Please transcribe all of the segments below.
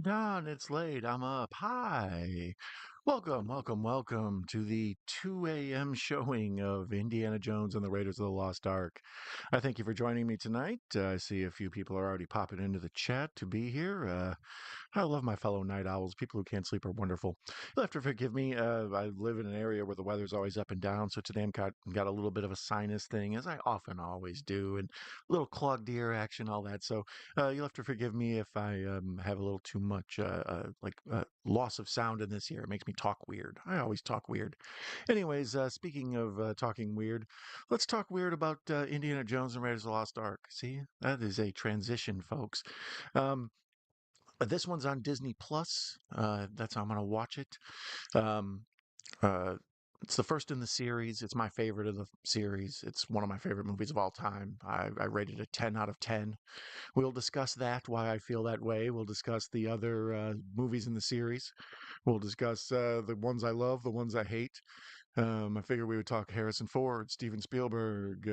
Don, it's late. I'm up. Hi. Welcome to the 2 a.m. showing of Indiana Jones and the Raiders of the Lost Ark. I thank you for joining me tonight. I see a few people are already popping into the chat to be here. I love my fellow night owls. People who can't sleep are wonderful. You'll have to forgive me. I live in an area where the weather's always up and down, so today I'm got a little bit of a sinus thing, as I often always do, and a little clogged ear action, all that. So you'll have to forgive me if I have a little too much loss of sound in this ear. It makes me talk weird. I always talk weird. Anyways, speaking of talking weird, let's talk weird about Indiana Jones and Raiders of the Lost Ark. See, that is a transition, folks. Um, this one's on Disney Plus. That's how I'm going to watch it. Um, uh, it's the first in the series. It's my favorite of the series. It's one of my favorite movies of all time. I rated it 10 out of 10. We'll discuss that, why I feel that way. We'll discuss the other movies in the series. We'll discuss the ones I love, the ones I hate. I figured we would talk Harrison Ford, Steven Spielberg,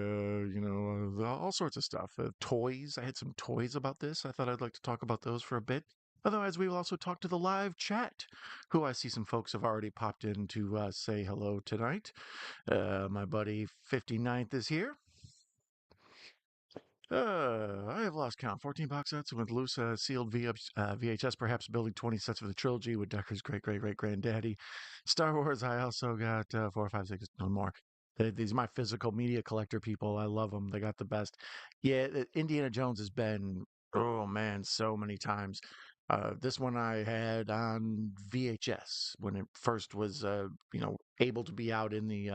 all sorts of stuff. Toys. I had some toys about this. I thought I'd like to talk about those for a bit. Otherwise, we will also talk to the live chat, who I see some folks have already popped in to say hello tonight. My buddy 59th is here. I have lost count. 14 box sets with loose sealed VHS, perhaps building 20 sets of the trilogy with Decker's great granddaddy. Star Wars, I also got 4, 5, 6, no more. These are my physical media collector people. I love them. They got the best. Yeah, Indiana Jones has been, oh man, so many times. This one I had on VHS when it first was, able to be out in the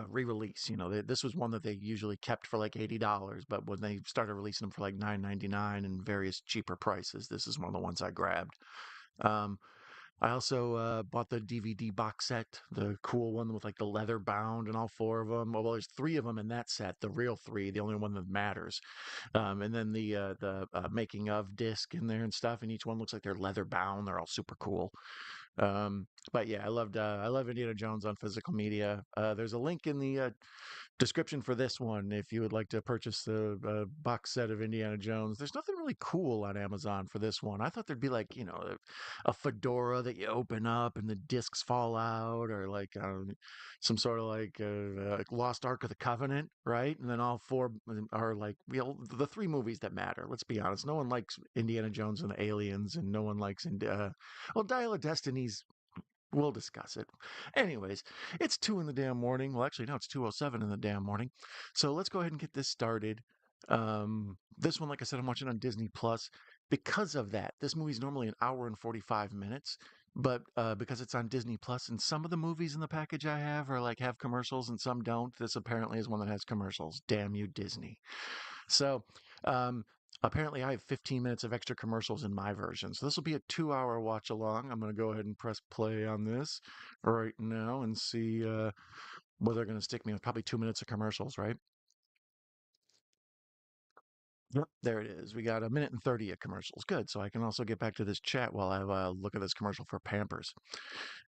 re-release. This was one that they usually kept for like $80, but when they started releasing them for like 9.99 and various cheaper prices, this is one of the ones I grabbed. Um, I also bought the DVD box set, the cool one with like the leather bound and all four of them. Well, there's three of them in that set, the real three, the only one that matters. And then the making of disc in there and stuff, and each one looks like they're leather bound. They're all super cool. But yeah, I love Indiana Jones on physical media. There's a link in the description for this one if you would like to purchase the box set of Indiana Jones. There's nothing really cool on Amazon for this one. I thought there'd be like, a fedora that you open up and the discs fall out, or like some sort of like Lost Ark of the Covenant, right? And then all four are like, the three movies that matter. Let's be honest. No one likes Indiana Jones and the Aliens, and no one likes well, Dial of Destiny's. We'll discuss it. Anyways, it's 2 in the damn morning. Well, actually, no, it's 2:07 in the damn morning. So let's go ahead and get this started. This one, like I said, I'm watching on Disney Plus. Because of that, this movie's normally an hour and 45 minutes, but because it's on Disney Plus, and some of the movies in the package I have are like have commercials and some don't. This apparently is one that has commercials. Damn you, Disney. So, um, apparently, I have 15 minutes of extra commercials in my version. So, this will be a 2 hour watch along. I'm going to go ahead and press play on this right now and see whether they're going to stick me with probably 2 minutes of commercials, right? Yep. There it is. We got a minute and 30 of commercials. Good. So I can also get back to this chat while I look at this commercial for Pampers.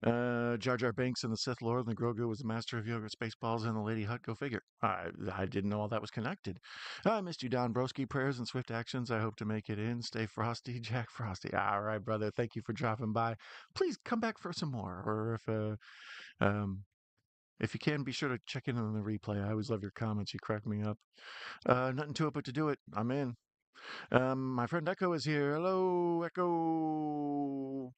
Jar Jar Binks and the Sith Lord and the Grogu was the master of yogurt, Spaceballs, and the Lady Hut. Go figure. I didn't know all that was connected. I missed you, Don Broski. Prayers and swift actions. I hope to make it in. Stay frosty, Jack Frosty. All right, brother. Thank you for dropping by. Please come back for some more. Or um, if you can, be sure to check in on the replay. I always love your comments. You crack me up. Nothing to it but to do it. I'm in. My friend Echo is here. Hello, Echo.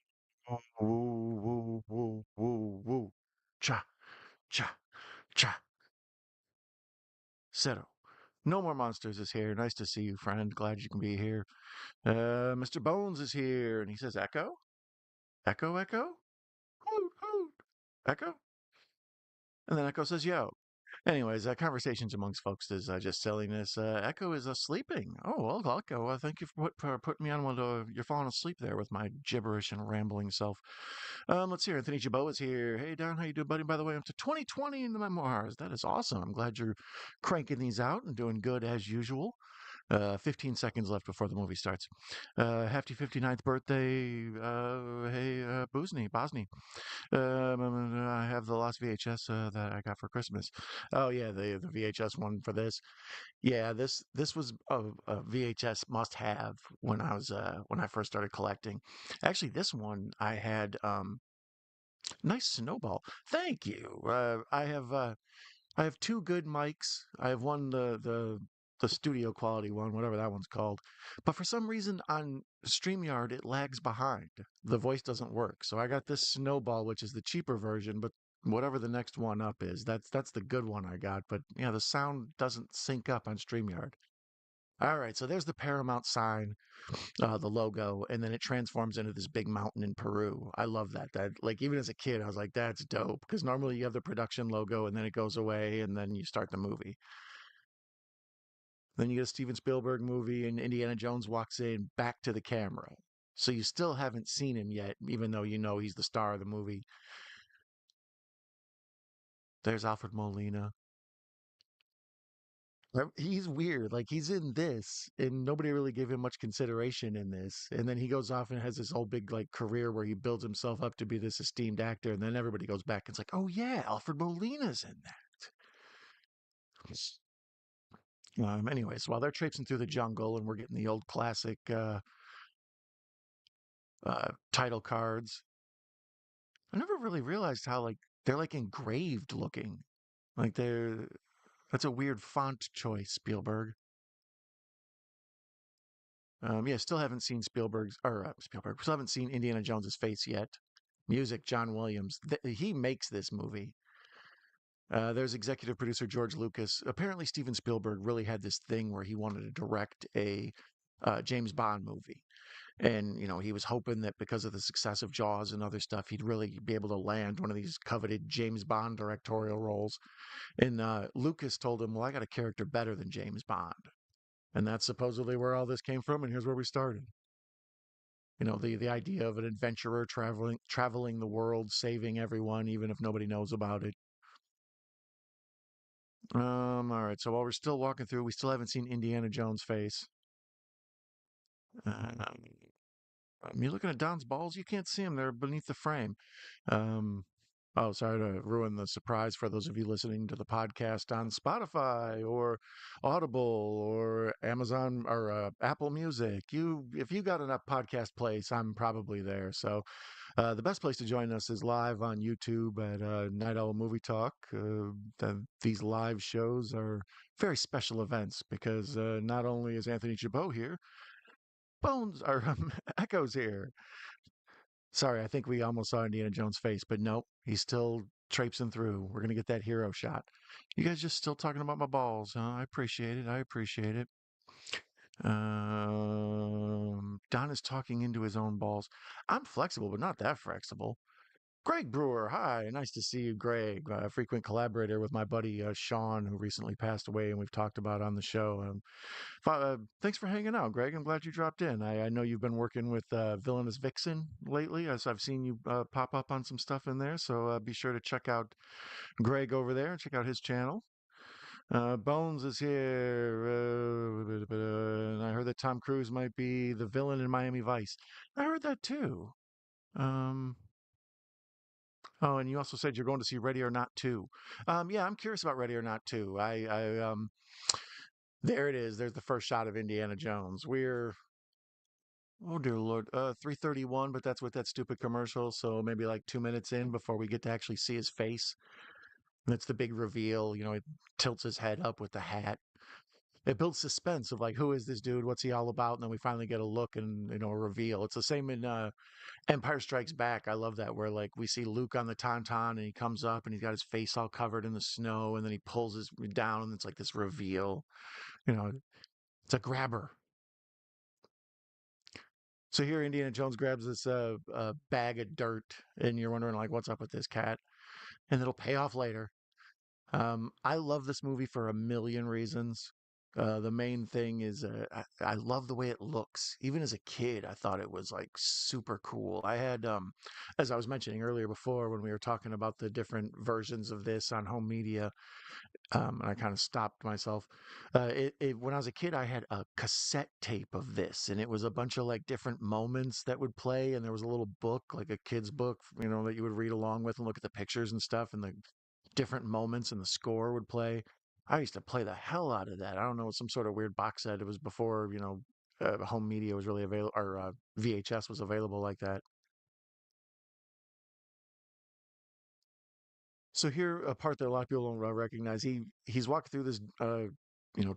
Woo, woo, woo, woo, woo. Cha, cha, cha. Settle. No More Monsters is here. Nice to see you, friend. Glad you can be here. Mr. Bones is here, and he says, Echo? Echo, Echo? Hoot, hoot. Echo? And then Echo says, yo. Anyways, conversations amongst folks is just silliness. Echo is sleeping. Oh, well, Echo, thank you for putting me on while you're falling asleep there with my gibberish and rambling self. Let's hear. Anthony Jabot is here. Hey, Don, how you doing, buddy? By the way, I'm to 2020 in the memoirs. That is awesome. I'm glad you're cranking these out and doing good as usual. 15 seconds left before the movie starts. Hefty 59th birthday. Hey, Bosny. I have the last VHS that I got for Christmas. Oh yeah, the VHS one for this. Yeah, this was a VHS must have when I first started collecting. Actually, this one I had nice snowball. Thank you. I have two good mics. I have one the studio quality one, whatever that one's called. But for some reason on StreamYard it lags behind. The voice doesn't work. So I got this Snowball, which is the cheaper version, but whatever the next one up is, that's the good one I got. But yeah, the sound doesn't sync up on StreamYard. All right, so there's the Paramount sign, the logo, and then it transforms into this big mountain in Peru. I love that. That like even as a kid, I was like, that's dope. Because normally you have the production logo and then it goes away and then you start the movie. Then you get a Steven Spielberg movie and Indiana Jones walks in back to the camera. So you still haven't seen him yet, even though you know he's the star of the movie. There's Alfred Molina. He's weird. Like he's in this, and nobody really gave him much consideration in this. And then he goes off and has this whole big like career where he builds himself up to be this esteemed actor. And then everybody goes back and it's like, oh yeah, Alfred Molina's in that. Anyways, while they're traipsing through the jungle and we're getting the old classic title cards, I never really realized how like they're like engraved looking. Like they're that's a weird font choice, Spielberg. Yeah, still haven't seen Spielberg. Still haven't seen Indiana Jones's face yet. Music, John Williams. He makes this movie. There's executive producer George Lucas. Apparently, Steven Spielberg really had this thing where he wanted to direct a James Bond movie, and he was hoping that because of the success of Jaws and other stuff, he'd really be able to land one of these coveted James Bond directorial roles. And Lucas told him, "Well, I got a character better than James Bond," and that's supposedly where all this came from. And here's where we started. The idea of an adventurer traveling the world, saving everyone, even if nobody knows about it. All right. So while we're still walking through, we still haven't seen Indiana Jones' face. Uh, you're looking at Don's balls. You can't see them; they're beneath the frame. Um, oh, sorry to ruin the surprise for those of you listening to the podcast on Spotify or Audible or Amazon or Apple Music. If you got enough podcast place, I'm probably there. So the best place to join us is live on YouTube at Night Owl Movie Talk. These live shows are very special events because not only is Anthony Chabot here, Bones or Echo's here. Sorry, I think we almost saw Indiana Jones' face, but nope, he's still traipsing through. We're gonna get that hero shot. You guys just still talking about my balls, huh? I appreciate it. I appreciate it. Don is talking into his own balls. I'm flexible, but not that flexible. Greg Brewer, hi. Nice to see you, Greg. A frequent collaborator with my buddy Sean, who recently passed away, and we've talked about on the show. Thanks for hanging out, Greg. I'm glad you dropped in. I know you've been working with Villainous Vixen lately, as I've seen you pop up on some stuff in there. So be sure to check out Greg over there and check out his channel. Bones is here. And I heard that Tom Cruise might be the villain in Miami Vice. I heard that too. Um, Oh, and you also said you're going to see Ready or Not 2. Yeah, I'm curious about Ready or Not 2. There it is. There's the first shot of Indiana Jones. Oh dear Lord, 3:31, but that's with that stupid commercial. So maybe like 2 minutes in before we get to actually see his face. That's the big reveal. He tilts his head up with the hat. It builds suspense of like, who is this dude? What's he all about? And then we finally get a look and a reveal. It's the same in Empire Strikes Back. I love that where like we see Luke on the Tauntaun and he comes up and he's got his face all covered in the snow and then he pulls his down and it's like this reveal. You know, it's a grabber. So here Indiana Jones grabs this bag of dirt and you're wondering like what's up with this cat, and it'll pay off later. I love this movie for a million reasons. The main thing is I love the way it looks. Even as a kid, I thought it was like super cool. I had, as I was mentioning earlier before when we were talking about the different versions of this on home media, and I kind of stopped myself. When I was a kid, I had a cassette tape of this, and it was a bunch of like different moments that would play, and there was a little book, like a kid's book, that you would read along with and look at the pictures and stuff, and the different moments and the score would play. I used to play the hell out of that. I don't know, some sort of weird box set. It was before, home media was really available, or VHS was available like that. So here, a part that a lot of people don't recognize, he's walking through this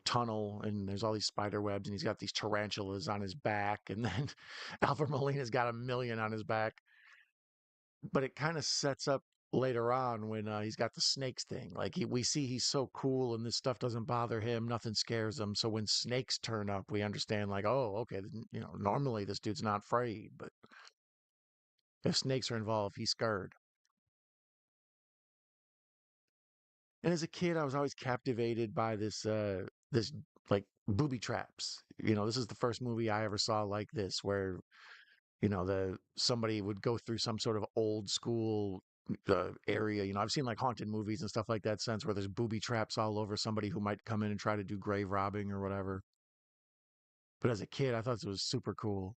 tunnel, and there's all these spider webs, and he's got these tarantulas on his back, and then Alfred Molina's got a million on his back. But it kind of sets up later on when he's got the snakes thing. Like we see he's so cool, and this stuff doesn't bother him, nothing scares him. So when snakes turn up, we understand like, oh, okay, normally this dude's not afraid, but if snakes are involved, he's scared. And as a kid, I was always captivated by this like booby traps. This is the first movie I ever saw like this, where the somebody would go through some sort of old school area. I've seen like haunted movies and stuff like that since, where there's booby traps all over somebody who might come in and try to do grave robbing or whatever. But as a kid, I thought it was super cool,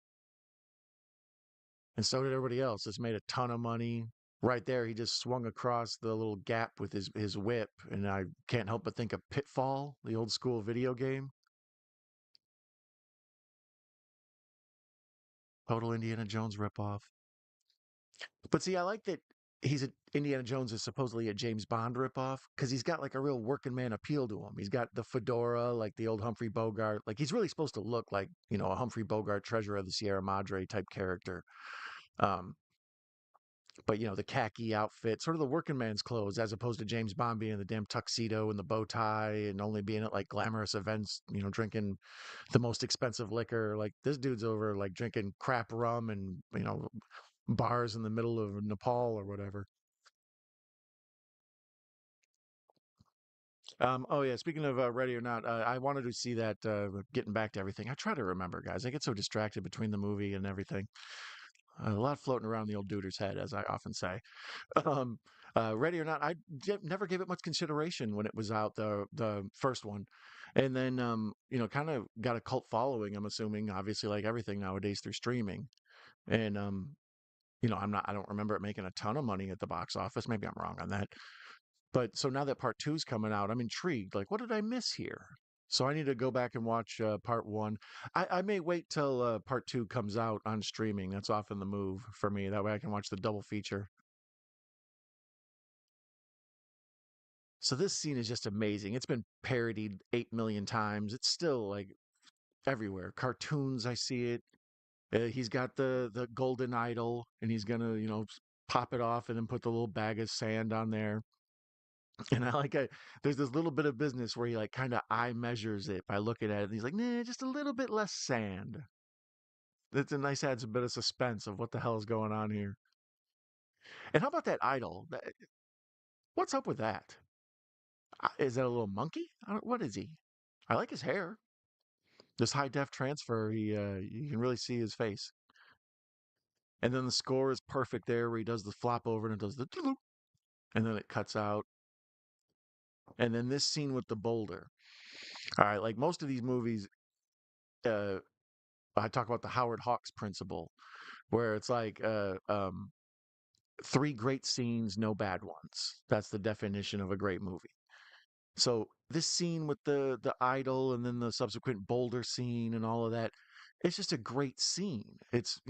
and so did everybody else. This made a ton of money. Right there, he just swung across the little gap with his whip, and I can't help but think of Pitfall, the old school video game. Total Indiana Jones ripoff. But see, I like that Indiana Jones is supposedly a James Bond ripoff because he's got like a real working man appeal to him. He's got the fedora, like the old Humphrey Bogart. Like he's really supposed to look like, a Humphrey Bogart, Treasure of the Sierra Madre type character. Um, but the khaki outfit, sort of the working man's clothes, as opposed to James Bond being the damn tuxedo and the bow tie and only being at like glamorous events, drinking the most expensive liquor. Like this dude's over like drinking crap rum and bars in the middle of Nepal or whatever. Oh yeah, speaking of Ready or Not, I wanted to see that. Getting back to everything, I try to remember, guys. I get so distracted between the movie and everything. A lot floating around the old duder's head, as I often say. Um, Ready or Not, never gave it much consideration when it was out, the first one, and then kind of got a cult following. I'm assuming, obviously, like everything nowadays through streaming, and I don't remember it making a ton of money at the box office. Maybe I'm wrong on that. But so now that part two's coming out, I'm intrigued. Like, what did I miss here? So I need to go back and watch part one. I may wait till part two comes out on streaming. That's often the move for me. That way I can watch the double feature. So this scene is just amazing. It's been parodied 8 million times. It's still like everywhere. Cartoons, I see it. He's got the golden idol, and he's gonna, pop it off and then put the little bag of sand on there. And there's this little bit of business where he like kind of eye measures it by looking at it. And he's like, nah, just a little bit less sand. It's a nice, adds a bit of suspense of what the hell is going on here. And how about that idol? What's up with that? Is that a little monkey? What is he? I like his hair. This high def transfer, you can really see his face. And then the score is perfect there, where he does the flop over and it does the doo-doo, and then it cuts out. And then this scene with the boulder. All right, like most of these movies, uh, I talk about the Howard Hawks principle, where it's like three great scenes, no bad ones. That's the definition of a great movie. So this scene with the idol and then the subsequent Boulder scene and all of that, it's just a great scene. It's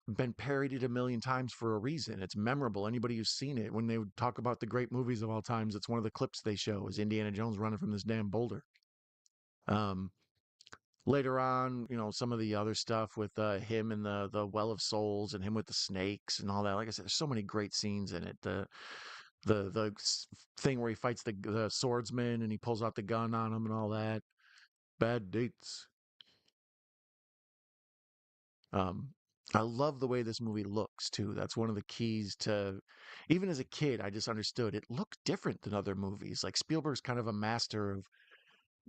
been parodied a million times for a reason. It's memorable. Anybody who's seen it, when they would talk about the great movies of all times, it's one of the clips they show is Indiana Jones running from this damn boulder. Um, Later on, some of the other stuff with him and the Well of Souls and him with the snakes and all that. Like I said, there's so many great scenes in it. The thing where he fights the swordsman and he pulls out the gun on him and all that. Bad dates. Um, I love the way this movie looks too. That's one of the keys to, even as a kid, I just understood it looked different than other movies. Like Spielberg's kind of a master of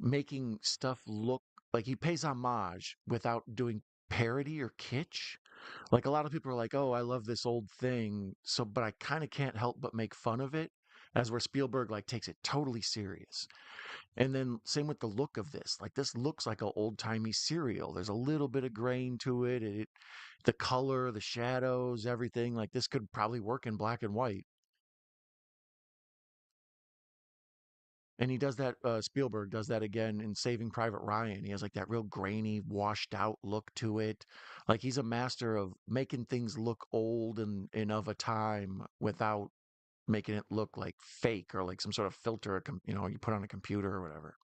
making stuff look like he pays homage without doing parody or kitsch. Like a lot of people are like, "Oh, I love this old thing," so but I kind of can't help but make fun of it. As where Spielberg like takes it totally serious. And then same with the look of this. Like this looks like an old-timey serial. There's a little bit of grain to it. The color, the shadows, everything. Like this could probably work in black and white. And he does that. Spielberg does that again in Saving Private Ryan. He has like that real grainy, washed out look to it. Like he's a master of making things look old and of a time without making it look like fake or like some sort of filter, you put on a computer or whatever.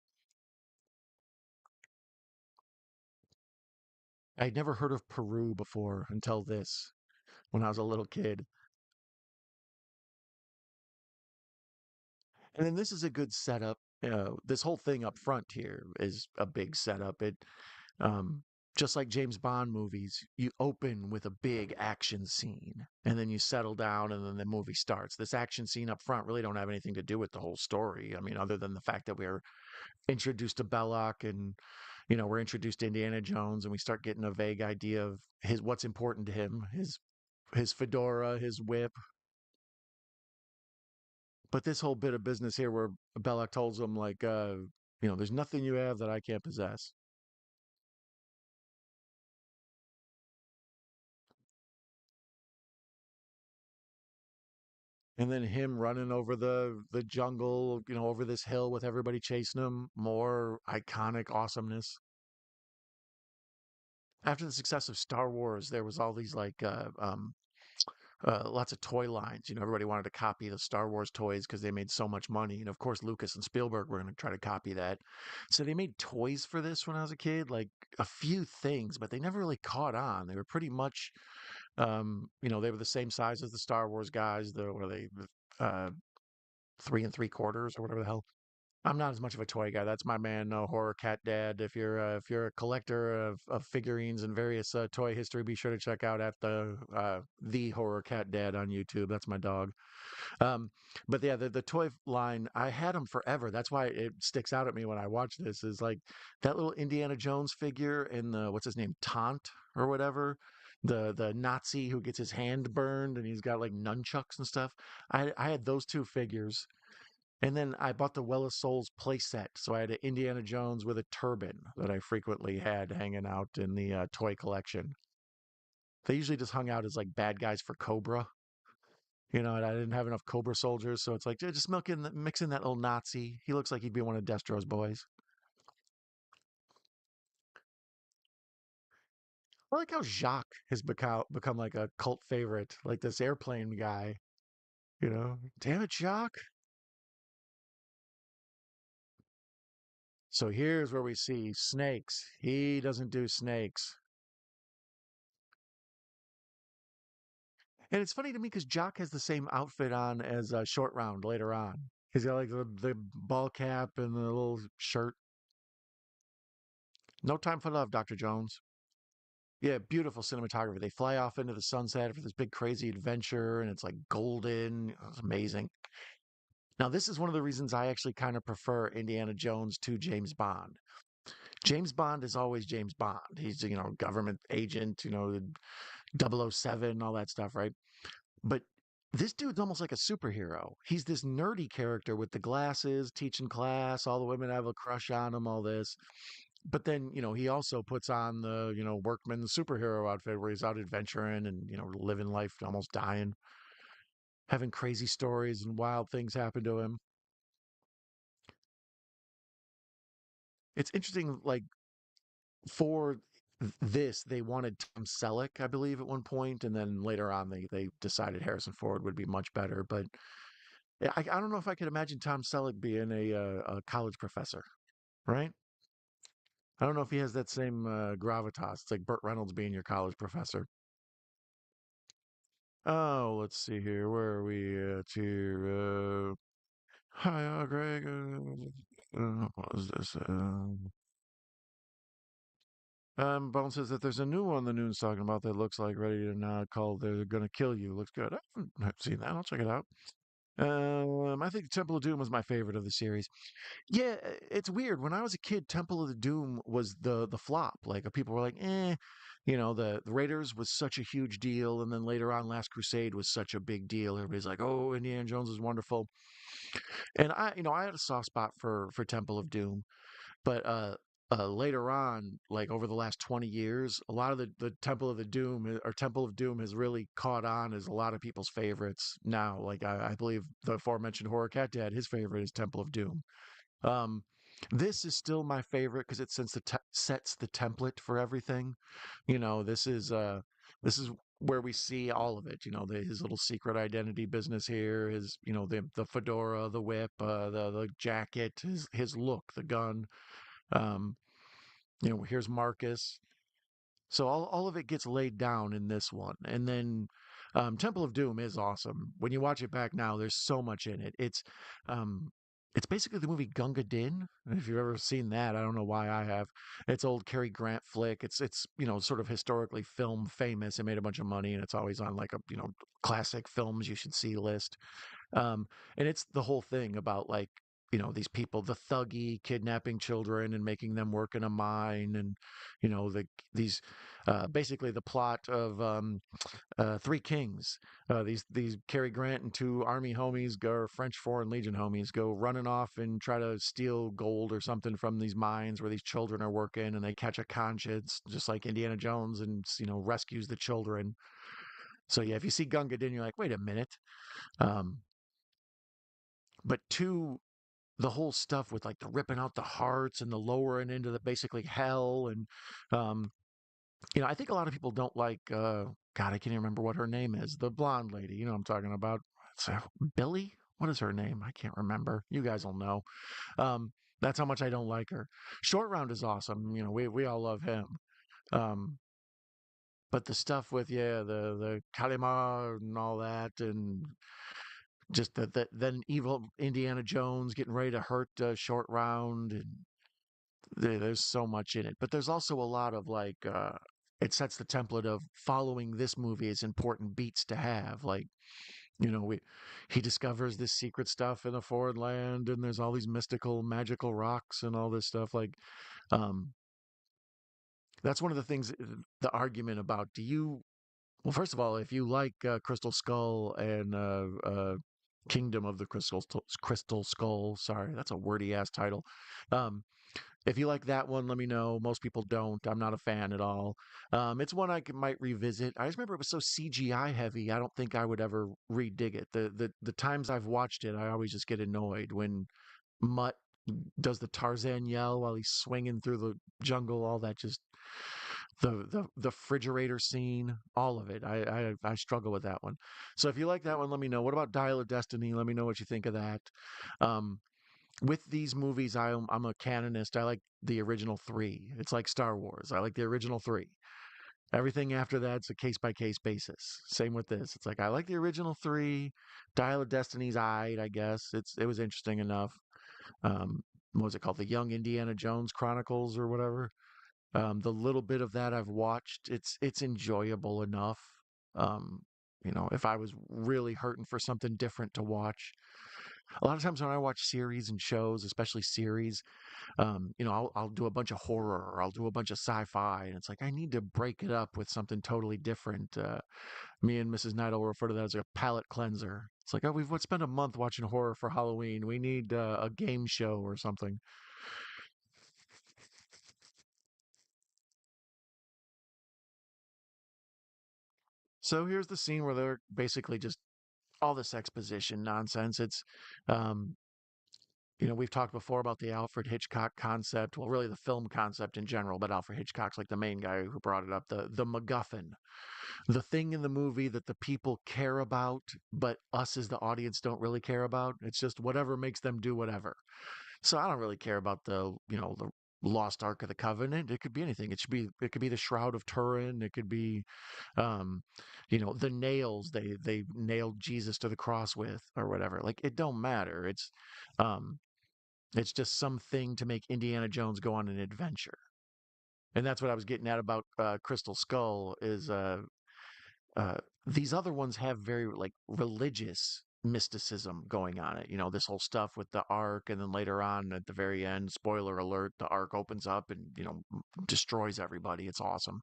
I'd never heard of Peru before until this when I was a little kid. And then this is a good setup. This whole thing up front here is a big setup. Um, just like James Bond movies, you open with a big action scene and then you settle down and then the movie starts. This action scene up front really don't have anything to do with the whole story. I mean, other than the fact that we're introduced to Belloq and we're introduced to Indiana Jones and we start getting a vague idea of his what's important to him, his fedora, his whip. But this whole bit of business here where Belloq tells him like there's nothing you have that I can't possess. And then him running over the jungle, over this hill with everybody chasing him, more iconic awesomeness. After the success of Star Wars, there was all these like lots of toy lines. Everybody wanted to copy the Star Wars toys because they made so much money. And of course, Lucas and Spielberg were going to try to copy that. So they made toys for this when I was a kid, like a few things, but they never really caught on. They were pretty much, they were the same size as the Star Wars guys. What are they, 3 3/4 or whatever the hell. I'm not as much of a toy guy. That's my man, Horror Cat Dad. If you're a collector of figurines and various toy history, be sure to check out at the Horror Cat Dad on YouTube. That's my dog. Um, but yeah, the toy line, I had them forever. That's why it sticks out at me when I watch this. Is like that little Indiana Jones figure in the what's his name, Taunt or whatever. The Nazi who gets his hand burned and he's got like nunchucks and stuff. I had those two figures and then I bought the Well of Souls playset. So I had an Indiana Jones with a turban that I frequently had hanging out in the toy collection. They usually just hung out as like bad guys for Cobra, and I didn't have enough Cobra soldiers. So it's like just mix in that little Nazi. He looks like he'd be one of Destro's boys. I like how Jacques has become like a cult favorite, like this airplane guy. Damn it, Jacques. So here's where we see snakes. He doesn't do snakes. And it's funny to me because Jock has the same outfit on as Short Round later on. He's got like the ball cap and the little shirt. No time for love, Dr. Jones. Yeah, beautiful cinematography. They fly off into the sunset for this big crazy adventure, and it's like golden. It's amazing. Now, this is one of the reasons I actually kind of prefer Indiana Jones to James Bond. James Bond is always James Bond. He's, government agent, 007, all that stuff, right? But this dude's almost like a superhero. He's this nerdy character with the glasses, teaching class, all the women have a crush on him, all this. But then, he also puts on the, workman superhero outfit where he's out adventuring and, living life, almost dying, having crazy stories and wild things happen to him. It's interesting, like, for this, they wanted Tom Selleck, I believe, at one point, and then later on, they decided Harrison Ford would be much better. But yeah, I don't know if I could imagine Tom Selleck being a college professor, right? I don't know if he has that same gravitas. It's like Burt Reynolds being your college professor. Oh, let's see here. Where are we at here? Hi, Greg. What is this? Bone says that there's a new one the news talking about that looks like ready to called They're Gonna Kill You. Looks good. I haven't seen that. I'll check it out. I think Temple of Doom was my favorite of the series. Yeah, it's weird. When I was a kid, Temple of the Doom was the flop. Like people were like, eh, the Raiders was such a huge deal, and then later on, Last Crusade was such a big deal. Everybody's like, oh, Indiana Jones is wonderful, and I had a soft spot for Temple of Doom, but later on, like over the last 20 years, a lot of the Temple of the Doom or Temple of Doom has really caught on as a lot of people's favorites now. Like I believe the aforementioned Horror Cat Dad, his favorite is Temple of Doom. Um, this is still my favorite because it sets the template for everything. This is where we see all of it. His little secret identity business here, his the fedora, the whip, the jacket, his look, the gun. Um, here's Marcus. So all of it gets laid down in this one. And then Temple of Doom is awesome. When you watch it back now, there's so much in it. It's basically the movie Gunga Din. If you've ever seen that, I don't know why I have. It's old Cary Grant flick. It's sort of historically film famous. It made a bunch of money and it's always on like a classic films you should see list. Um, and it's the whole thing about like, these people, the thuggy kidnapping children and making them work in a mine, and these basically the plot of Three Kings. These Cary Grant and two army homies go, or French Foreign Legion homies, go running off and try to steal gold or something from these mines where these children are working, and they catch a conscience, just like Indiana Jones, and rescues the children. So yeah, if you see Gunga Din, you're like, wait a minute. Um, but two, the whole stuff with like the ripping out the hearts and the lowering into the basically hell, and um I think a lot of people don't like God, I can't even remember what her name is, the blonde lady, I'm talking about. It's, Billy, what is her name? I can't remember. You guys will know. That's how much I don't like her. Short Round is awesome, we all love him. um but the stuff with, yeah, the Kalima and all that, and just that then evil Indiana Jones getting ready to hurt Short Round, and there's so much in it. But there's also a lot of like it sets the template of following this movie as important beats to have. Like, we he discovers this secret stuff in a foreign land, and there's all these mystical magical rocks and all this stuff. Like, um that's one of the things, the argument about, do you well, first of all, if you like Crystal Skull and Kingdom of the Crystal Skull, sorry, that's a wordy ass title. Um, if you like that one, let me know. Most people don't. I'm not a fan at all. It's one might revisit. I just remember it was so CGI heavy. I don't think I would ever re-dig it. The times I've watched it, I always just get annoyed when Mutt does the Tarzan yell while he's swinging through the jungle. All that, just the refrigerator scene, all of it. I struggle with that one. So if you like that one, let me know. What about Dial of Destiny? Let me know what you think of that. Um, with these movies, I'm a canonist. I like the original three. It's like Star Wars. I like the original three. Everything after that's a case by case basis. Same with this. It's like I like the original three. Dial of Destiny's I guess. It was interesting enough. What was it called? The Young Indiana Jones Chronicles or whatever. The little bit of that I've watched, it's enjoyable enough. Um, if I was really hurting for something different to watch, a lot of times when I watch series and shows, especially series, I'll do a bunch of horror or I'll do a bunch of sci-fi, and it's like I need to break it up with something totally different. Me and Mrs. Knight will refer to that as a palate cleanser. It's like, oh, we've spent a month watching horror for Halloween. We need a game show or something. So here's the scene where they're basically just all this exposition nonsense. It's, um, we've talked before about the Alfred Hitchcock concept. Well, really the film concept in general, but Alfred Hitchcock's like the main guy who brought it up. The Macguffin, the thing in the movie that the people care about, but us as the audience don't really care about. It's just whatever makes them do whatever. So I don't really care about the Lost Ark of the Covenant. It could be anything. It could be the Shroud of Turin. It could be um the nails they nailed Jesus to the cross with or whatever. Like, it don't matter. Um it's just something to make Indiana Jones go on an adventure. And that's what I was getting at about Crystal Skull is uh these other ones have very like religious mysticism going on it. This whole stuff with the Ark, and then later on at the very end, spoiler alert, the Ark opens up and destroys everybody. It's awesome.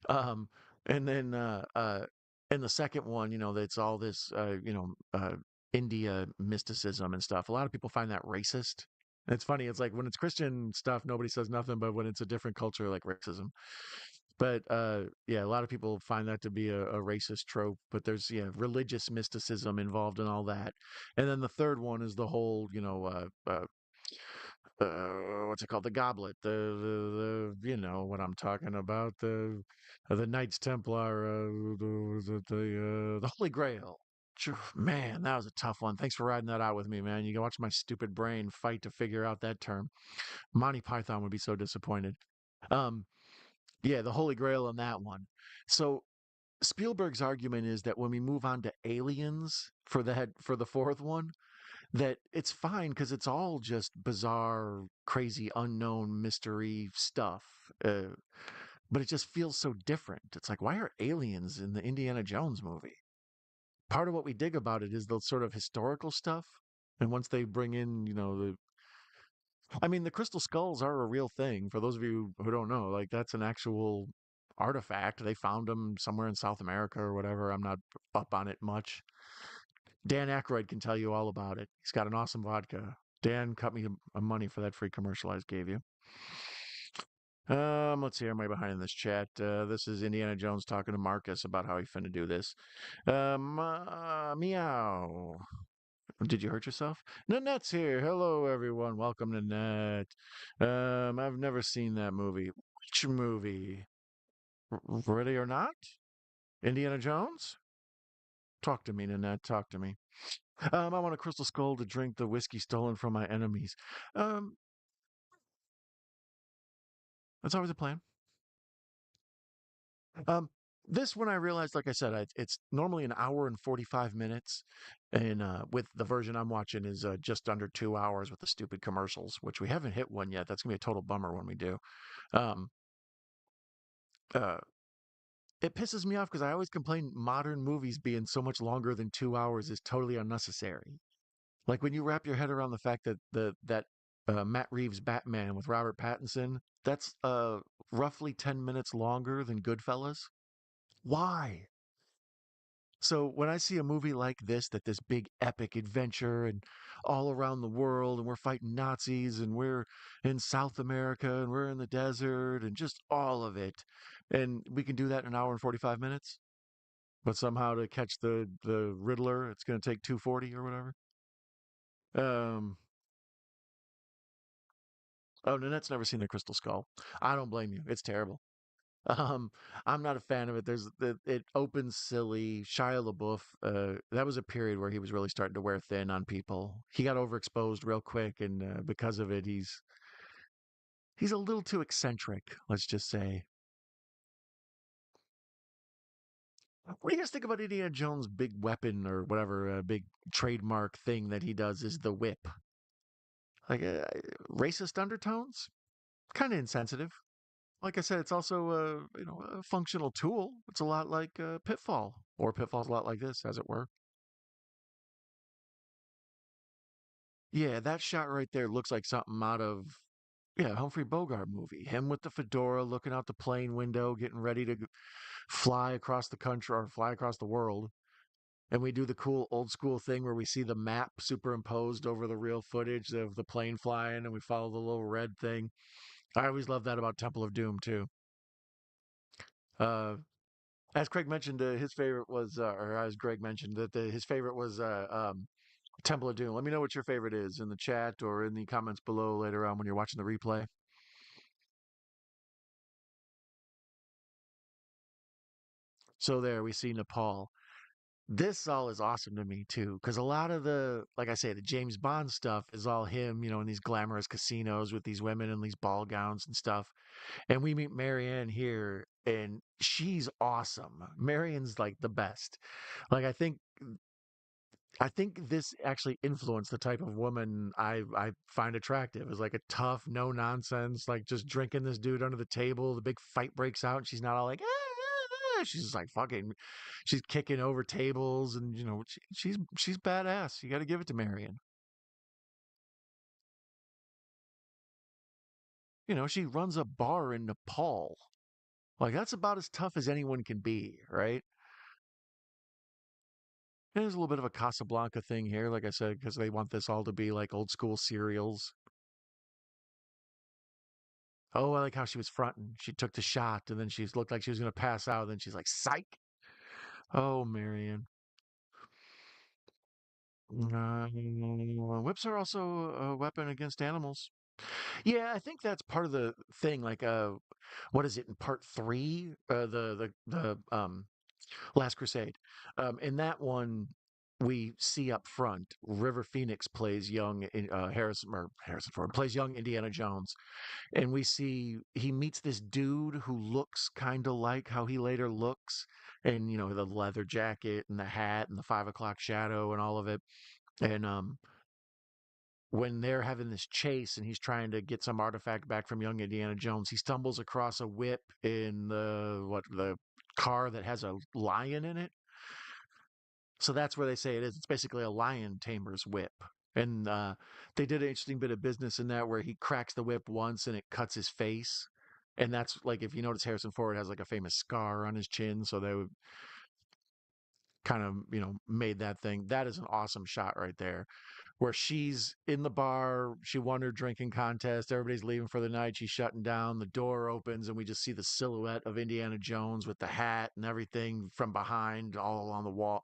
Um, and then in the second one, that's all this India mysticism and stuff. A lot of people find that racist. It's funny. It's like when it's Christian stuff, nobody says nothing, but when it's a different culture, like racism. But yeah, a lot of people find that to be a racist trope. But there's religious mysticism involved in all that. And then the third one is the whole what's it called? The goblet, the what I'm talking about, the Knights Templar, the Holy Grail. Man, that was a tough one. Thanks for riding that out with me, man. You can watch my stupid brain fight to figure out that term. Monty Python would be so disappointed. Um, yeah, the Holy Grail on that one. So Spielberg's argument is that when we move on to Aliens for the fourth one, that it's fine because it's all just bizarre, crazy, unknown mystery stuff. But it just feels so different. It's like, why are aliens in the Indiana Jones movie? Part of what we dig about it is the sort of historical stuff. And once they bring in, I mean, the crystal skulls are a real thing. For those of you who don't know, like that's an actual artifact. They found them somewhere in South America or whatever. I'm not up on it much. Dan Aykroyd can tell you all about it. He's got an awesome vodka. Dan cut me a money for that free commercial I gave you. Let's see. Am I behind in this chat? This is Indiana Jones talking to Marcus about how he finna do this. Meow. Did you hurt yourself? Nanette's here. Hello, everyone. Welcome to Net. I've never seen that movie. Which movie? Ready or Not? Indiana Jones? Talk to me, Nanette. Talk to me. I want a crystal skull to drink the whiskey stolen from my enemies. Um, that's always a plan. Um, this one I realized, like I said, it's normally an hour and 45 minutes, and with the version I'm watching is just under 2 hours with the stupid commercials, which we haven't hit one yet. That's gonna be a total bummer when we do. Um, uh, it pisses me off because I always complain modern movies being so much longer than 2 hours is totally unnecessary. Like when you wrap your head around the fact that Matt Reeves Batman with Robert Pattinson, that's roughly 10 minutes longer than Goodfellas. Why? So when I see a movie like this big epic adventure and all around the world, and we're fighting Nazis, and we're in South America, and we're in the desert, and just all of it, and we can do that in an hour and 45 minutes, but somehow to catch the Riddler, it's going to take 240 or whatever. Um, oh, Nanette's never seen the Crystal Skull. I don't blame you. It's terrible. Um, I'm not a fan of it. It opens silly. Shia LaBeouf, that was a period where he was really starting to wear thin on people. He got overexposed real quick, and because of it, he's a little too eccentric. Let's just say. What do you guys think about Indiana Jones' big weapon or whatever, big trademark thing that he does is the whip? Like racist undertones, kind of insensitive. Like I said, it's also a functional tool. It's a lot like Pitfall, or Pitfall's a lot like this, as it were. Yeah, that shot right there looks like something out of Humphrey Bogart movie. Him with the fedora, looking out the plane window, getting ready to fly across the country or fly across the world. And we do the cool old school thing where we see the map superimposed over the real footage of the plane flying, and we follow the little red thing. I always love that about Temple of Doom too. Uh, as Craig mentioned, his favorite was, or as Greg mentioned, that his favorite was Temple of Doom. Let me know what your favorite is in the chat or in the comments below later on when you're watching the replay. So there we see Nepal. This all is awesome to me too, because a lot of like I say, the James Bond stuff is all him, in these glamorous casinos with these women in these ball gowns and stuff. And we meet Marianne here, and she's awesome. Marianne's like the best. Like I think this actually influenced the type of woman I find attractive. Is like a tough, no nonsense, like just drinking this dude under the table. The big fight breaks out, and she's not all like, ah, ah, she's like fucking, she's kicking over tables, and she's badass. You got to give it to Marion. She runs a bar in Nepal. Like that's about as tough as anyone can be, right? And there's a little bit of a Casablanca thing here, like I said, because they want this all to be like old school serials. Oh, I like how she was fronting. She took the shot, and then she looked like she was going to pass out. And then she's like, "Psych!" Oh, Marion. Whips are also a weapon against animals. Yeah, I think that's part of the thing. Like, what is it in part three? The Last Crusade. In that one, we see up front River Phoenix plays young Harrison Ford plays young Indiana Jones, and we see he meets this dude who looks kind of like how he later looks, and the leather jacket and the hat and the 5 o'clock shadow and all of it, and when they're having this chase and he's trying to get some artifact back from young Indiana Jones, he stumbles across a whip in the car that has a lion in it. So that's where they say it is. It's basically a lion tamer's whip. And they did an interesting bit of business in that where he cracks the whip once and it cuts his face. And that's like, if you notice, Harrison Ford has like a famous scar on his chin. So they kind of, made that thing. That is an awesome shot right there, where she's in the bar. She won her drinking contest. Everybody's leaving for the night. She's shutting down. The door opens, and we just see the silhouette of Indiana Jones with the hat and everything from behind all along the wall.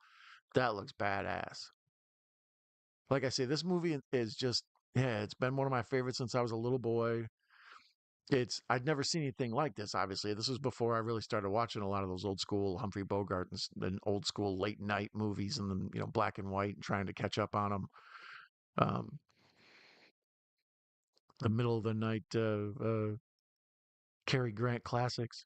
That looks badass. Like I say, this movie is just, yeah, it's been one of my favorites since I was a little boy. I'd never seen anything like this, obviously. This was before I really started watching a lot of those old school Humphrey Bogart and old school late night movies and then, black and white and trying to catch up on them. Um, the middle of the night Cary Grant classics,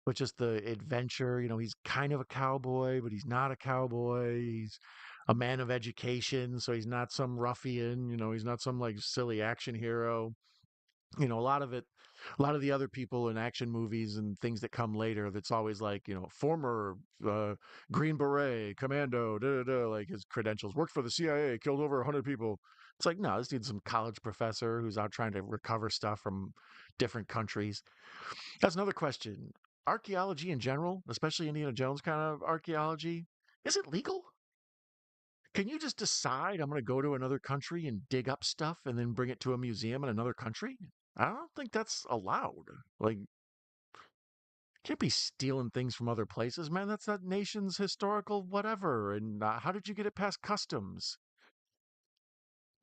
but just the adventure. He's kind of a cowboy, but he's not a cowboy. He's a man of education, so he's not some ruffian. He's not some like silly action hero. A lot of it, a lot of the other people in action movies and things that come later, that's always like, former uh, Green Beret, commando, da da da, like his credentials, worked for the CIA, killed over 100 people. It's like, no, this dude's some college professor who's out trying to recover stuff from different countries. That's another question. Archaeology in general, especially Indiana Jones kind of archaeology, is it legal? Can you just decide I'm going to go to another country and dig up stuff and then bring it to a museum in another country? I don't think that's allowed. Like, can't be stealing things from other places, man. That's that nation's historical whatever. And how did you get it past customs?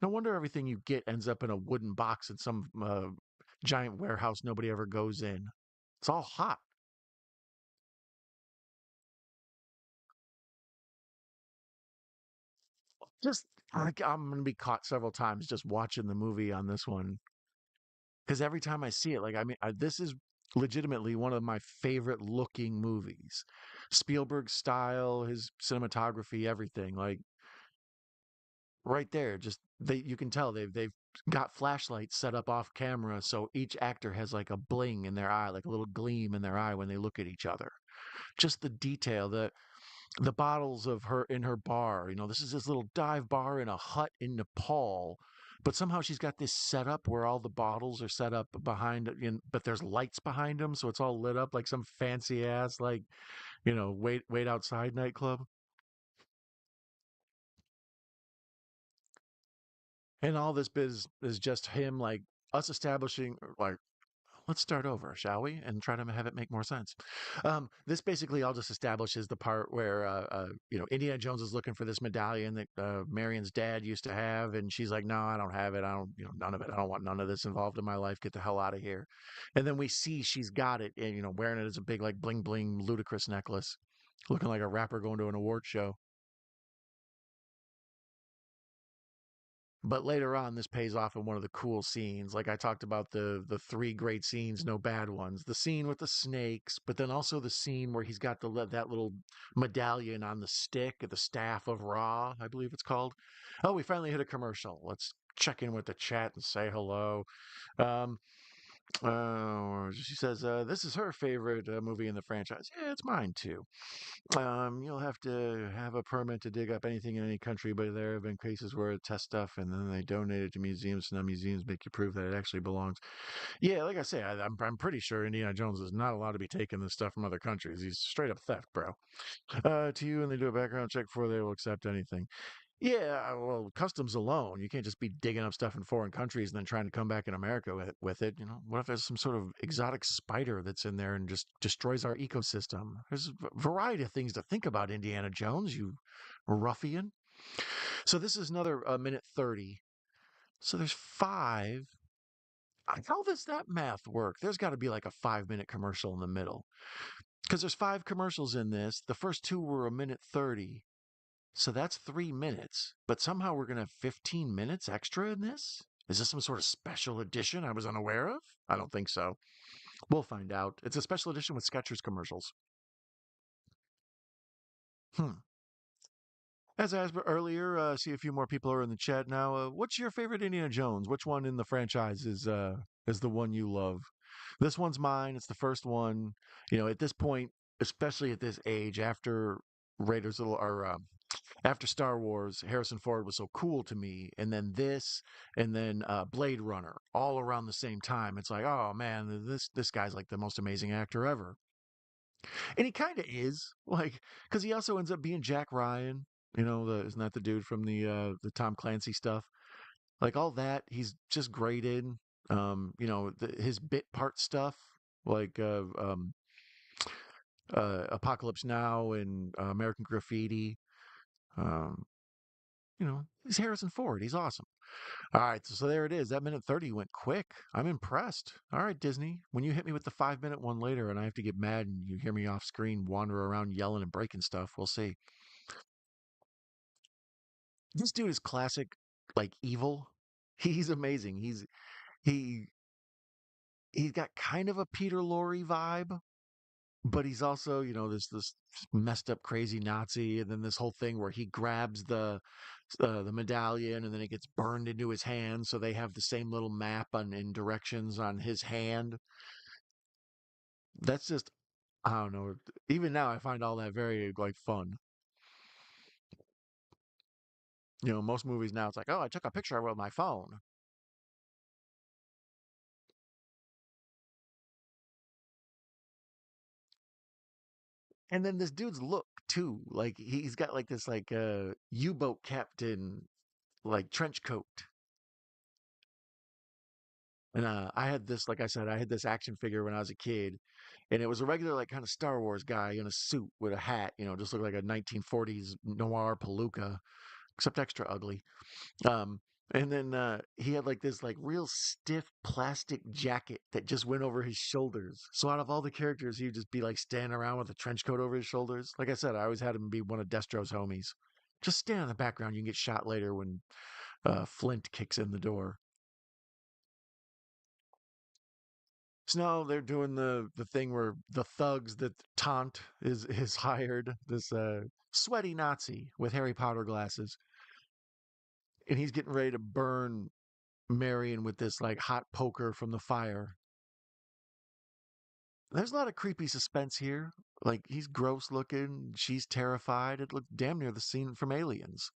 No wonder everything you get ends up in a wooden box in some giant warehouse nobody ever goes in. It's all hot. Just, I'm going to be caught several times just watching the movie on this one, because every time I see it, like, I mean, this is legitimately one of my favorite looking movies. Spielberg style, his cinematography, everything. Like, right there, just you can tell they've got flashlights set up off camera, so each actor has like a bling in their eye, like a little gleam in their eye when they look at each other. Just the detail, the bottles of her in her bar. This is this little dive bar in a hut in Nepal, but somehow she's got this setup where all the bottles are set up behind, but there's lights behind them, so it's all lit up like some fancy ass, like, wait outside nightclub. And all this biz is just him, like, us establishing, like, let's start over, shall we? And try to have it make more sense. This basically all just establishes the part where, Indiana Jones is looking for this medallion that Marion's dad used to have. And she's like, no, I don't have it. I don't, none of it. I don't want none of this involved in my life. Get the hell out of here. And then we see she's got it and, wearing it as a big, like, bling, bling, ludicrous necklace, looking like a rapper going to an award show. But later on, this pays off in one of the cool scenes. Like I talked about the three great scenes, no bad ones. The scene with the snakes, but then also the scene where he's got that little medallion on the stick, the staff of Ra, I believe it's called. Oh, we finally hit a commercial. Let's check in with the chat and say hello. Um, She says this is her favorite movie in the franchise. Yeah, it's mine too. You'll have to have a permit to dig up anything in any country, but there have been cases where it tests stuff and then they donate it to museums. So now museums make you prove that it actually belongs. Yeah, like I say, I'm pretty sure Indiana Jones is not allowed to be taking this stuff from other countries. He's straight up theft, bro. To you, and they do a background check before they will accept anything. Yeah, well, customs alone, you can't just be digging up stuff in foreign countries and then trying to come back in America with it. You know, what if there's some sort of exotic spider that's in there and just destroys our ecosystem? There's a variety of things to think about, Indiana Jones, you ruffian. So this is another minute 30. So there's five. How does that math work? There's got to be like a 5 minute commercial in the middle because there's five commercials in this. The first two were a minute 30. So that's 3 minutes, but somehow we're going to have 15 minutes extra in this? Is this some sort of special edition I was unaware of? I don't think so. We'll find out. It's a special edition with Skechers commercials. Hmm. As I asked earlier, see a few more people are in the chat now. What's your favorite Indiana Jones? Which one in the franchise is the one you love? This one's mine. It's the first one. You know, at this point, especially at this age, after Raiders of the, or after Star Wars, Harrison Ford was so cool to me, and then this, and then Blade Runner, all around the same time. It's like, oh man, this guy's like the most amazing actor ever, and he kind of is, like, because he also ends up being Jack Ryan. You know, isn't that the dude from the Tom Clancy stuff? Like all that, he's just great in. You know, his bit part stuff, like Apocalypse Now and American Graffiti. Um, you know, he's Harrison Ford. He's awesome. All right, so there it is. That minute 30 went quick. I'm impressed. All right, Disney. When you hit me with the 5 minute one later and I have to get mad and you hear me off screen wander around yelling and breaking stuff, we'll see. This dude is classic, like evil. He's amazing. He he's got kind of a Peter Lorre vibe, but he's also, you know, this messed up crazy Nazi, and then this whole thing where he grabs the medallion and then it gets burned into his hand, so they have the same little map on in directions on his hand. That's just I don't know. Even now, I find all that very like fun. You know, most movies now it's like, oh, I took a picture with my phone, and then this dude's look too. Like he's got like this like U-boat captain like trench coat. And I had this, like I said, I had this action figure when I was a kid, and it was a regular, like, kind of Star Wars guy in a suit with a hat, you know, just looked like a 1940s noir palooka, except extra ugly. Um, and then he had like this, like, real stiff plastic jacket that just went over his shoulders. So out of all the characters, he'd just be like standing around with a trench coat over his shoulders. Like I said, I always had him be one of Destro's homies. Just stand in the background. You can get shot later when Flint kicks in the door. So now they're doing the thing where the thugs that Toht is hired, this sweaty Nazi with Harry Potter glasses, and he's getting ready to burn Marion with this like hot poker from the fire. There's a lot of creepy suspense here. Like he's gross looking, she's terrified. It looked damn near the scene from Aliens.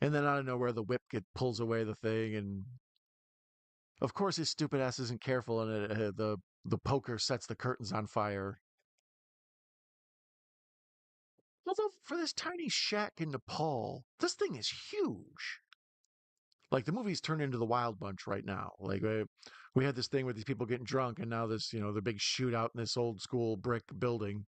And then out of nowhere, the whip pulls away the thing, and of course his stupid ass isn't careful, and the poker sets the curtains on fire. Although for this tiny shack in Nepal, this thing is huge. Like the movie's turned into the Wild Bunch right now. Like we had this thing with these people getting drunk, and now this, you know, the big shootout in this old school brick building.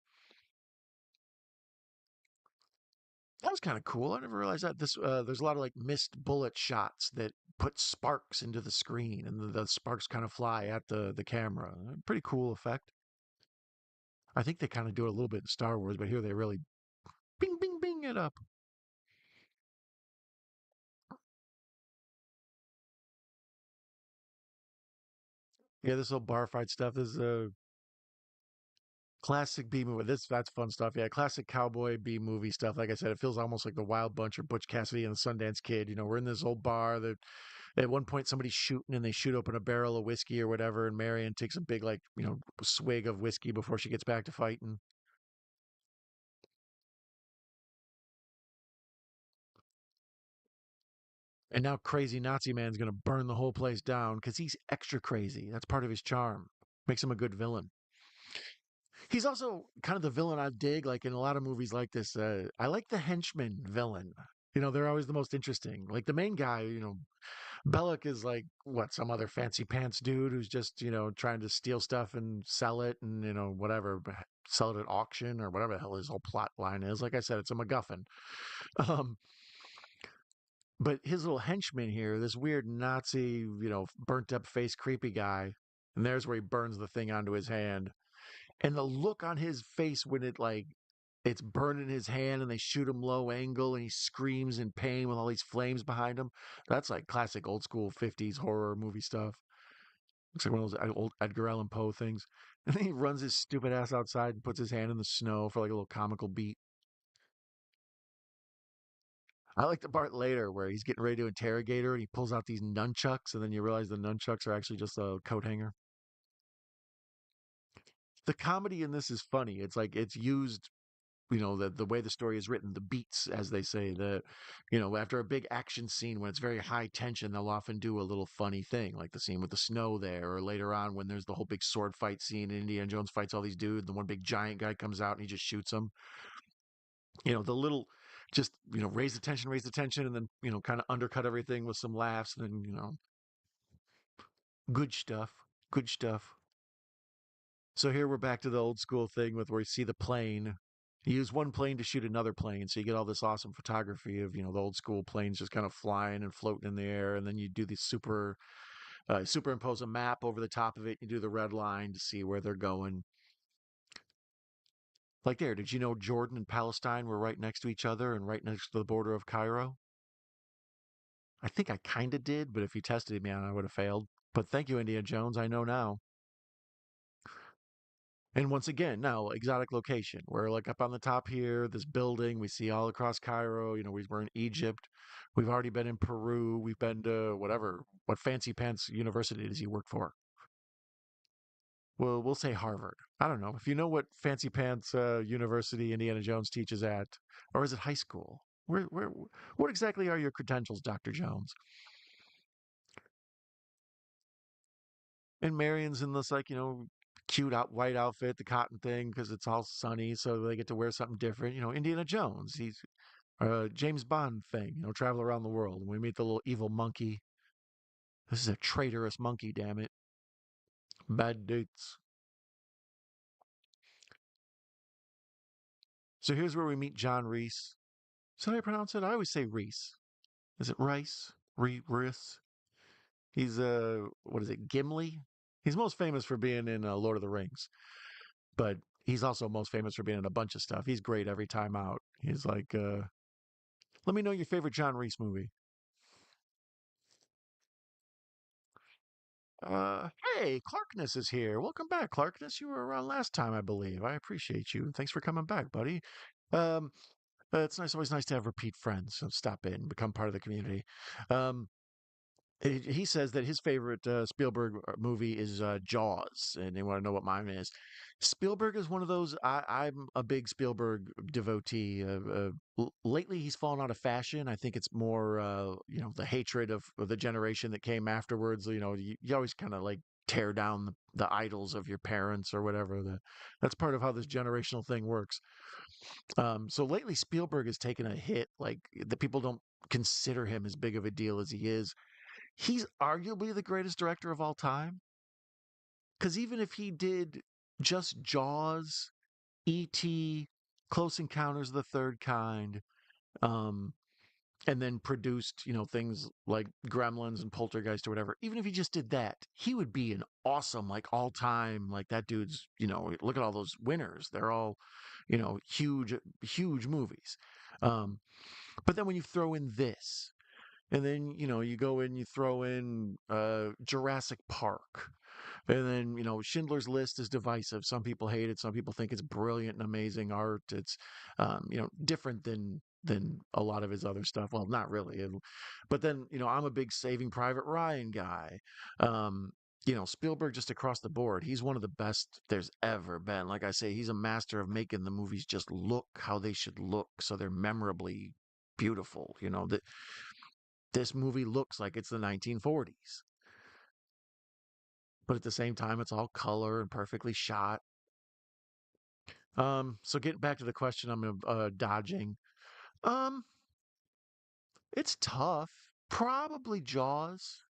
That was kind of cool. I never realized that. This there's a lot of like missed bullet shots that put sparks into the screen, and the sparks kind of fly at the camera. Pretty cool effect. I think they kind of do it a little bit in Star Wars, but here they really bing bing bing it up. Yeah, this whole bar fight stuff is classic B movie. That's fun stuff. Yeah, classic cowboy B movie stuff. Like I said, it feels almost like the Wild Bunch or Butch Cassidy and the Sundance Kid. You know, we're in this old bar that At one point, somebody's shooting and they shoot open a barrel of whiskey or whatever, and Marion takes a big, like, swig of whiskey before she gets back to fighting. And now crazy Nazi man's going to burn the whole place down because he's extra crazy. That's part of his charm. Makes him a good villain. He's also kind of the villain I dig, like in a lot of movies like this. I like the henchman villain. They're always the most interesting. Like the main guy, Belloq is like what, some other fancy pants dude who's just, trying to steal stuff and sell it and, whatever, sell it at auction or whatever the hell his whole plot line is. Like I said, it's a MacGuffin. Um, but his little henchman here, this weird Nazi, burnt up face creepy guy, and there's where he burns the thing onto his hand. And the look on his face when it's burning his hand and they shoot him low angle and he screams in pain with all these flames behind him. That's like classic old school 50s horror movie stuff. Looks like one of those old Edgar Allan Poe things. And then he runs his stupid ass outside and puts his hand in the snow for like a little comical beat. I like the part later where he's getting ready to interrogate her and he pulls out these nunchucks and then you realize the nunchucks are actually just a coat hanger. The comedy in this is funny. It's like it's used, the way the story is written, the beats, as they say, after a big action scene when it's very high tension, they'll often do a little funny thing, like the scene with the snow there, or later on when there's the whole big sword fight scene and Indiana Jones fights all these dudes, the one big giant guy comes out and he just shoots them. The little, just, raise the tension, and then, kind of undercut everything with some laughs, and then, good stuff. Good stuff. So here we're back to the old school thing with where you see the plane. You use one plane to shoot another plane, so you get all this awesome photography of the old school planes just kind of flying and floating in the air, and then you do the superimpose a map over the top of it. You do the red line to see where they're going. Like there, did you know Jordan and Palestine were right next to each other and right next to the border of Cairo? I think I kind of did, but if you tested me on it, I would have failed. But thank you, Indiana Jones. I know now. And once again, now exotic location. We're like up on the top here, this building. We see all across Cairo. We're in Egypt. We've already been in Peru. We've been to whatever. What fancy pants university does he work for? Well, we'll say Harvard. I don't know. If you know what fancy pants university Indiana Jones teaches at, or is it high school? What exactly are your credentials, Dr. Jones? And Marion's in this like, cute white outfit, the cotton thing, because it's all sunny, so they get to wear something different. Indiana Jones, he's James Bond thing, travel around the world. And we meet the little evil monkey. This is a traitorous monkey, damn it. Bad dates. So here's where we meet John Reese. Is that how I pronounce it? I always say Reese. Is it Rice? Reese? He's what is it? Gimli? He's most famous for being in Lord of the Rings, but he's also most famous for being in a bunch of stuff. He's great every time out. He's like, let me know your favorite John Reese movie. Hey, Clarkness is here. Welcome back, Clarkness. You were around last time, I believe. I appreciate you. Thanks for coming back, buddy. Um, it's always nice to have repeat friends. So stop in, become part of the community. Um, he says that his favorite Spielberg movie is Jaws, and they want to know what mine is. Spielberg is one of those. I'm a big Spielberg devotee. Lately, he's fallen out of fashion. I think it's more, the hatred of the generation that came afterwards. You always kind of like tear down the idols of your parents or whatever. That's part of how this generational thing works. So lately, Spielberg has taken a hit. Like the people don't consider him as big of a deal as he is. He's arguably the greatest director of all time. Because even if he did just Jaws, E.T., Close Encounters of the Third Kind, um, and then produced, things like Gremlins and Poltergeist or whatever, even if he just did that, he would be an awesome, like all time, like that dude's, look at all those winners. They're all, huge, huge movies. Um, but then when you throw in this, and then, you go in, you throw in Jurassic Park. And then, Schindler's List is divisive. Some people hate it. Some people think it's brilliant and amazing art. It's, different than than a lot of his other stuff. Well, not really. But then, I'm a big Saving Private Ryan guy. Um, Spielberg just across the board, he's one of the best there's ever been. Like I say, he's a master of making the movies just look how they should look so they're memorably beautiful. That this movie looks like it's the 1940s, but at the same time it's all color and perfectly shot. So getting back to the question I'm dodging. Um, it's tough. Probably Jaws.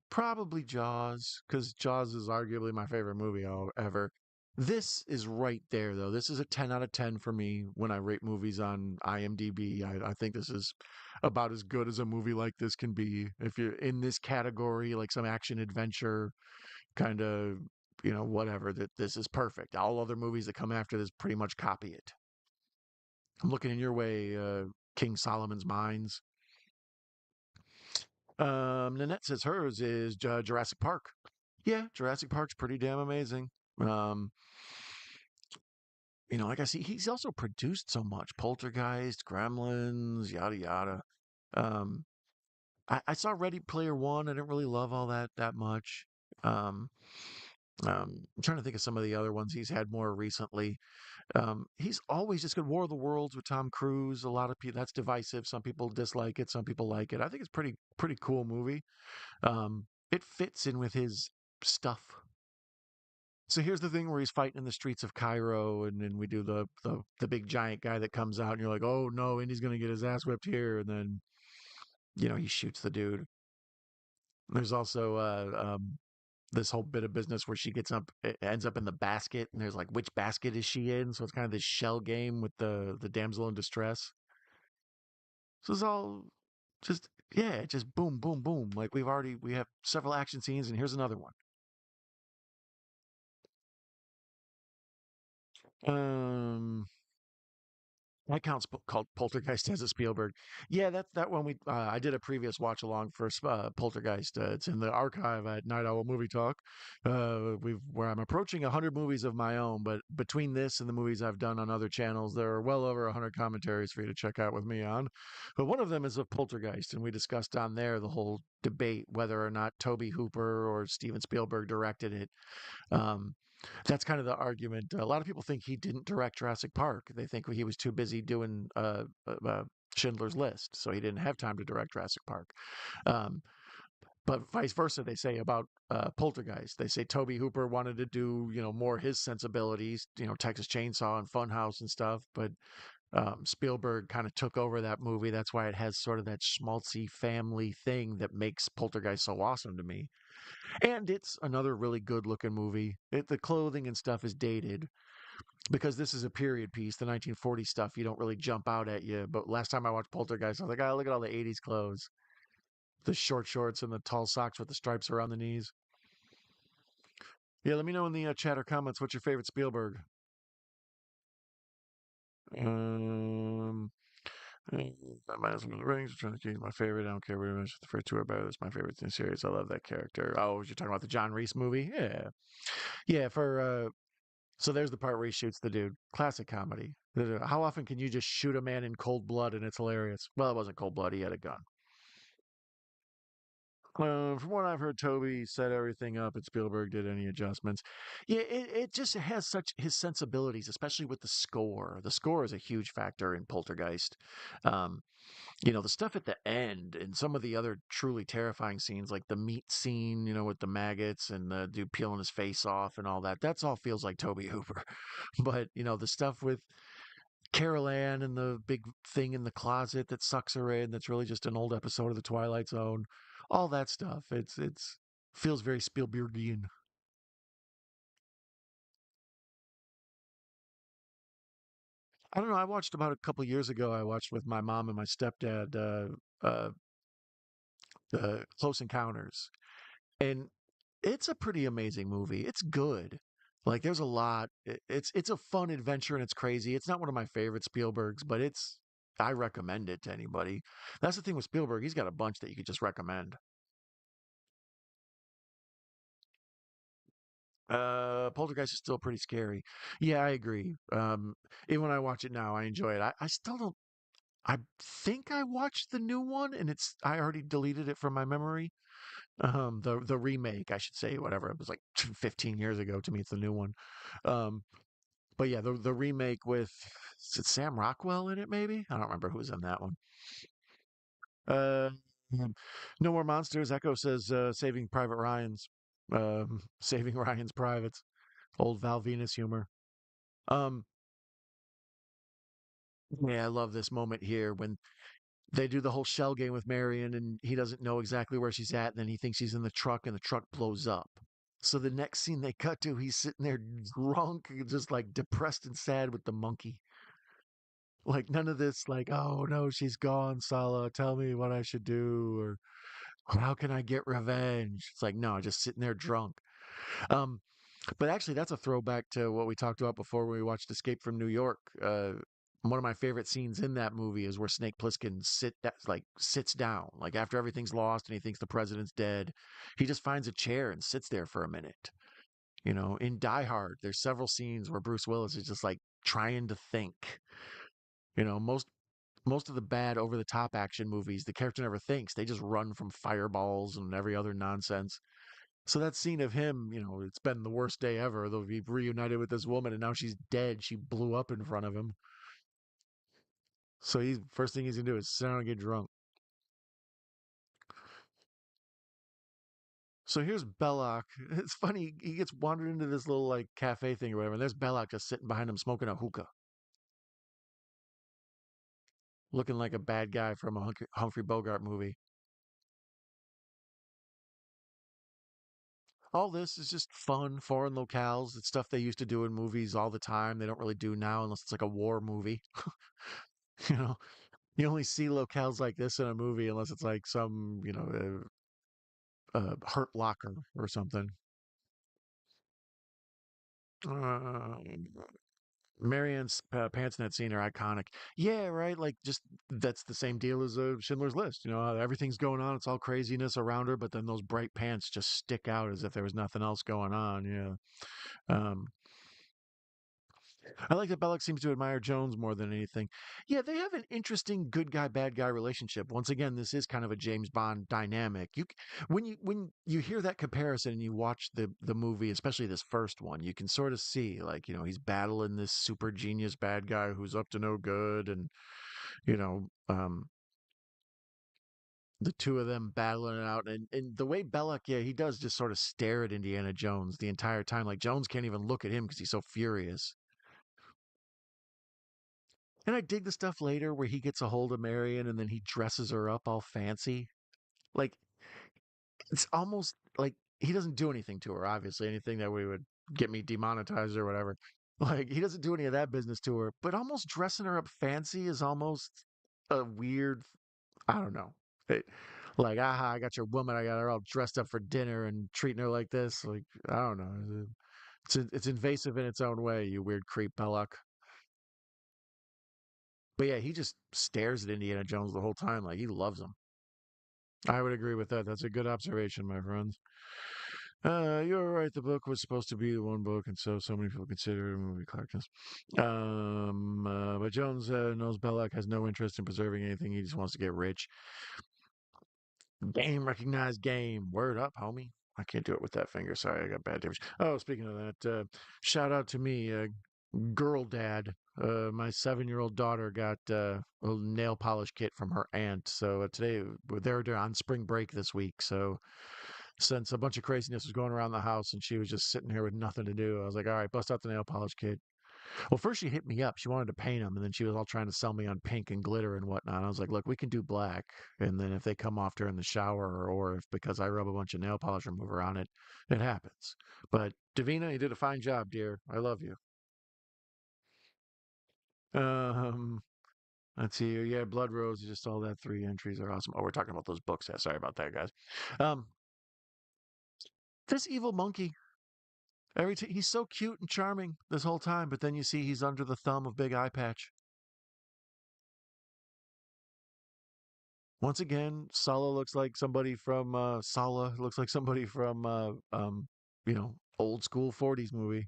Probably Jaws, because Jaws is arguably my favorite movie ever. This is right there, though. This is a 10 out of 10 for me when I rate movies on IMDb. I think this is about as good as a movie like this can be. If you're in this category, like some action adventure kind of, whatever, that this is perfect. All other movies that come after this pretty much copy it. I'm looking in your way, King Solomon's Mines. Nanette says hers is Jurassic Park. Yeah, Jurassic Park's pretty damn amazing. Um, like I see, he's also produced so much: Poltergeist, Gremlins, yada yada. Um, I saw Ready Player One. I didn't really love all that much. Um, I'm trying to think of some of the other ones he's had more recently. He's always just good. War of the Worlds with Tom Cruise. A lot of people, that's divisive. Some people dislike it. Some people like it. I think it's pretty cool movie. It fits in with his stuff. So here's the thing where he's fighting in the streets of Cairo, and then we do the big giant guy that comes out, and you're like, oh no, Indy's gonna get his ass whipped here, and then he shoots the dude. There's also this whole bit of business where she ends up in the basket, and there's like, which basket is she in? So it's kind of this shell game with the damsel in distress. So it's all just yeah, just boom, boom, boom. Like we have several action scenes, and here's another one. Um, That counts called Poltergeist as a Spielberg. Yeah, that one I did a previous watch along for Poltergeist. It's in the archive at Night Owl Movie Talk. Where I'm approaching 100 movies of my own, but between this and the movies I've done on other channels, there are well over 100 commentaries for you to check out with me on. But one of them is of Poltergeist, and we discussed on there the whole debate whether or not Toby Hooper or Steven Spielberg directed it. Um, that's kind of the argument. A lot of people think he didn't direct Jurassic Park. They think he was too busy doing Schindler's List, so he didn't have time to direct Jurassic Park. Um, but vice versa, they say about Poltergeist. They say Toby Hooper wanted to do, more his sensibilities, Texas Chainsaw and Funhouse and stuff. But Spielberg kind of took over that movie. That's why it has sort of that schmaltzy family thing that makes Poltergeist so awesome to me. And it's another really good looking movie. The clothing and stuff is dated because this is a period piece. The 1940s stuff, you don't really jump out at you. But last time I watched Poltergeist, I was like, oh, look at all the 80s clothes. The short shorts and the tall socks with the stripes around the knees. Yeah, let me know in the chat or comments what's your favorite Spielberg. Um, Minus One of the Rings, I'm trying to choose my favorite. I don't care very much. The first two are better. That's my favorite in the series. I love that character. Oh, you're talking about the John Reese movie? Yeah. Yeah, so there's the part where he shoots the dude. Classic comedy. How often can you just shoot a man in cold blood and it's hilarious? Well, it wasn't cold blood. He had a gun. From what I've heard, Toby set everything up and Spielberg did any adjustments. Yeah, it just has such his sensibilities, especially with the score. The score is a huge factor in Poltergeist. Um, the stuff at the end and some of the other truly terrifying scenes, like the meat scene, with the maggots and the dude peeling his face off and all that, that's all feels like Toby Hooper. But, the stuff with Carol Ann and the big thing in the closet that sucks her in, that's really just an old episode of The Twilight Zone, all that stuff, it's feels very Spielbergian. I don't know. I watched about a couple years ago. I watched with my mom and my stepdad, Close Encounters, and it's a pretty amazing movie. It's good. Like there's a lot. It's a fun adventure and it's crazy. It's not one of my favorite Spielbergs, but I recommend it to anybody. That's the thing with Spielberg. He's got a bunch that you could just recommend. Poltergeist is still pretty scary. Yeah, I agree. Even when I watch it now, I enjoy it. I still don't. I think I watched the new one, and I already deleted it from my memory. The remake, I should say, whatever. It was like 15 years ago. To me, it's the new one. Um, but yeah, the remake with is it Sam Rockwell in it? Maybe I don't remember who was in that one. Uh, no more monsters. Echo says Saving Private Ryan's, Saving Ryan's Privates. Old Val Venus humor. Um, yeah, I love this moment here when they do the whole shell game with Marion, and he doesn't know exactly where she's at, and then he thinks she's in the truck, and the truck blows up. So the next scene they cut to, he's sitting there drunk, just like depressed and sad with the monkey. Like none of this, like, oh no, she's gone, Sala. Tell me what I should do, or how can I get revenge? It's like, no, just sitting there drunk. Um, but actually, that's a throwback to what we talked about before when we watched Escape from New York. One of my favorite scenes in that movie is where Snake Plissken sits down, like after everything's lost and he thinks the president's dead. He just finds a chair and sits there for a minute. You know, in Die Hard, there's several scenes where Bruce Willis is just like trying to think. You know, most of the bad over the top action movies, the character never thinks. They just run from fireballs and every other nonsense. So that scene of him, it's been the worst day ever. Though he reunited with this woman and now she's dead. She blew up in front of him. So he's first thing he's gonna do is sit down and get drunk. So here's Belloq. It's funny, he gets wandered into this little like cafe thing or whatever, and there's Belloq just sitting behind him smoking a hookah, looking like a bad guy from a Humphrey Bogart movie. All this is just fun, foreign locales. It's stuff they used to do in movies all the time. They don't really do now unless it's like a war movie. you know, you only see locales like this in a movie unless it's like some, Hurt Locker or something. Uh, Marion's pants in that scene are iconic. Yeah, right. Like, just that's the same deal as Schindler's List. Everything's going on. It's all craziness around her, but then those bright pants just stick out as if there was nothing else going on. Yeah. Um, I like that Belloc seems to admire Jones more than anything. Yeah, they have an interesting good guy bad guy relationship. Once again, this is kind of a James Bond dynamic. When you hear that comparison and you watch the movie, especially this first one, you can sort of see like he's battling this super genius bad guy who's up to no good, and you know the two of them battling it out, and the way Belloc, yeah, he does just sort of stare at Indiana Jones the entire time. Like Jones can't even look at him because he's so furious. And I dig the stuff later where he gets a hold of Marion and then he dresses her up all fancy. Like, it's almost like he doesn't do anything to her, obviously, anything that we would get me demonetized or whatever. Like, he doesn't do any of that business to her, but almost dressing her up fancy is almost a weird, I don't know. It, like, aha, I got your woman, I got her all dressed up for dinner and treating her like this. Like, I don't know. It's invasive in its own way, you weird creep, Belloc. But yeah, he just stares at Indiana Jones the whole time like he loves him. I would agree with that. That's a good observation, my friends. You're right. The book was supposed to be the one book, and so many people consider it a movie collections. But Jones knows Belloc has no interest in preserving anything. He just wants to get rich. Game recognized game. Word up, homie. I can't do it with that finger. Sorry, I got bad damage. Oh, speaking of that, shout out to me, girl dad. My 7-year-old daughter got a nail polish kit from her aunt. So today they're on spring break this week. So since a bunch of craziness was going around the house and she was just sitting here with nothing to do, I was like, all right, bust out the nail polish kit. Well, first she hit me up. She wanted to paint them, and then she was all trying to sell me on pink and glitter and whatnot. I was like, look, we can do black, and then if they come off during the shower, or if because I rub a bunch of nail polish remover on it, it happens. But Davina, you did a fine job, dear. I love you. Um, let's see here. Yeah, Blood Rose. Just all that 3 entries are awesome. Oh, we're talking about those books. Yeah, sorry about that, guys. Um, this evil monkey. He's so cute and charming this whole time, but then you see he's under the thumb of Big Eye Patch. Once again, Sala looks like somebody from old school 40s movie.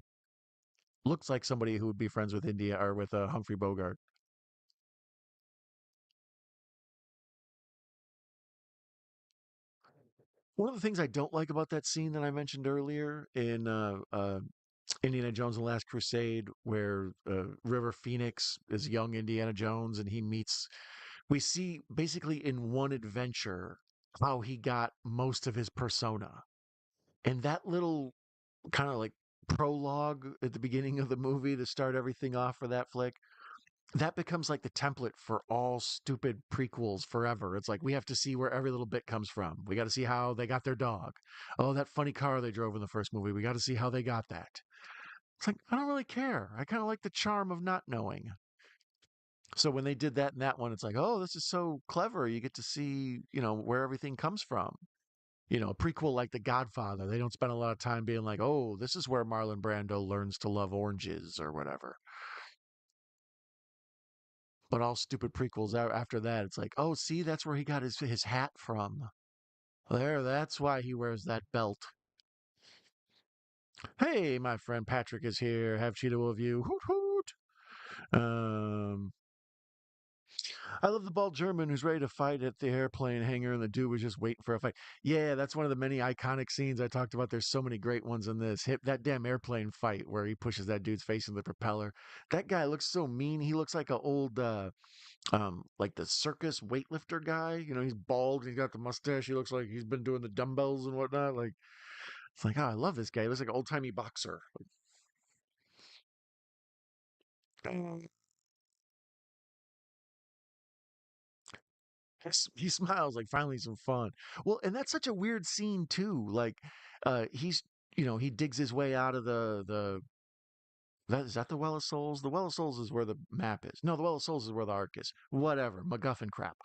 Looks like somebody who would be friends with India or with Humphrey Bogart. One of the things I don't like about that scene that I mentioned earlier in Indiana Jones and the Last Crusade, where River Phoenix is young Indiana Jones and he meets, we see basically in one adventure how he got most of his persona. And that little kind of like prologue at the beginning of the movie to start everything off for that flick, that becomes like the template for all stupid prequels forever. It's like we have to see where every little bit comes from. We got to see how they got their dog. Oh, that funny car they drove in the first movie. We got to see how they got that. It's like I don't really care. I kind of like the charm of not knowing. So when they did that in that one, it's like, oh, this is so clever. You get to see, where everything comes from. A prequel like The Godfather, they don't spend a lot of time being like, oh, this is where Marlon Brando learns to love oranges or whatever. But all stupid prequels after that, it's like, oh, see, that's where he got his hat from. There, that's why he wears that belt. Hey, my friend Patrick is here. Have Cheeto of you. Hoot hoot. Um, I love the bald German who's ready to fight at the airplane hangar, and the dude was just waiting for a fight. Yeah, that's one of the many iconic scenes I talked about. There's so many great ones in this. That damn airplane fight where he pushes that dude's face in the propeller. That guy looks so mean. He looks like a old like the circus weightlifter guy. He's bald and he's got the mustache. He looks like he's been doing the dumbbells and whatnot. Like it's like, oh, I love this guy. He looks like an old timey boxer. Like, he smiles like finally some fun. Well, and that's such a weird scene too. Like, he's he digs his way out of is that the Well of Souls? The Well of Souls is where the map is. No, the Well of Souls is where the Ark is. Whatever, Macguffin crap.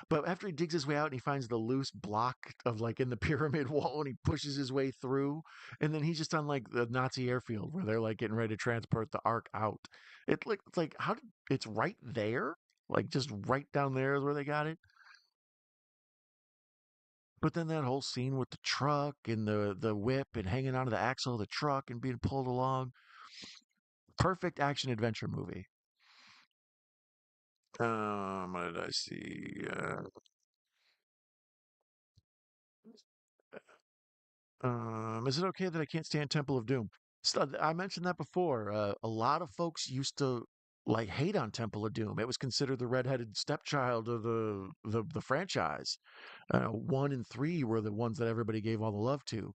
But after he digs his way out and he finds the loose block of like in the pyramid wall and he pushes his way through, and then he's just on like the Nazi airfield where they're like getting ready to transport the Ark out. It's like how did it's right there, like just right down there is where they got it. But then that whole scene with the truck and the whip and hanging onto the axle of the truck and being pulled along, perfect action adventure movie. What did I see? Is it okay that I can't stand Temple of Doom? So I mentioned that before. A lot of folks used to like hate on Temple of Doom. It was considered the redheaded stepchild of the franchise. One and three were the ones that everybody gave all the love to.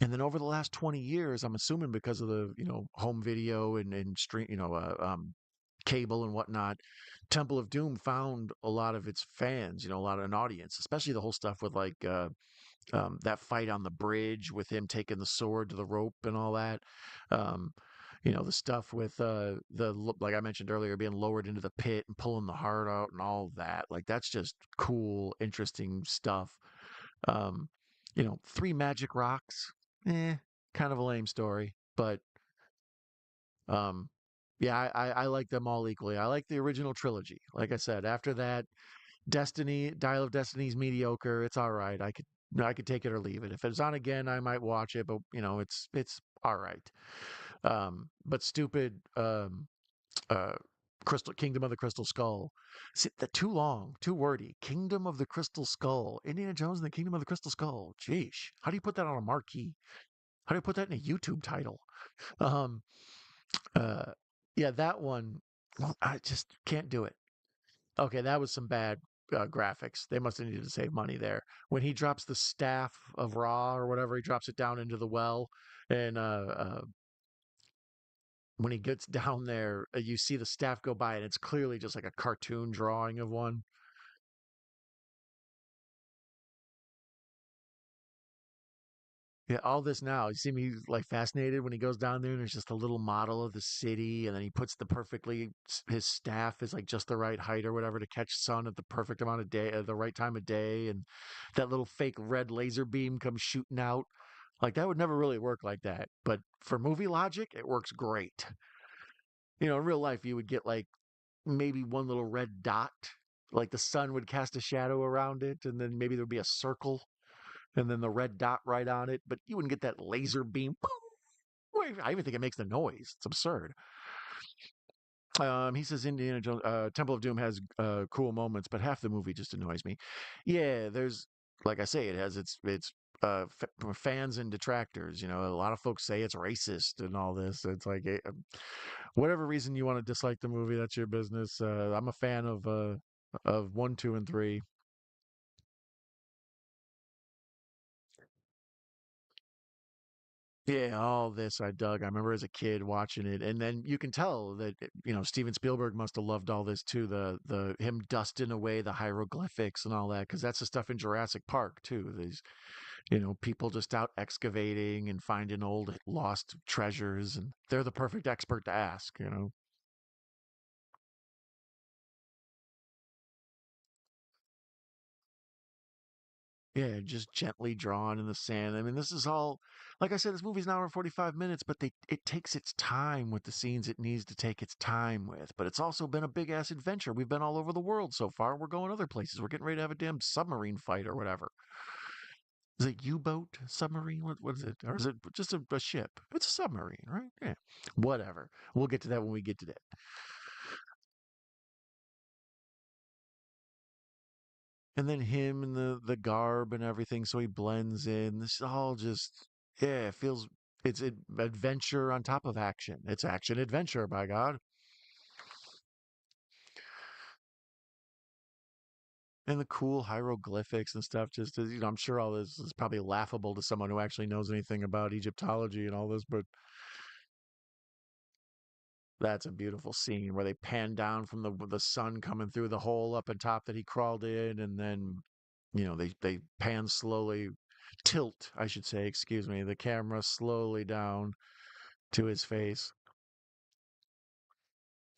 And then over the last 20 years, I'm assuming because of the, home video and stream, cable and whatnot, Temple of Doom found a lot of its fans, a lot of an audience, especially the whole stuff with like that fight on the bridge with him taking the sword to the rope and all that. Um, the stuff with like I mentioned earlier, being lowered into the pit and pulling the heart out and all that. Like that's just cool, interesting stuff. Um, three magic rocks, kind of a lame story, but um, yeah, I like them all equally. I like the original trilogy. Like I said, after that, Dial of Destiny's mediocre. It's all right. I could take it or leave it. If it's on again, I might watch it, but it's all right. But stupid uh Crystal Kingdom of the Crystal Skull. See, too long, too wordy. Kingdom of the Crystal Skull. Indiana Jones and the Kingdom of the Crystal Skull. Jeez. How do you put that on a marquee? How do you put that in a YouTube title? Um uh yeah, that one I just can't do it. Okay, that was some bad graphics. They must have needed to save money there. When he drops the staff of Ra or whatever, he drops it down into the well, and when he gets down there, you see the staff go by, and it's clearly just like a cartoon drawing of one. Yeah, all this now. You see me like fascinated when he goes down there and there's just a little model of the city, and then he puts his staff is like just the right height or whatever to catch sun at the perfect amount of day, at the right time of day, and that little fake red laser beam comes shooting out. Like that would never really work like that, but for movie logic, it works great. In real life, you would get like maybe one little red dot, like the sun would cast a shadow around it, and then maybe there'd be a circle and then the red dot right on it, but you wouldn't get that laser beam. I even think it makes the noise. It's absurd. He says Indiana Jones, Temple of Doom has cool moments, but half the movie just annoys me. Yeah, there's like I say, it has its fans and detractors. You know, a lot of folks say it's racist and all this. It's like whatever reason you want to dislike the movie, that's your business. I'm a fan of one, two, and three. Yeah, all this I dug. I remember as a kid watching it, and then you can tell that Steven Spielberg must have loved all this too. The him dusting away the hieroglyphics and all that, because that's the stuff in Jurassic Park too. These people just out excavating and finding old lost treasures, and they're the perfect expert to ask. Yeah, just gently drawn in the sand. I mean, this is all, like I said, this movie's an hour and 45 minutes, but it takes its time with the scenes it needs to take its time with. But it's also been a big ass adventure. We've been all over the world so far. We're going other places. We're getting ready to have a damn submarine fight or whatever. Is it U-boat submarine? What is it? Or is it just a ship? It's a submarine, right? Yeah. Whatever. We'll get to that when we get to that. And then him and the garb and everything, so he blends in. This is all just yeah, it feels it's adventure on top of action. It's action adventure, by God. And the cool hieroglyphics and stuff. Just I'm sure all this is probably laughable to someone who actually knows anything about Egyptology and all this, but that's a beautiful scene where they pan down from the sun coming through the hole up on top that he crawled in, and then they pan slowly, tilt, I should say, excuse me, the camera slowly down to his face.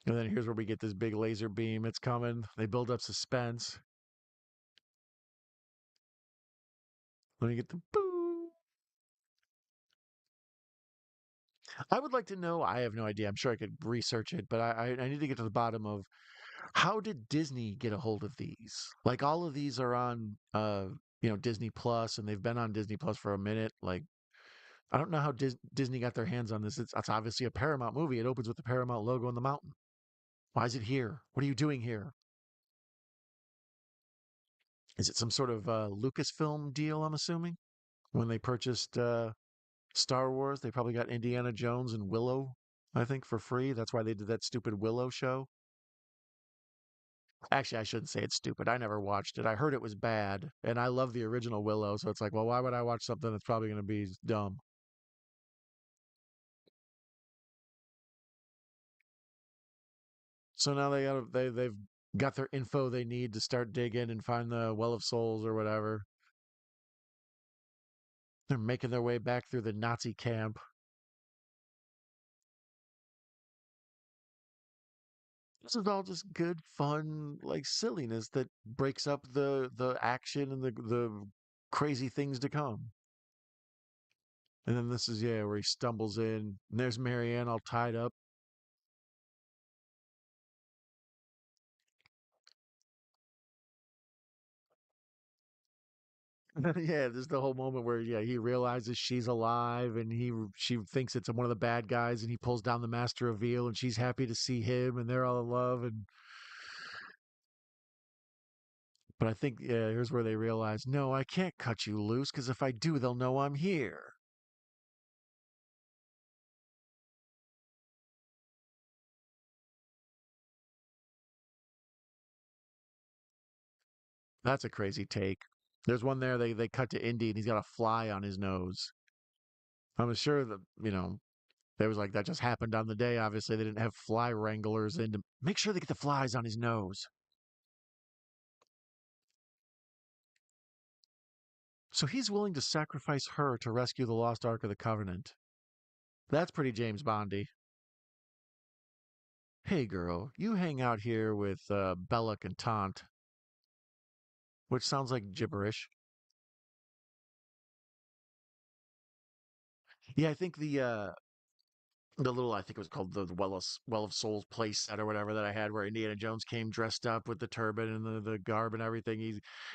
And then here's where we get this big laser beam. It's coming. They build up suspense. Let me get the boo. I would like to know. I have no idea. I'm sure I could research it, but I need to get to the bottom of how did Disney get a hold of these? Like all of these are on Disney Plus, and they've been on Disney Plus for a minute. Like I don't know how Disney got their hands on this. It's obviously a Paramount movie. It opens with the Paramount logo on the mountain. Why is it here? What are you doing here? Is it some sort of Lucasfilm deal? I'm assuming when they purchased Star Wars, they probably got Indiana Jones and Willow, I think, for free. That's why they did that stupid Willow show. Actually, I shouldn't say it's stupid. I never watched it. I heard it was bad, and I love the original Willow, so it's like, well, why would I watch something that's probably going to be dumb? So now they've got their info they need to start digging and find the Well of Souls or whatever. They're making their way back through the Nazi camp. This is all just good, fun, like silliness that breaks up the action and the crazy things to come. And then this is yeah, where he stumbles in, and there's Marianne all tied up. Yeah, there's the whole moment where yeah, he realizes she's alive, and she thinks it's one of the bad guys, and he pulls down the master reveal, and she's happy to see him, and they're all in love. And but I think yeah, here's where they realize, no, I can't cut you loose because if I do, they'll know I'm here. That's a crazy take. There's one there they cut to Indy, and he's got a fly on his nose. I'm sure that they was like that just happened on the day. Obviously, they didn't have fly wranglers in to make sure they get the flies on his nose. So he's willing to sacrifice her to rescue the lost Ark of the Covenant. That's pretty James Bondy. Hey girl, you hang out here with Belloq and Toht, which sounds like gibberish. Yeah, I think the little I think it was called the Well of Souls place set or whatever that I had where Indiana Jones came dressed up with the turban and the garb and everything.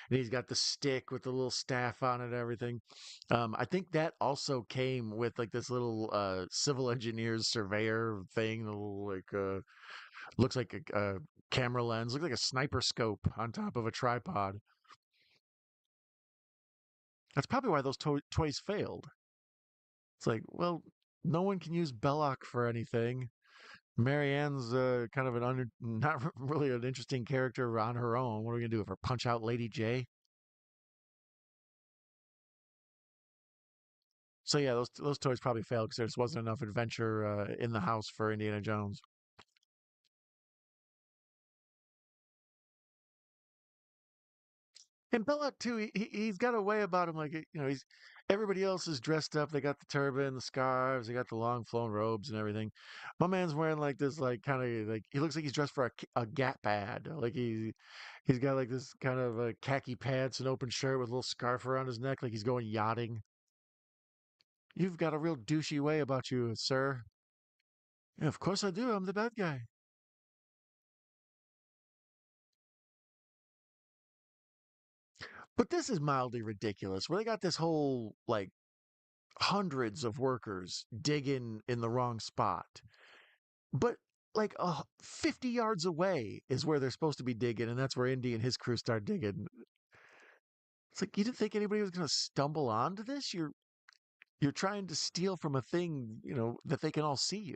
He's got the stick with the little staff on it and everything. I think that also came with like this little civil engineers surveyor thing, the little like looks like a camera lens, looks like a sniper scope on top of a tripod. That's probably why those toys failed. It's like, well, no one can use Belloq for anything. Marianne's kind of not really an interesting character on her own. What are we gonna do if her punch out Lady J? So yeah, those toys probably failed because there just wasn't enough adventure in the house for Indiana Jones. And Belloc too, he's got a way about him, like he's everybody else is dressed up. They got the turban, the scarves, they got the long flowing robes and everything. My man's wearing like this, like kind of like he looks like he's dressed for a Gap ad. Like he's got like this kind of khaki pants and open shirt with a little scarf around his neck, like he's going yachting. You've got a real douchey way about you, sir. Yeah, of course I do. I'm the bad guy. But this is mildly ridiculous. Where they got this whole like hundreds of workers digging in the wrong spot. But like 50 yards away is where they're supposed to be digging, and that's where Indy and his crew start digging. It's like you didn't think anybody was going to stumble onto this. You're trying to steal from a thing, that they can all see you.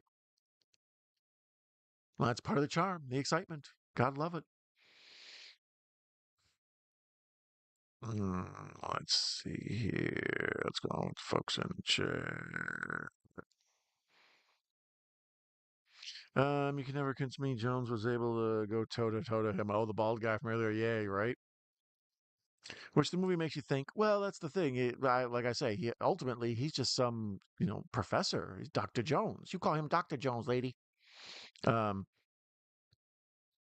Well, that's part of the charm, the excitement. God love it. Let's see here. Let's go with folks in chair. You can never convince me Jones was able to go toe to toe to him. Oh, the bald guy from earlier, yay, right? Which the movie makes you think. Well, that's the thing. Like I say, he ultimately he's just some professor. He's Doctor Jones. You call him Doctor Jones, lady. Um,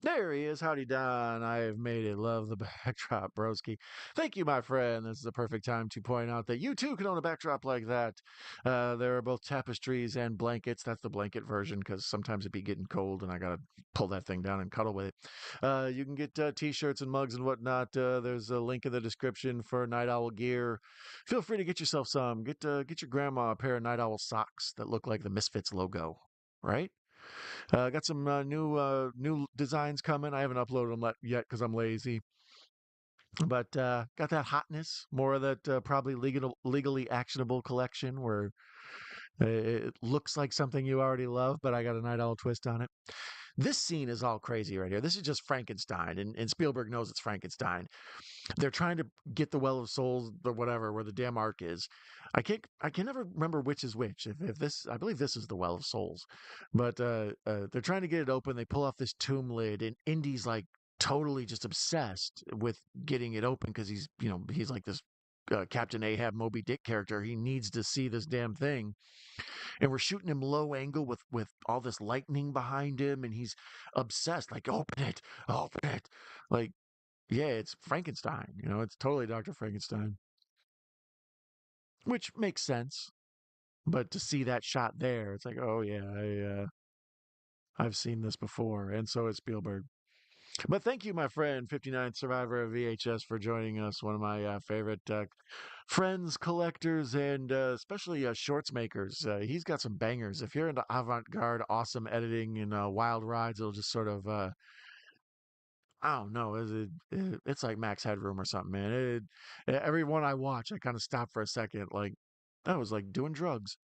There he is. Howdy, Don. I have made it. Love the backdrop, broski. Thank you, my friend. This is a perfect time to point out that you too can own a backdrop like that. There are both tapestries and blankets. That's the blanket version because sometimes it be getting cold and I got to pull that thing down and cuddle with it. You can get t-shirts and mugs and whatnot. There's a link in the description for Night Owl gear. Feel free to get yourself some. Get your grandma a pair of Night Owl socks that look like the Misfits logo, right? Got some new designs coming. I haven't uploaded them yet because I'm lazy. But got that hotness, more of that probably legally actionable collection where it looks like something you already love, but I got a night owl twist on it. This scene is all crazy right here. This is just Frankenstein, and Spielberg knows it's Frankenstein. They're trying to get the Well of Souls or whatever where the damn ark is. I can never remember which is which. If this I believe this is the Well of Souls, but they're trying to get it open. They pull off this tomb lid, and Indy's like totally just obsessed with getting it open because he's like this. Captain Ahab Moby Dick character, he needs to see this damn thing, and we're shooting him low angle with all this lightning behind him, and he's obsessed, like open it, like yeah, it's Frankenstein. It's totally Dr. Frankenstein, which makes sense. But to see that shot there, it's like, oh yeah, I've seen this before, and so is Spielberg. But thank you, my friend, 59th Survivor of VHS, for joining us. One of my favorite friends, collectors, and especially shorts makers. He's got some bangers. If you're into avant-garde, awesome editing and wild rides, it'll just sort of I don't know. It's like Max Headroom or something, man. Every one I watch, I kind of stop for a second. Like that was like doing drugs.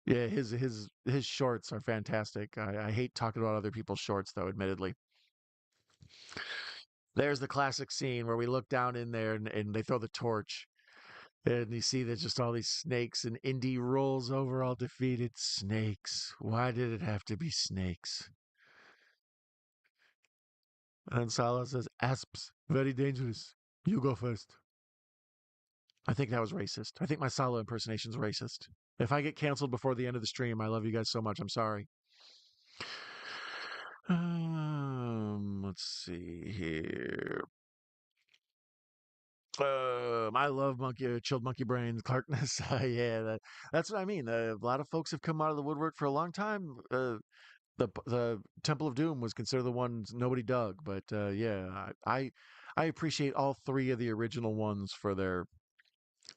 Yeah, his shorts are fantastic. I hate talking about other people's shorts, though. Admittedly, there's the classic scene where we look down in there and they throw the torch, and you see there's just all these snakes, and Indy rolls over all defeated. Snakes. Why did it have to be snakes? And Salah says, "Asps, very dangerous. You go first." I think that was racist. I think my Salo impersonation is racist. If I get canceled before the end of the stream, I love you guys so much. I'm sorry. Let's see here. I love chilled monkey brains, Clarkness. Yeah, that's what I mean. A lot of folks have come out of the woodwork for a long time. The Temple of Doom was considered the ones nobody dug, but yeah, I appreciate all three of the original ones for their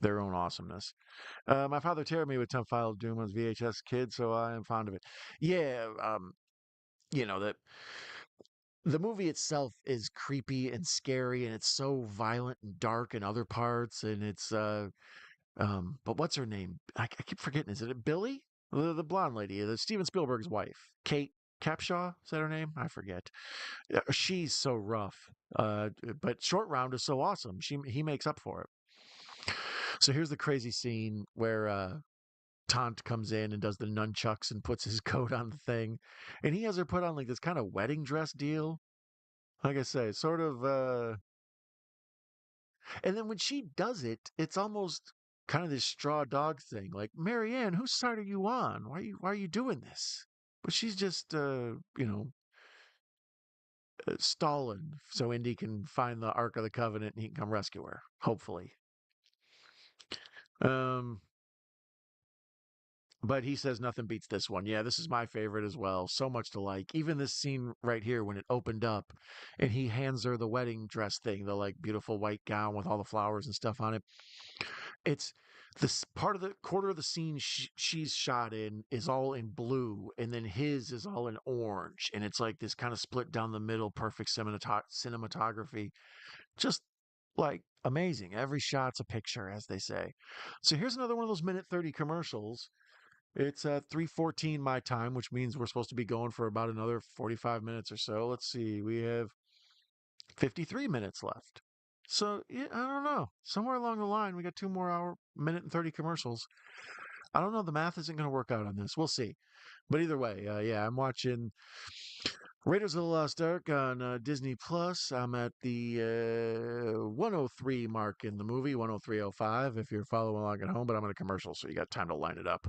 own awesomeness. My father teared me with Temp File of Doom as VHS kid, so I am fond of it. Yeah, that the movie itself is creepy and scary, and it's so violent and dark in other parts, and it's But what's her name? I keep forgetting. Is it Billy? The blonde lady, the Steven Spielberg's wife, Kate Capshaw. Is that her name? I forget. She's so rough. But Short Round is so awesome. He makes up for it. So here's the crazy scene where Toht comes in and does the nunchucks and puts his coat on the thing, and he has her put on like this kind of wedding dress deal. Like I say, sort of. And then when she does it, it's almost kind of this straw dog thing. Like, Marianne, whose side are you on? Why are you doing this? But she's just stalling so Indy can find the Ark of the Covenant and he can come rescue her. Hopefully. Um, but he says nothing beats this one. Yeah, this is my favorite as well. So much to like. Even this scene right here when it opened up and he hands her the wedding dress thing, the like beautiful white gown with all the flowers and stuff on it. It's this part of the quarter of the scene she's shot in is all in blue, and then his is all in orange, and it's like this kind of split down the middle, perfect cinematography. Just like amazing. Every shot's a picture, as they say. So here's another one of those minute 30 commercials. It's 3:14 my time, which means we're supposed to be going for about another 45 minutes or so. Let's see. We have 53 minutes left. So yeah, I don't know. Somewhere along the line, we got 2 more minute and 30 commercials. I don't know. The math isn't going to work out on this. We'll see. But either way, yeah, I'm watching Raiders of the Lost Ark on Disney Plus. I'm at the 103 mark in the movie, 103.05 if you're following along at home, but I'm in a commercial, so you got time to line it up.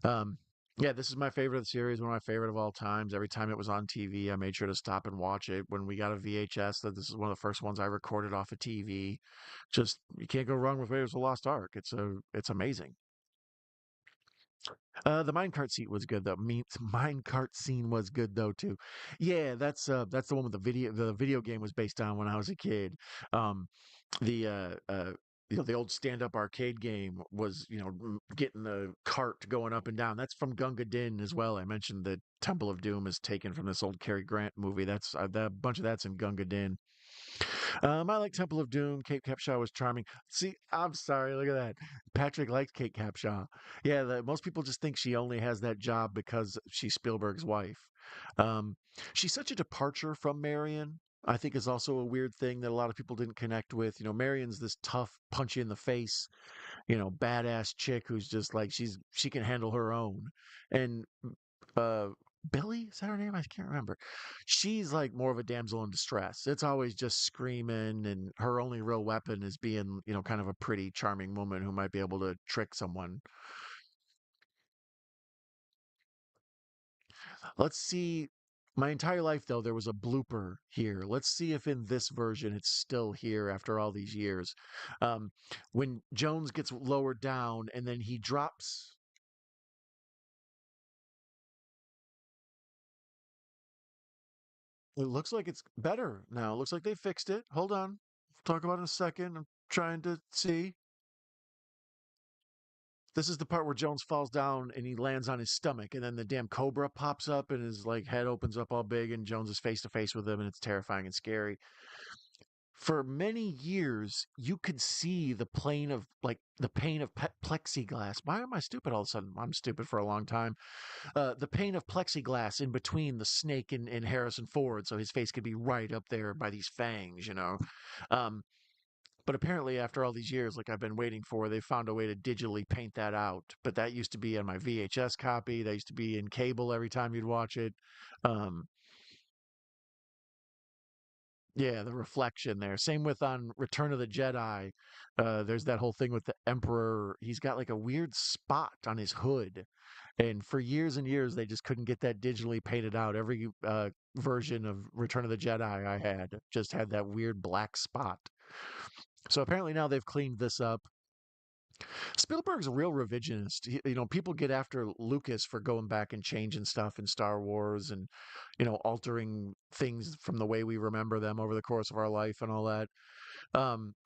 Um, yeah, this is my favorite of the series, one of my favorite of all times. Every time it was on TV, I made sure to stop and watch it. When we got a VHS, that this is one of the first ones I recorded off of TV. Just you can't go wrong with Raiders of the Lost Ark. It's amazing. The minecart seat was good though. Minecart scene was good though too. Yeah, that's the one with the video game was based on when I was a kid. Um, the the old stand-up arcade game was getting the cart going up and down. That's from Gunga Din as well. I mentioned that Temple of Doom is taken from this old Cary Grant movie. That's that bunch of that's in Gunga Din. I like Temple of Doom. Kate Capshaw was charming. See, I'm sorry. Look at that. Patrick likes Kate Capshaw. Yeah, most people just think she only has that job because she's Spielberg's wife. Um, she's such a departure from Marion. I think is also a weird thing that a lot of people didn't connect with. Marion's this tough, punchy in the face, badass chick who's just like she can handle her own. And uh Billy, is that her name? I can't remember. She's like more of a damsel in distress. It's always just screaming, and her only real weapon is being, kind of a pretty, charming woman who might be able to trick someone. Let's see. My entire life, though, there was a blooper here. Let's see if in this version it's still here after all these years. Um, when Jones gets lowered down and then he drops. It looks like it's better now. It looks like they fixed it. Hold on. We'll talk about it in a second. I'm trying to see. This is the part where Jones falls down and he lands on his stomach, and then the damn cobra pops up and his like head opens up all big, and Jones is face to face with him, and it's terrifying and scary. For many years, you could see the plane of like the pane of plexiglass. Why am I stupid all of a sudden? I'm stupid for a long time. The pane of plexiglass in between the snake and Harrison Ford, so his face could be right up there by these fangs. Um, but apparently, after all these years, like I've been waiting for, they found a way to digitally paint that out. But that used to be on my VHS copy. That used to be in cable every time you'd watch it. Um, yeah, the reflection there. Same with on Return of the Jedi. There's that whole thing with the Emperor. He's got like a weird spot on his hood. And for years and years, they just couldn't get that digitally painted out. Every version of Return of the Jedi I had just had that weird black spot. So apparently now they've cleaned this up. Spielberg's a real revisionist. People get after Lucas for going back and changing stuff in Star Wars and, altering things from the way we remember them over the course of our life and all that.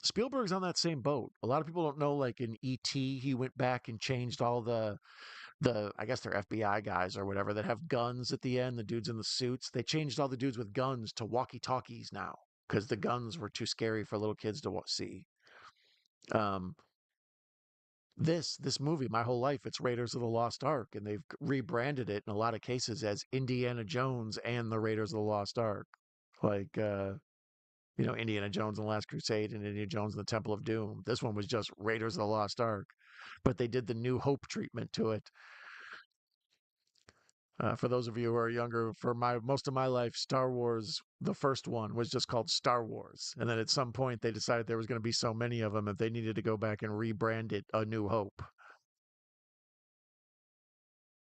Spielberg's on that same boat. A lot of people don't know, like in E.T., he went back and changed all I guess they're FBI guys or whatever that have guns at the end, the dudes in the suits. They changed all the dudes with guns to walkie-talkies now because the guns were too scary for little kids to see. Um, This movie, my whole life, it's Raiders of the Lost Ark, and they've rebranded it in a lot of cases as Indiana Jones and the Raiders of the Lost Ark. Like Indiana Jones and the Last Crusade and Indiana Jones and the Temple of Doom. This one was just Raiders of the Lost Ark, but they did the New Hope treatment to it. For those of you who are younger, for my most of my life, Star Wars, the first one, was just called Star Wars, and then at some point they decided there was going to be so many of them that they needed to go back and rebrand it A New Hope.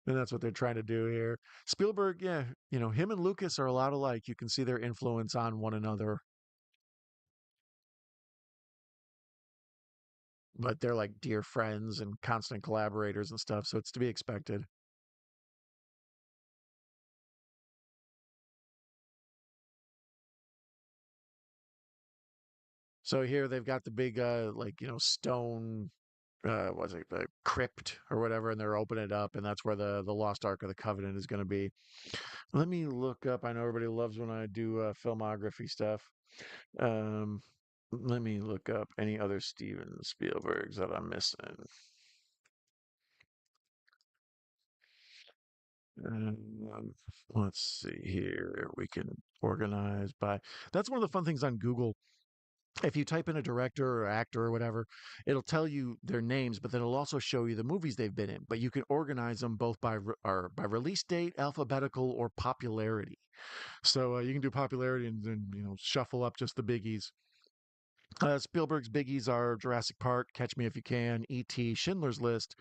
And that's what they're trying to do here. Spielberg, yeah, him and Lucas are a lot alike. You can see their influence on one another, but they're like dear friends and constant collaborators and stuff, so it's to be expected. So here they've got the big stone was it the crypt or whatever, and they're opening it up, and that's where the lost Ark of the Covenant is going to be. Let me look up. I know everybody loves when I do filmography stuff. Um, Let me look up any other Steven Spielbergs that I'm missing. Um, let's see here. We can organize by. That's one of the fun things on Google. If you type in a director or actor or whatever, it'll tell you their names, but then it'll also show you the movies they've been in. But you can organize them both by release date, alphabetical, or popularity. So you can do popularity and then shuffle up just the biggies. Spielberg's biggies are Jurassic Park, Catch Me If You Can, E.T., Schindler's List,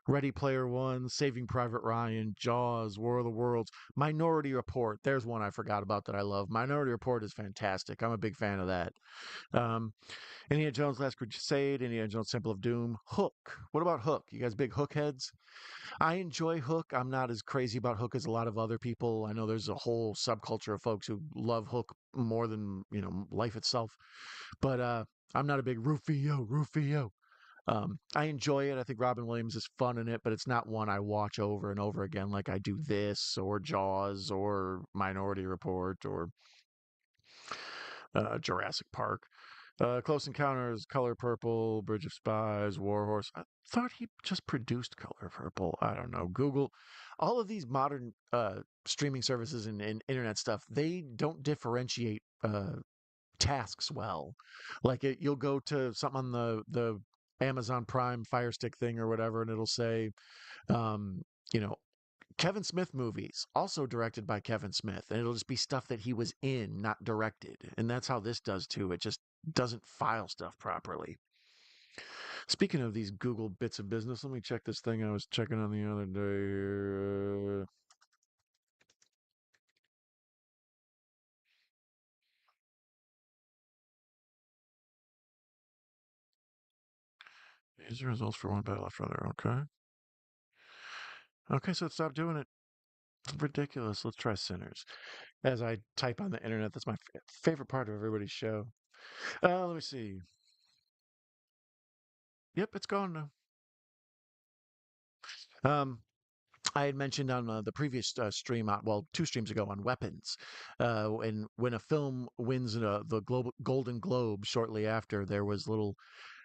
Ready Player One, Saving Private Ryan, Jaws, War of the Worlds, Minority Report. There's one I forgot about that I love. Minority Report is fantastic. I'm a big fan of that. Um, Indiana Jones Last Crusade, Indiana Jones Temple of Doom, Hook. What about Hook? You guys big Hook heads? I enjoy Hook. I'm not as crazy about Hook as a lot of other people. I know there's a whole subculture of folks who love Hook more than, life itself. But I'm not a big Rufio. I enjoy it. I think Robin Williams is fun in it, but it's not one I watch over and over again like I do this or Jaws or Minority Report or Jurassic Park. Close Encounters, Color Purple, Bridge of Spies, War Horse. I thought he just produced Color Purple. I don't know. Google, all of these modern streaming services and internet stuff, they don't differentiate tasks well. Like you'll go to something on the Amazon Prime Fire Stick thing or whatever, and it'll say, um, you know, Kevin Smith movies, also directed by Kevin Smith, and it'll just be stuff that he was in, not directed. And that's how this does too. It just doesn't file stuff properly. Speaking of these Google bits of business, let me check this thing I was checking on the other day here. Here's the results for one battle left further. Okay. Okay, so it stopped doing it. It's ridiculous. Let's try Sinners. As I type on the internet, that's my favorite part of everybody's show. Let me see. Yep, it's gone now. Um, I had mentioned on the previous stream, well, two streams ago, on weapons, and when a film wins the Golden Globe shortly after, there was little.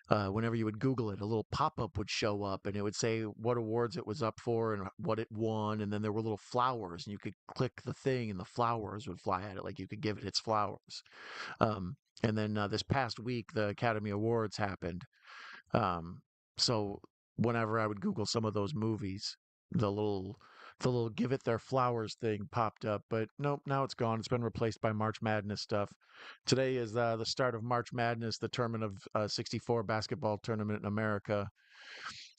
Whenever you would Google it, a little pop-up would show up, and it would say what awards it was up for and what it won, and then there were little flowers, and you could click the thing, and the flowers would fly at it, like you could give it its flowers. And then this past week, the Academy Awards happened, um, so whenever I would Google some of those movies, the little the little give it their flowers thing popped up, but nope, now it's gone. It's been replaced by March Madness stuff. Today is the start of March Madness, the tournament of 64 basketball tournament in America.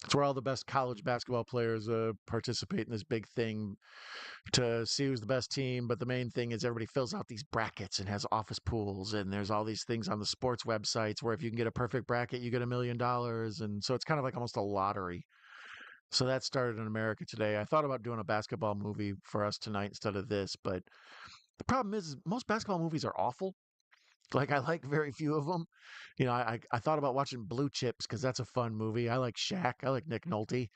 It's where all the best college basketball players participate in this big thing to see who's the best team. But the main thing is everybody fills out these brackets and has office pools, and there's all these things on the sports websites where if you can get a perfect bracket, you get $1 million, and so it's kind of like almost a lottery. So that started in America today. I thought about doing a basketball movie for us tonight instead of this, but the problem is most basketball movies are awful. Like I like very few of them. I thought about watching Blue Chips because that's a fun movie. I like Shaq. I like Nick Nolte.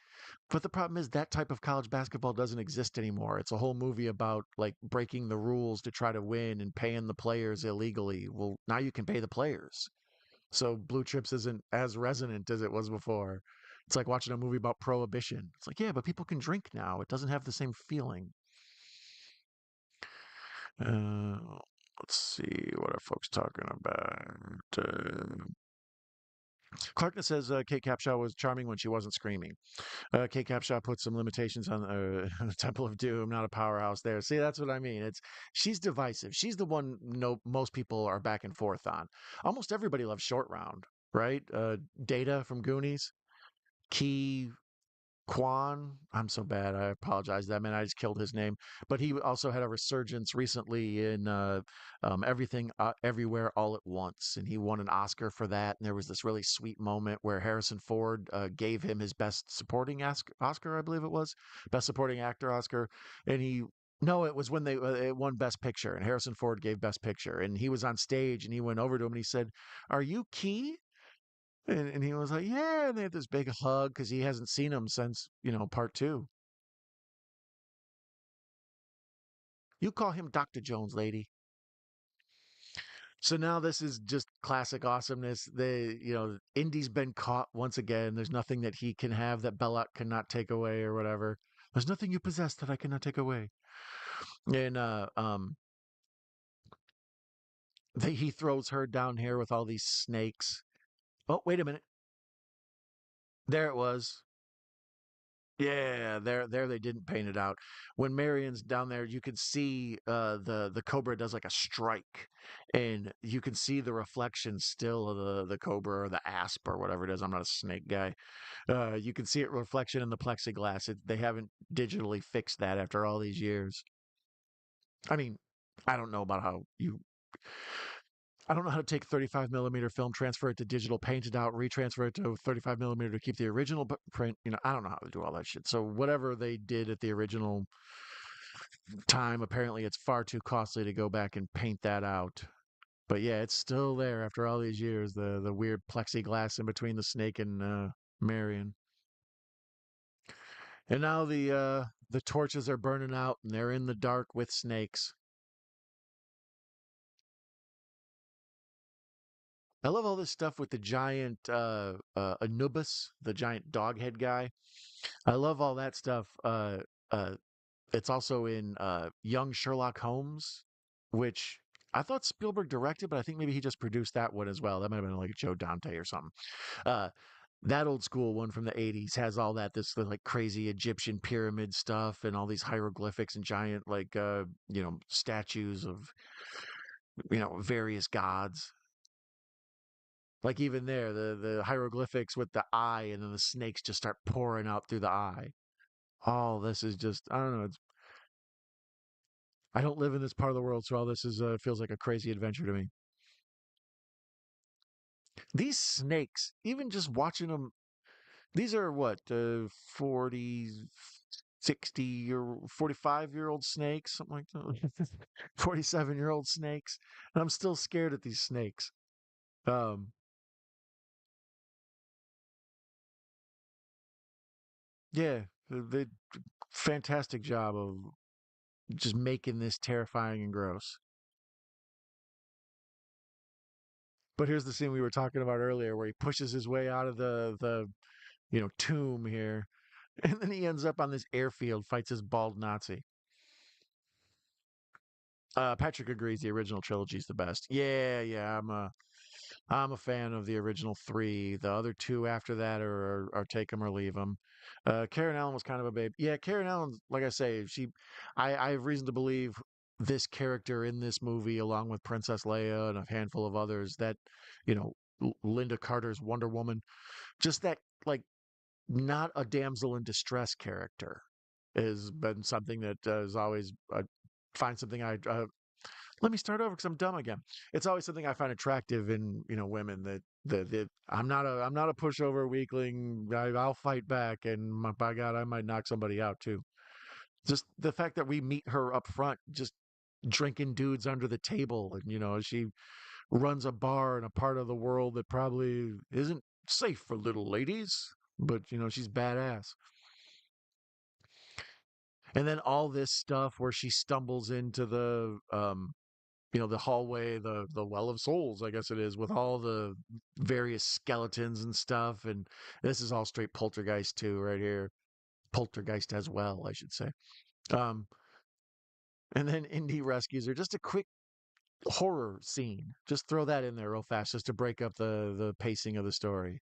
But the problem is that type of college basketball doesn't exist anymore. It's a whole movie about like breaking the rules to try to win and paying the players illegally. Well, now you can pay the players. So Blue Chips isn't as resonant as it was before. It's like watching a movie about prohibition. It's like, yeah, but people can drink now. It doesn't have the same feeling. Uh, let's see, what are folks talking about? Clarkness says Kate Capshaw was charming when she wasn't screaming. Kate Capshaw put some limitations on Temple of Doom, not a powerhouse there. See, that's what I mean. It's she's divisive. She's the one no most people are back and forth on. Almost everybody loves Short Round, right? Data from Goonies, Key Kwan. I'm so bad. I apologize. That man, I just killed his name. But he also had a resurgence recently in Everything, Everywhere, All at Once, and he won an Oscar for that. And there was this really sweet moment where Harrison Ford gave him his Best Supporting Oscar, I believe it was, Best Supporting Actor Oscar, and he. No, it was when they it won Best Picture, and Harrison Ford gave Best Picture, and he was on stage, and he went over to him and he said, "Are you Key?" And he was like, yeah. And they had this big hug because he hasn't seen him since, part two. You call him Dr. Jones, lady. So now this is just classic awesomeness. Indy's been caught once again. There's nothing that he can have that Belloq cannot take away or whatever. There's nothing you possess that I cannot take away. And he throws her down here with all these snakes. Oh, wait a minute. There it was. Yeah, there they didn't paint it out. When Marion's down there, you could see the cobra does like a strike, and you can see the reflection still of the cobra or the asp or whatever it is. I'm not a snake guy. You can see it reflection in the plexiglass. They haven't digitally fixed that after all these years. I mean, I don't know about how you. I don't know how to take 35 millimeter film, transfer it to digital, paint it out, retransfer it to 35 millimeter to keep the original print. I don't know how to do all that shit. So whatever they did at the original time, apparently it's far too costly to go back and paint that out. But yeah, it's still there after all these years. The weird plexiglass in between the snake and Marion. And now the torches are burning out, and they're in the dark with snakes. I love all this stuff with the giant Anubis, the giant dog head guy. I love all that stuff. Uh, it's also in Young Sherlock Holmes, which I thought Spielberg directed, but I think maybe he just produced that one as well. That might have been like Joe Dante or something. Uh, that old school one from the 80s has all this like crazy Egyptian pyramid stuff and all these hieroglyphics and giant like statues of various gods. Like even there, the hieroglyphics with the eye and then the snakes just start pouring out through the eye. All this is just I don't know. I don't live in this part of the world, so all this is feels like a crazy adventure to me. These snakes, even just watching them, these are what 40, 60 year 45-year-old snakes, something like that. 47-year-old snakes, and I'm still scared at these snakes. Um, yeah, they fantastic job of just making this terrifying and gross. But here's the scene we were talking about earlier, where he pushes his way out of the tomb here, and then he ends up on this airfield, fights his bald Nazi. Patrick agrees the original trilogy is the best. Yeah, yeah, I'm a fan of the original three. The other two after that are take them or leave them. Karen Allen was kind of a babe. Yeah, Karen Allen, like I say, I have reason to believe this character in this movie, along with Princess Leia and a handful of others, that Linda Carter's Wonder Woman, just that like not a damsel in distress character has been something that is always find something I let me start over because I'm dumb again. It's always something I find attractive in women that I'm not a pushover weakling. I'll fight back, and by God, I might knock somebody out too. Just the fact that we meet her up front, just drinking dudes under the table, and she runs a bar in a part of the world that probably isn't safe for little ladies, but she's badass. And then all this stuff where she stumbles into the the hallway, the Well of Souls, I guess it is, with all the various skeletons and stuff. And this is all straight poltergeist too, right here. Poltergeist as well, I should say. Um, and then Indy rescues her. Just a quick horror scene. Just throw that in there real fast, just to break up the pacing of the story.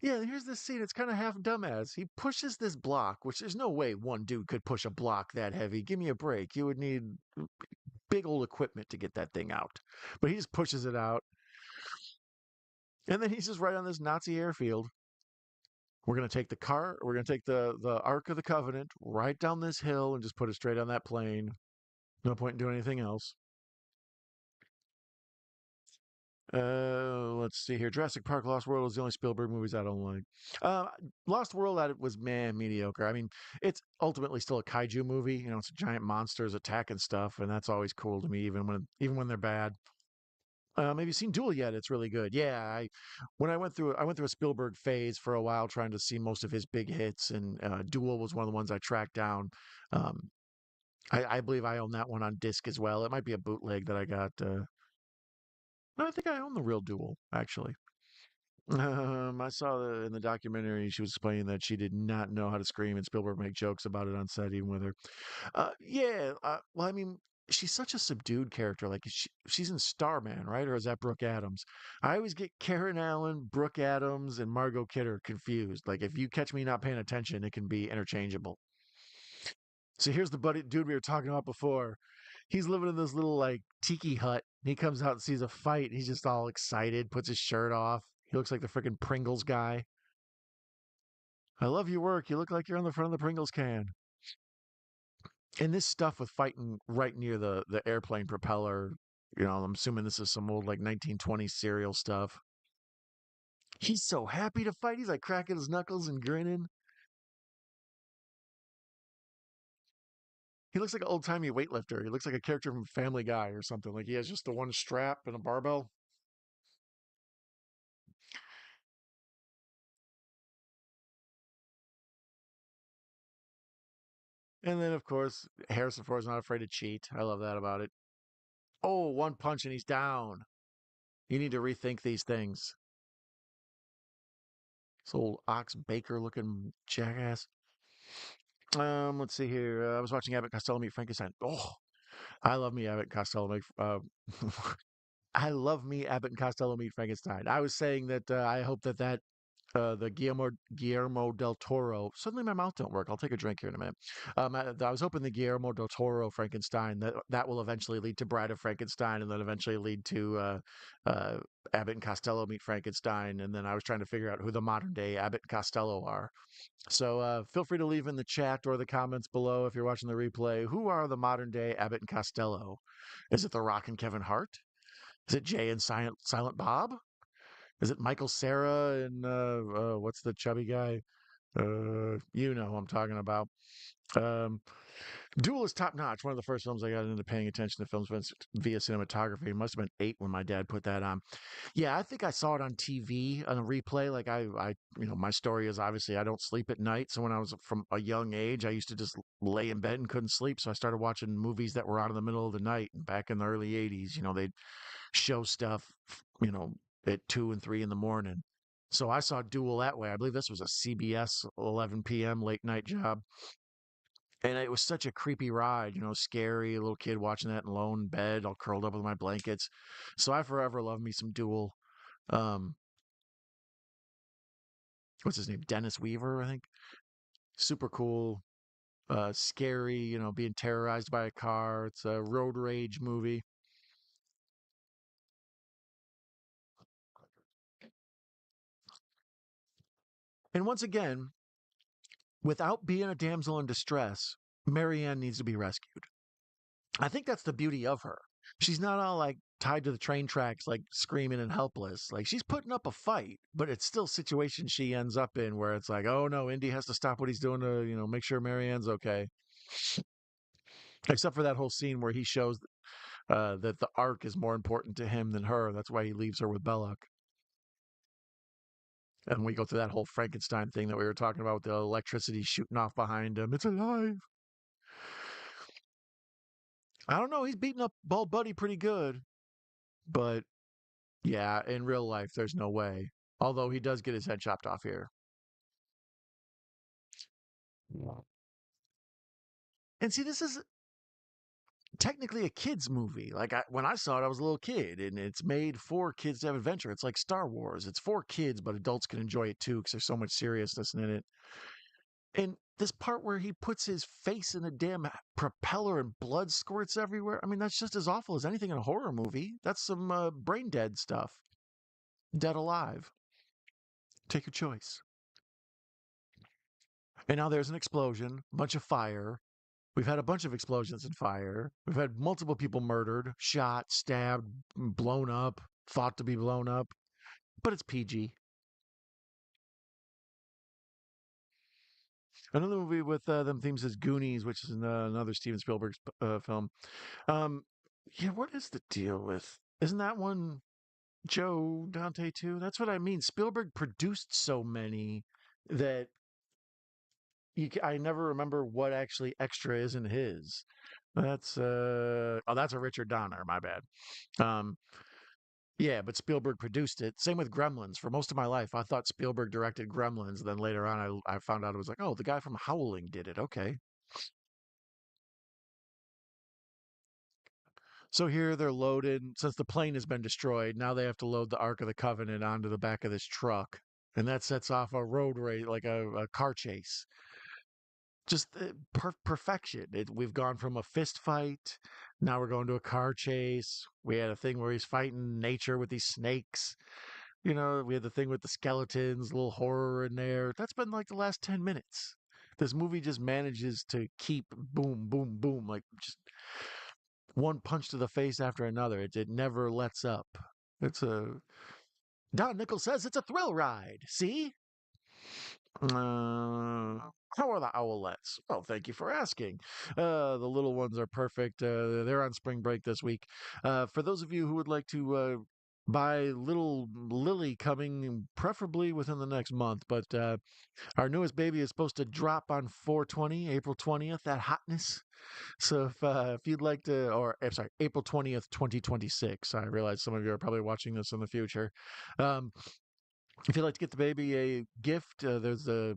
Yeah, here's this scene. It's kind of half dumbass. He pushes this block, which there's no way one dude could push a block that heavy. Give me a break. You would need big old equipment to get that thing out. But he just pushes it out. And then he's just right on this Nazi airfield. We're going to take the car, we're going to take the Ark of the Covenant right down this hill and just put it straight on that plane. No point in doing anything else. Let's see here. Jurassic Park: Lost World is the only Spielberg movies I don't like. Uh, Lost World, that was mediocre. I mean, it's ultimately still a kaiju movie. It's giant monsters attacking stuff, and that's always cool to me, even when they're bad. Have you seen Duel yet? It's really good. Yeah, I went through a Spielberg phase for a while, trying to see most of his big hits, and Duel was one of the ones I tracked down. Um, I believe I own that one on disc as well. It might be a bootleg that I got. No, I think I own the real Duel actually. I saw in the documentary she was explaining that she did not know how to scream, and Spielberg made jokes about it on set, even with her. Yeah. Well, I mean, she's such a subdued character. Like she's in Starman, right? Or is that Brooke Adams? I always get Karen Allen, Brooke Adams, and Margot Kidder confused. Like if you catch me not paying attention, it can be interchangeable. So here's the buddy dude we were talking about before. He's living in this little like tiki hut. He comes out and sees a fight. He's just all excited, puts his shirt off. He looks like the freaking Pringles guy. I love your work. You look like you're on the front of the Pringles can. And this stuff with fighting right near the airplane propeller, I'm assuming this is some old like 1920s serial stuff. He's so happy to fight. He's like cracking his knuckles and grinning. He looks like an old timey weightlifter. He looks like a character from Family Guy or something. Like he has just the one strap and a barbell. And then, of course, Harrison Ford's not afraid to cheat. I love that about it. Oh, one punch and he's down. You need to rethink these things. This old Ox Baker looking jackass. Let's see here. I was watching Abbott Costello meet Frankenstein. Oh, I love me Abbott and Costello meet. I love me Abbott and Costello meet Frankenstein. I was saying that I hope that the Guillermo del Toro. Suddenly, my mouth don't work. I'll take a drink here in a minute. I was hoping the Guillermo del Toro Frankenstein that will eventually lead to Bride of Frankenstein, and then eventually lead to uh, Abbott and Costello meet Frankenstein. And then I was trying to figure out who the modern day Abbott and Costello are. So feel free to leave in the chat or the comments below if you're watching the replay. Who are the modern day Abbott and Costello? Is it The Rock and Kevin Hart? Is it Jay and Silent Bob? Is it Michael Cera and what's the chubby guy? You know who I'm talking about. Um, Duel is top notch. One of the first films I got into paying attention to films via cinematography. It must have been 8 when my dad put that on. Yeah, I think I saw it on TV on a replay. Like my story is obviously I don't sleep at night. So when I was from a young age, I used to just lay in bed and couldn't sleep. So I started watching movies that were out in the middle of the night. And back in the early '80s, they'd show stuff, you know, at 2 and 3 in the morning. So I saw Duel that way. I believe this was a CBS 11 p.m. late night job. And it was such a creepy ride, scary, a little kid watching that alone in bed, all curled up with my blankets. So I forever love me some Duel. Um, what's his name? Dennis Weaver, I think. Super cool, scary, being terrorized by a car. It's a road rage movie. And once again, without being a damsel in distress, Marianne needs to be rescued. I think that's the beauty of her. She's not all like tied to the train tracks, like screaming and helpless. Like she's putting up a fight, but it's still situations she ends up in where it's like, oh no, Indy has to stop what he's doing to, make sure Marianne's okay. Except for that whole scene where he shows that the Ark is more important to him than her. That's why he leaves her with Belloq. And we go through that whole Frankenstein thing that we were talking about with the electricity shooting off behind him. It's alive. I don't know. He's beating up Bald Buddy pretty good, but yeah, in real life, there's no way. Although he does get his head chopped off here. And see, this is technically a kids movie. Like when I saw it, I was a little kid, and it's made for kids to have adventure. It's like Star Wars. It's for kids, but adults can enjoy it too because there's so much seriousness in it. And this part where he puts his face in a damn propeller and blood squirts everywhere. I mean, that's just as awful as anything in a horror movie. That's some brain dead stuff. Dead alive. Take your choice. And now there's an explosion, a bunch of fire. We've had a bunch of explosions and fire. We've had multiple people murdered, shot, stabbed, blown up, thought to be blown up, but it's PG. Another movie with them themes is Goonies, which is another Steven Spielberg film. Um, yeah, what is the deal with? Isn't that one Joe Dante too? That's what I mean. Spielberg produced so many that I never remember what actually extra isn't his. That's oh, that's a Richard Donner. My bad. Um, yeah, but Spielberg produced it. Same with Gremlins. For most of my life, I thought Spielberg directed Gremlins. Then later on, I found out it was like, oh, the guy from Howling did it. Okay. So here they're loaded. Since the plane has been destroyed, now they have to load the Ark of the Covenant onto the back of this truck. And that sets off a road race, like a car chase. Just perfection. We've gone from a fist fight. Now we're going to a car chase. We had a thing where he's fighting nature with these snakes. You know, we had the thing with the skeletons, a little horror in there. That's been like the last 10 minutes. This movie just manages to keep boom, boom, boom, like just one punch to the face after another. It never lets up. It's a Don Nichols says it's a thrill ride. See? How are the owlets? Well, thank you for asking. The little ones are perfect. They're on spring break this week. For those of you who would like to buy little Lily coming, preferably within the next month, but our newest baby is supposed to drop on 420, April 20th, that hotness. So if you'd like to, or I'm sorry, April 20th, 2026. I realize some of you are probably watching this in the future. Um, if you'd like to get the baby a gift, there's the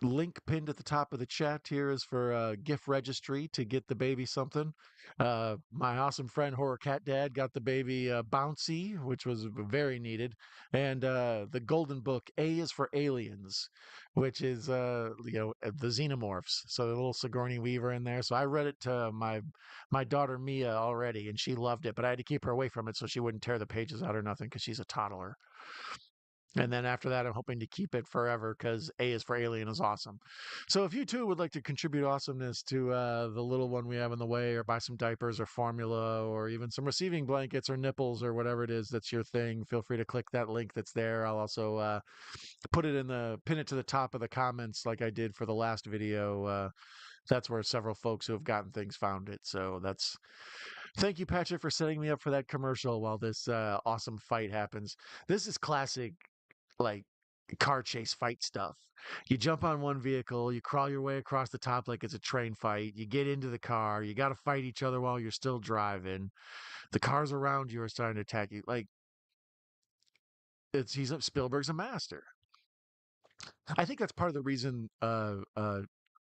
link pinned at the top of the chat here is for gift registry to get the baby something. My awesome friend Horror Cat Dad got the baby Bouncy, which was very needed, and the golden book A is for Aliens, which is the xenomorphs. So the little Sigourney Weaver in there. So I read it to my daughter Mia already, and she loved it, but I had to keep her away from it so she wouldn't tear the pages out or nothing because she's a toddler. And then after that, I'm hoping to keep it forever because A is for Alien is awesome. So if you too would like to contribute awesomeness to the little one we have in the way, or buy some diapers or formula, or even some receiving blankets or nipples or whatever it is that's your thing, feel free to click that link that's there. I'll also pin it to the top of the comments like I did for the last video. That's where several folks who have gotten things found it. So thank you, Patrick, for setting me up for that commercial while this awesome fight happens. This is classic like car chase fight stuff. You jump on one vehicle, you crawl your way across the top like it's a train fight. You get into the car, you got to fight each other while you're still driving. The cars around you are starting to attack you. Like Spielberg's a master. I think that's part of the reason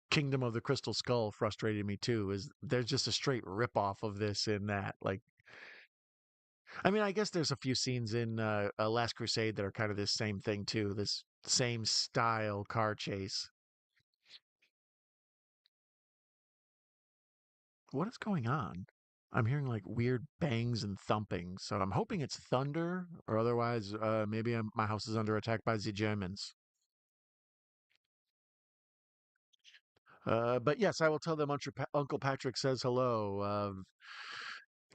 Kingdom of the Crystal Skull frustrated me too. Is there's just a straight rip off of this in that like. I mean, I guess there's a few scenes in Last Crusade that are kind of this same thing too. This same style car chase. What is going on? I'm hearing like weird bangs and thumping, so I'm hoping it's thunder, or otherwise, maybe my house is under attack by the Germans. But yes, I will tell them Uncle Patrick says hello.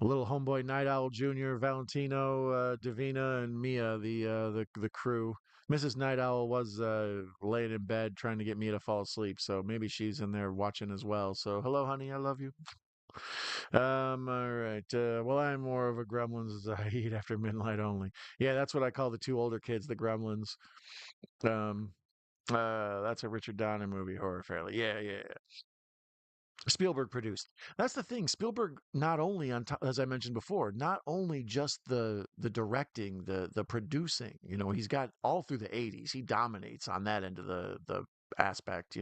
Little homeboy Night Owl Jr., Valentino, Davina, and Mia, the crew. Mrs. Night Owl was laying in bed trying to get Mia to fall asleep, so maybe she's in there watching as well. So hello, honey, I love you. All right. Well, I'm more of a Gremlins as I eat after midnight only. Yeah, that's what I call the two older kids, the Gremlins. Um, that's a Richard Donner movie, Horror Fairly. Yeah, yeah. Spielberg produced. That's the thing. Spielberg not only on top, as I mentioned before, not only just the directing, the producing. He's got all through the '80s. He dominates on that end of the aspect.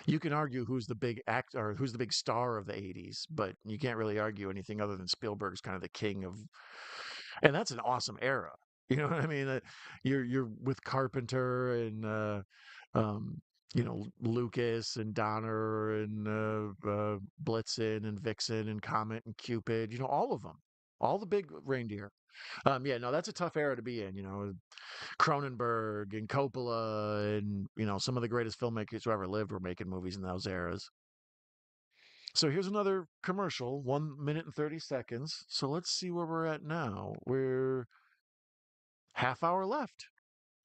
You can argue who's the big act or who's the big star of the '80s, but you can't really argue anything other than Spielberg's kind of the king of, and that's an awesome era. You know what I mean? You're with Carpenter and um, Lucas and Donner and Blitzen and Vixen and Comet and Cupid. All of them, all the big reindeer. Yeah, no, that's a tough era to be in. Cronenberg and Coppola and some of the greatest filmmakers who ever lived were making movies in those eras. So here's another commercial, 1 minute and 30 seconds. So let's see where we're at now. We're half hour left.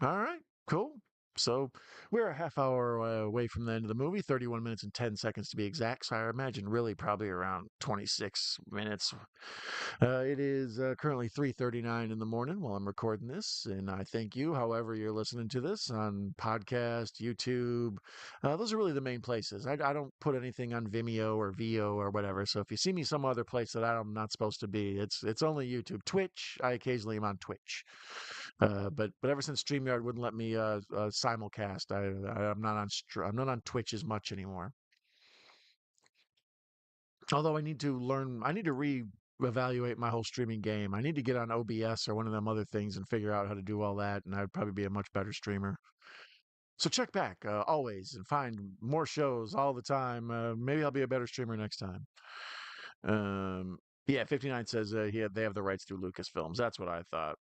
All right, cool. So we're a half hour away from the end of the movie, 31 minutes and 10 seconds to be exact. So I imagine really probably around 26 minutes. It is currently 3:39 in the morning while I'm recording this, and I thank you, however you're listening to this on podcast, YouTube. Those are really the main places. I don't put anything on Vimeo or Vio or whatever. So if you see me some other place that I'm not supposed to be, it's only YouTube. Twitch, I occasionally am on Twitch. But ever since StreamYard wouldn't let me simulcast, I'm not on Twitch as much anymore. Although I need to re-evaluate my whole streaming game. I need to get on OBS or one of them other things and figure out how to do all that, and I'd probably be a much better streamer. So check back always and find more shows all the time. Maybe I'll be a better streamer next time. Yeah, 59 says they have the rights through Lucasfilms. That's what I thought.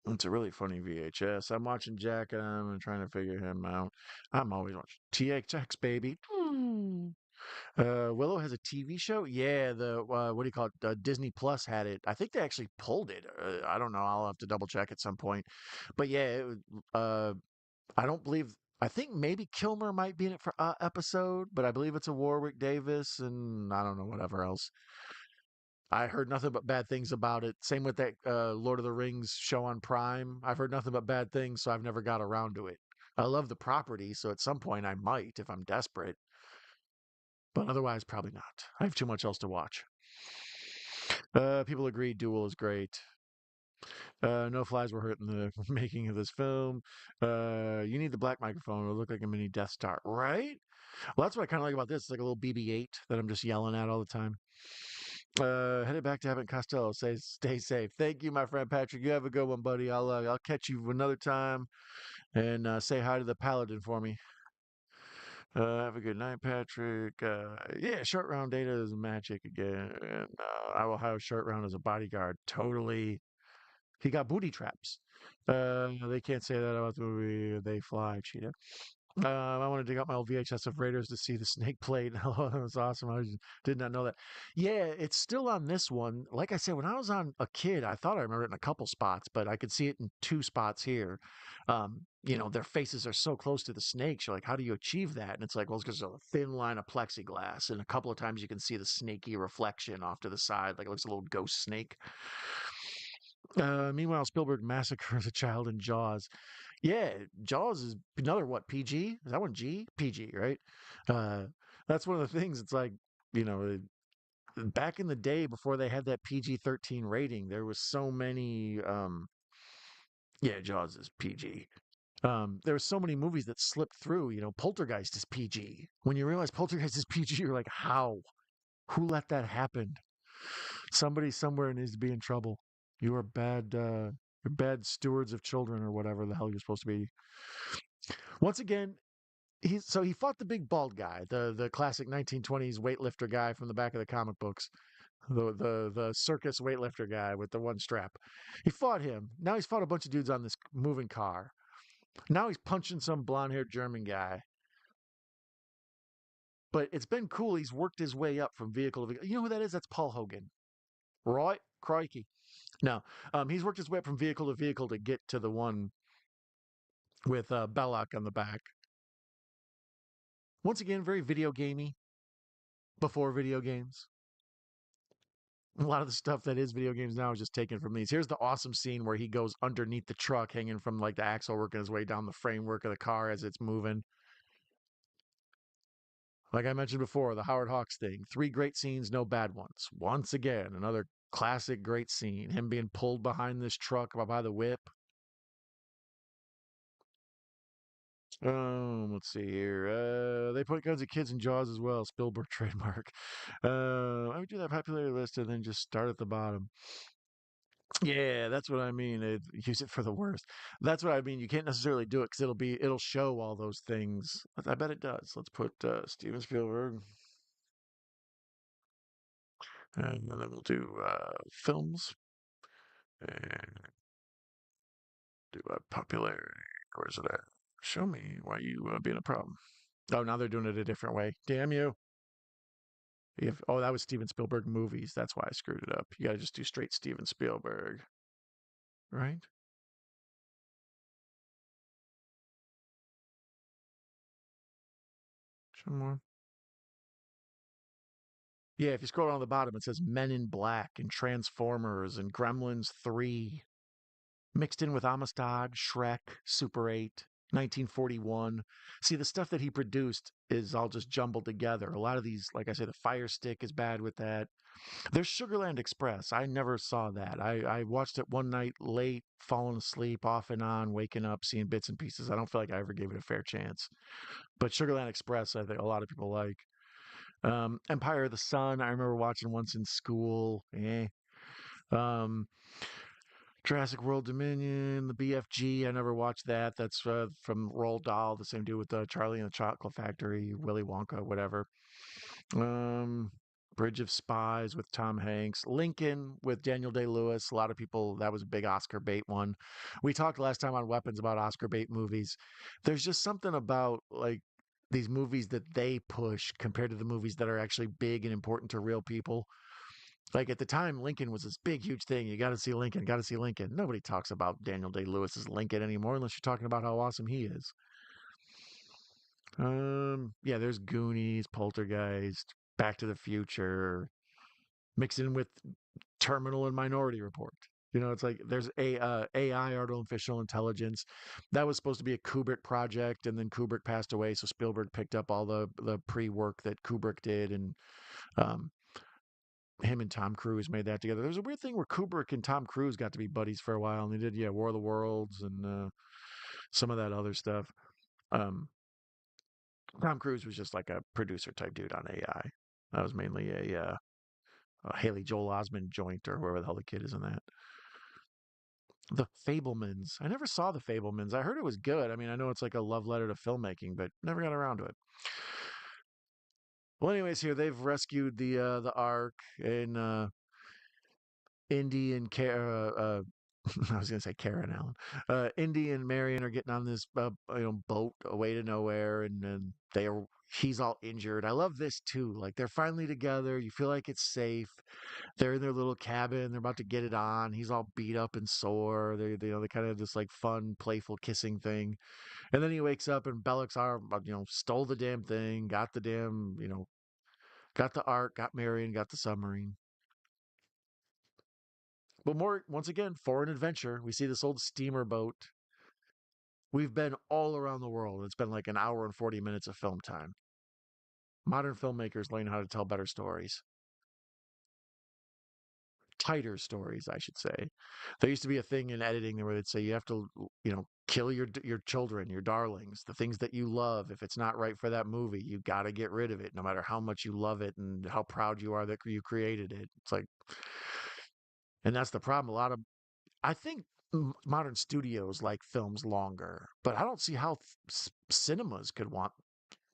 It's a really funny VHS. I'm watching Jack and I'm trying to figure him out. I'm always watching THX, baby. Willow has a TV show. Yeah, the what do you call it? Disney Plus had it. I think they actually pulled it. I don't know. I'll have to double check at some point. But yeah, I don't believe. I think maybe Kilmer might be in it for episode, but I believe it's a Warwick Davis and I don't know whatever else. I heard nothing but bad things about it. Same with that Lord of the Rings show on Prime. I've heard nothing but bad things, so I've never got around to it. I love the property, so at some point I might if I'm desperate, but otherwise probably not. I have too much else to watch. People agree Duel is great. No flies were hurt in the making of this film. You need the black microphone. It'll look like a mini Death Star, right? Well, that's what I kind of like about this. It's like a little BB-8 that I'm just yelling at all the time. Headed back to Abbott and Costello. Say, stay safe. Thank you, my friend Patrick. You have a good one, buddy. I'll catch you another time and say hi to the Paladin for me. Have a good night, Patrick. Yeah, short round data is magic again. And I will hire short round as a bodyguard. Totally. He got booty traps. They can't say that about the movie. They fly, cheetah. I want to dig up my old VHS of Raiders to see the snake plate. Oh, that was awesome. Did not know that. Yeah, it's still on this one. Like I said, when I was on a kid, I thought I remember it in a couple spots, but I could see it in two spots here. Their faces are so close to the snakes. You're like, how do you achieve that? And it's like, well, it's because there's a thin line of plexiglass, and a couple of times you can see the snaky reflection off to the side, like it looks a little ghost snake. Meanwhile, Spielberg massacres a child in Jaws. Yeah, Jaws is another what, PG? Is that one G? PG, right? Uh, that's one of the things. It's like, you know, back in the day before they had that PG-13 rating, there was so many. Yeah, Jaws is PG. There were so many movies that slipped through. Poltergeist is PG. When you realize Poltergeist is PG, you're like, how? Who let that happen? Somebody somewhere needs to be in trouble. You are bad. You're bad stewards of children, or whatever the hell you're supposed to be. Once again, he fought the big bald guy, the classic 1920s weightlifter guy from the back of the comic books, the circus weightlifter guy with the one strap. He fought him. Now he's fought a bunch of dudes on this moving car. Now he's punching some blonde-haired German guy. But it's been cool. He's worked his way up from vehicle to vehicle. You know who that is? That's Paul Hogan. Right? Crikey. No, he's worked his way up from vehicle to vehicle to get to the one with Belloq on the back. Once again, very video gamey before video games. A lot of the stuff that is video games now is just taken from these. Here's the awesome scene where he goes underneath the truck, hanging from like the axle, working his way down the framework of the car as it's moving. Like I mentioned before, the Howard Hawks thing. Three great scenes, no bad ones. Once again, another classic great scene. Him being pulled behind this truck by the whip. Let's see here. They put guns at kids in Jaws as well. Spielberg trademark. I would do that popularity list and then just start at the bottom. Yeah, that's what I mean. Use it for the worst. That's what I mean. You can't necessarily do it because it'll show all those things. I bet it does. Let's put Steven Spielberg, and then we'll do films and do popularity. Where's it at? Show me why you being a problem. Oh, now they're doing it a different way. Damn you. Oh, that was Steven Spielberg movies. That's why I screwed it up. You got to just do straight Steven Spielberg, right? Show more. Yeah, if you scroll down the bottom, it says Men in Black and Transformers and Gremlins 3, mixed in with Amistad, Shrek, Super 8, 1941. See, the stuff that he produced is all just jumbled together. A lot of these, like I say, the Fire Stick is bad with that. There's Sugarland Express. I never saw that. I watched it one night late, falling asleep, off and on, waking up, seeing bits and pieces. I don't feel like I ever gave it a fair chance. But Sugarland Express, I think a lot of people like. Empire of the Sun, I remember watching once in school. Um, Jurassic World Dominion, the BFG, I never watched that. That's from Roald Dahl, the same dude with Charlie and the Chocolate Factory, Willy Wonka, whatever. Um, Bridge of Spies with Tom Hanks, Lincoln with Daniel Day-Lewis. A lot of people, that was a big Oscar bait one. We talked last time on Weapons about Oscar bait movies. There's just something about like these movies that they push compared to the movies that are actually big and important to real people. Like at the time, Lincoln was this big, huge thing. You got to see Lincoln, got to see Lincoln. Nobody talks about Daniel Day Lewis's Lincoln anymore unless you're talking about how awesome he is. Yeah, there's Goonies, Poltergeist, Back to the Future, mixed in with Terminal and Minority Report. You know, it's like there's AI, artificial intelligence. That was supposed to be a Kubrick project, and then Kubrick passed away, so Spielberg picked up all the pre work that Kubrick did, and um, him and Tom Cruise made that together. There's a weird thing where Kubrick and Tom Cruise got to be buddies for a while, and they did War of the Worlds and some of that other stuff. Um, Tom Cruise was just like a producer type dude on AI. That was mainly a Haley Joel Osment joint or whoever the hell the kid is in that. The Fablemans. I never saw the Fablemans. I heard it was good. I mean, I know it's like a love letter to filmmaking, but never got around to it. Well, anyways, here they've rescued the Ark and Indy and I was gonna say Karen Allen. Indy and Marion are getting on this boat away to nowhere, and then he's all injured. I love this too. Like they're finally together. You feel like it's safe. They're in their little cabin. They're about to get it on. He's all beat up and sore. They kind of this like fun, playful kissing thing. And then he wakes up and Belloq's arm, stole the damn thing, got the damn, got the Ark, got Marion, got the submarine. But more, once again, foreign adventure. We see this old steamer boat. We've been all around the world. It's been like an hour and 40 minutes of film time. Modern filmmakers learn how to tell better stories. Tighter stories, I should say. There used to be a thing in editing where they'd say you have to, kill your children, your darlings, the things that you love. If it's not right for that movie, you got to get rid of it, no matter how much you love it and how proud you are that you created it. It's like, and that's the problem. A lot of I think modern studios like films longer, but I don't see how cinemas could want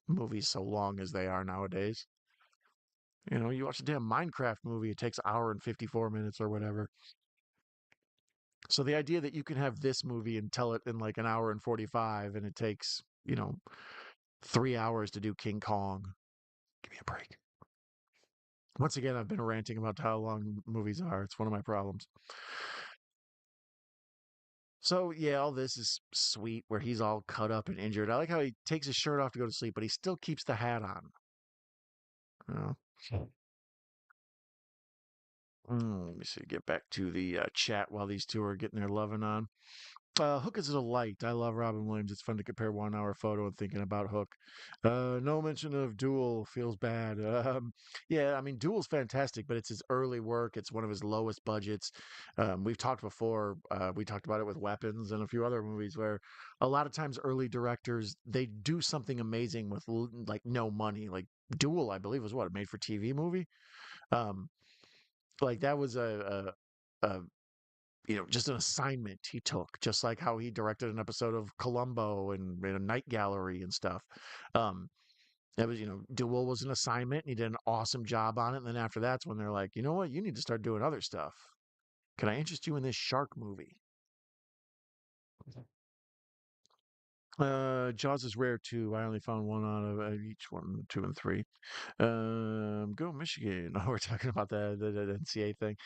movies so long as they are nowadays. You watch a damn Minecraft movie, it takes an hour and 54 minutes or whatever. So the idea that you can have this movie and tell it in like an hour and 45 and it takes, 3 hours to do King Kong. Give me a break. Once again, I've been ranting about how long movies are. It's one of my problems. So yeah, all this is sweet where he's all cut up and injured. I like how he takes his shirt off to go to sleep, but he still keeps the hat on. You know? Let me see. Get back to the chat while these two are getting their loving on. Hook is a delight. I love Robin Williams. It's fun to compare 1 hour photo and thinking about Hook. No mention of Duel feels bad. Yeah, I mean, Duel's fantastic, but it's his early work. It's one of his lowest budgets. We've talked before. We talked about it with Weapons and a few other movies where a lot of times early directors they do something amazing with like no money. Like Duel, I believe, was what a made-for-TV movie. Um, like that was a just an assignment he took, just like how he directed an episode of Columbo and a Night Gallery and stuff. Um, that was, Duel was an assignment, and he did an awesome job on it. And then after that's when they're like, you know what, you need to start doing other stuff. Can I interest you in this shark movie? Jaws is rare too. I only found one out of each one, two and three. Go Michigan. Oh, we're talking about the NCAA thing.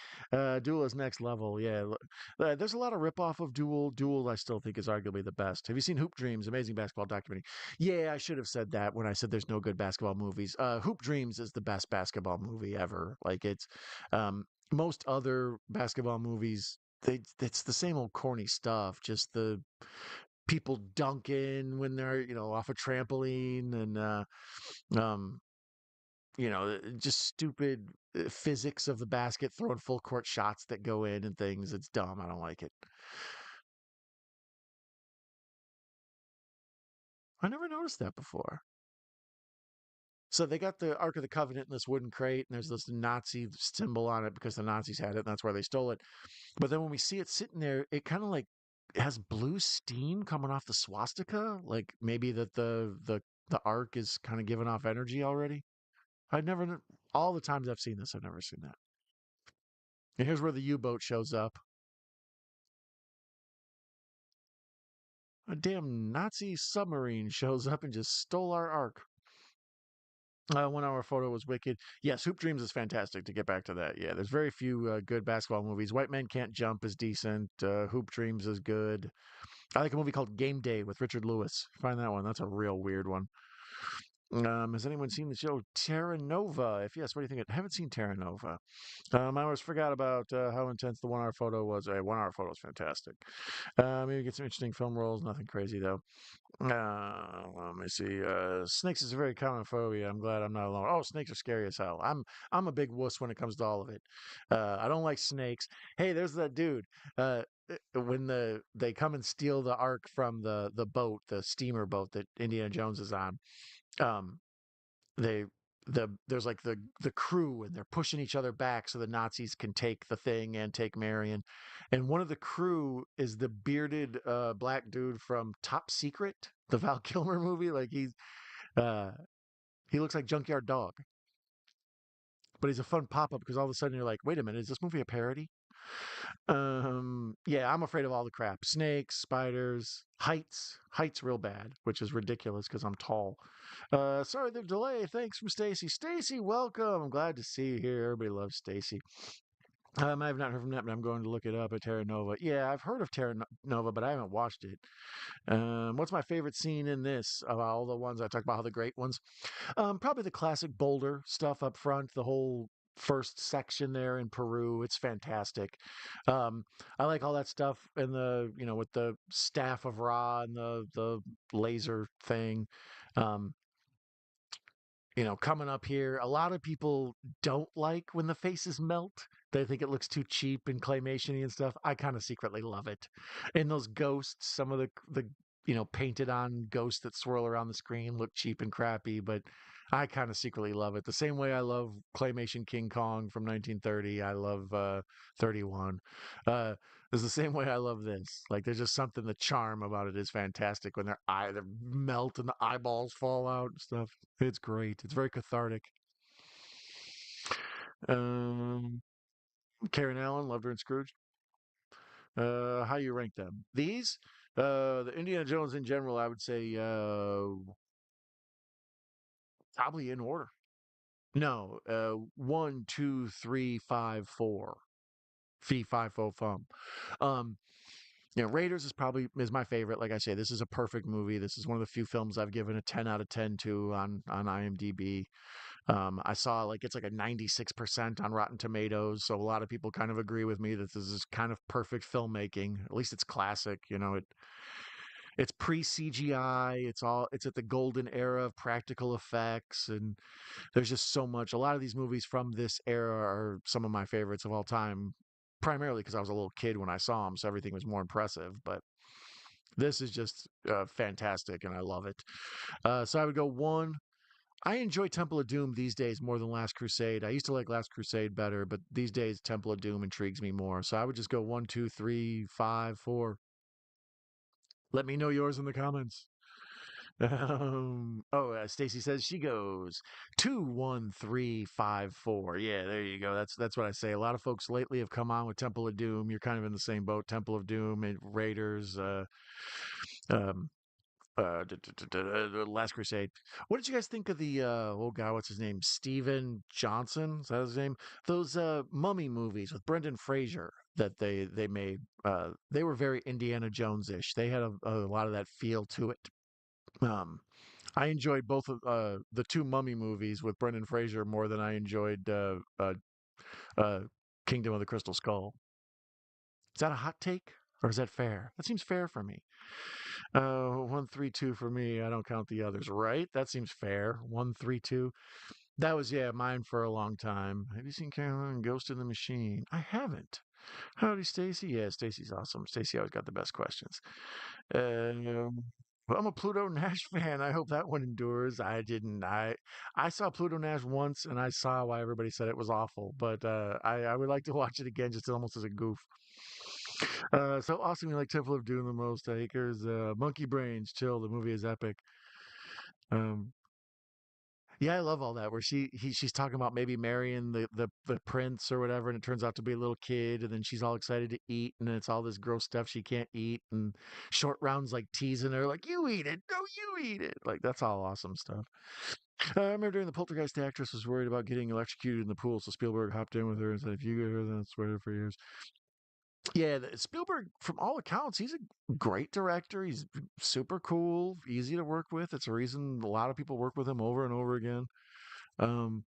Duel is next level. Yeah, there's a lot of ripoff of Duel. Duel, I still think is arguably the best. Have you seen Hoop Dreams? Amazing basketball documentary. Yeah, I should have said that when I said there's no good basketball movies. Hoop Dreams is the best basketball movie ever. Like most other basketball movies. It's the same old corny stuff. Just the people dunking when they're off a trampoline and um just stupid physics of the basket, throwing full court shots that go in and things. It's dumb. I don't like it. I never noticed that before. So they got the Ark of the Covenant in this wooden crate, and there's this Nazi symbol on it because the Nazis had it, and that's where they stole it. But then when we see it sitting there, it kind of like has blue steam coming off the swastika, like maybe that the Ark is kind of giving off energy already. I'd never, all the times I've seen this, I've never seen that. And here's where the U-boat shows up. A damn Nazi submarine shows up and just stole our Ark. 1 hour photo was wicked. Yes, Hoop Dreams is fantastic. To get back to that, yeah, there's very few good basketball movies. White Men Can't Jump is decent. Hoop Dreams is good. I like a movie called Game Day with Richard Lewis. Find that one. That's a real weird one. Has anyone seen the show Terra Nova? If yes, what do you think? I haven't seen Terra Nova. I always forgot about how intense the 1 hour photo was. A 1 hour photo is fantastic. Maybe get some interesting film roles. Nothing crazy though. Let me see. Snakes is a very common phobia. I'm glad I'm not alone. Oh, snakes are scary as hell. I'm a big wuss when it comes to all of it. I don't like snakes. Hey, there's that dude. When they come and steal the ark from the boat, the steamer boat that Indiana Jones is on. Um, they there's like the crew and they're pushing each other back so the Nazis can take the thing and take Marion. And one of the crew is the bearded black dude from Top Secret, the Val Kilmer movie. Like uh he looks like Junkyard Dog, but he's a fun pop-up because all of a sudden you're like, wait a minute, is this movie a parody? Yeah, I'm afraid of all the crap. Snakes, spiders, heights real bad, which is ridiculous because I'm tall. Sorry the delay. Thanks from Stacy. Stacy, welcome. I'm glad to see you here. Everybody loves Stacy. I have not heard from that, but I'm going to look it up at Terra Nova. Yeah, I've heard of Terra Nova, but I haven't watched it. What's my favorite scene in this of all the ones I talked about? How the great ones? Probably the classic Boulder stuff up front, the whole first section there in Peru. It's fantastic. I like all that stuff and with the staff of Ra and the laser thing. Um, coming up here, a lot of people don't like when the faces melt. They think it looks too cheap and claymation and stuff. I kind of secretly love it. And those ghosts, some of the painted on ghosts that swirl around the screen look cheap and crappy, but I kind of secretly love it. The same way I love claymation King Kong from 1930. I love 31. Uh, it's the same way I love this. Like there's just something, the charm about it is fantastic when they melt and the eyeballs fall out and stuff. It's great. It's very cathartic. Um, Karen Allen, loved her in Scrooge. How you rank them? These, the Indiana Jones in general, I would say probably in order. No, 1, 2, 3, 5, 4. Fee, fi, fo, fum. Um, Raiders is my favorite. Like I say, this is a perfect movie. This is one of the few films I've given a 10 out of 10 to on IMDb. I saw like it's like a 96% on Rotten Tomatoes, so a lot of people kind of agree with me that this is kind of perfect filmmaking. At least it's classic, it's pre CGI. It's at the golden era of practical effects, and there's just so much. A lot of these movies from this era are some of my favorites of all time, primarily because I was a little kid when I saw them, so everything was more impressive. But this is just fantastic, and I love it. So I would go one. I enjoy Temple of Doom these days more than Last Crusade. I used to like Last Crusade better, but these days Temple of Doom intrigues me more. So I would just go one, two, three, five, four. Let me know yours in the comments. Stacy says she goes 2, 1, 3, 5, 4. Yeah, there you go. That's what I say. A lot of folks lately have come on with Temple of Doom. You're kind of in the same boat. Temple of Doom and Raiders. Um, Last Crusade. What did you guys think of the oh god, what's his name? Steven Johnson? Is that his name? Those mummy movies with Brendan Fraser that they made. They were very Indiana Jones-ish. They had a lot of that feel to it. Um, I enjoyed both of the two Mummy movies with Brendan Fraser more than I enjoyed uh, Kingdom of the Crystal Skull. Is that a hot take or is that fair? That seems fair for me. 1, 3, 2 for me. I don't count the others, right? That seems fair. 1, 3, 2. That was mine for a long time. Have you seen Carolyn Ghost in the Machine? I haven't. Howdy, Stacy. Yeah, Stacy's awesome. Stacy always got the best questions. Well, I'm a Pluto Nash fan. I hope that one endures. I didn't. I saw Pluto Nash once, and I saw why everybody said it was awful. But I would like to watch it again, just almost as a goof. So awesome. You like Temple of Doom the most? Acres, Monkey Brains, chill. The movie is epic. Um, yeah, I love all that. Where she's talking about maybe marrying the prince or whatever, and it turns out to be a little kid, and then she's all excited to eat, and then it's all this gross stuff she can't eat, and Short Round's like teasing her, like "You eat it, no, you eat it." Like that's all awesome stuff. I remember during the Poltergeist, the actress was worried about getting electrocuted in the pool, so Spielberg hopped in with her and said, "If you get her, then it's worth it for years." Yeah, Spielberg, from all accounts, he's a great director. He's super cool, easy to work with. It's a reason a lot of people work with him over and over again. Um,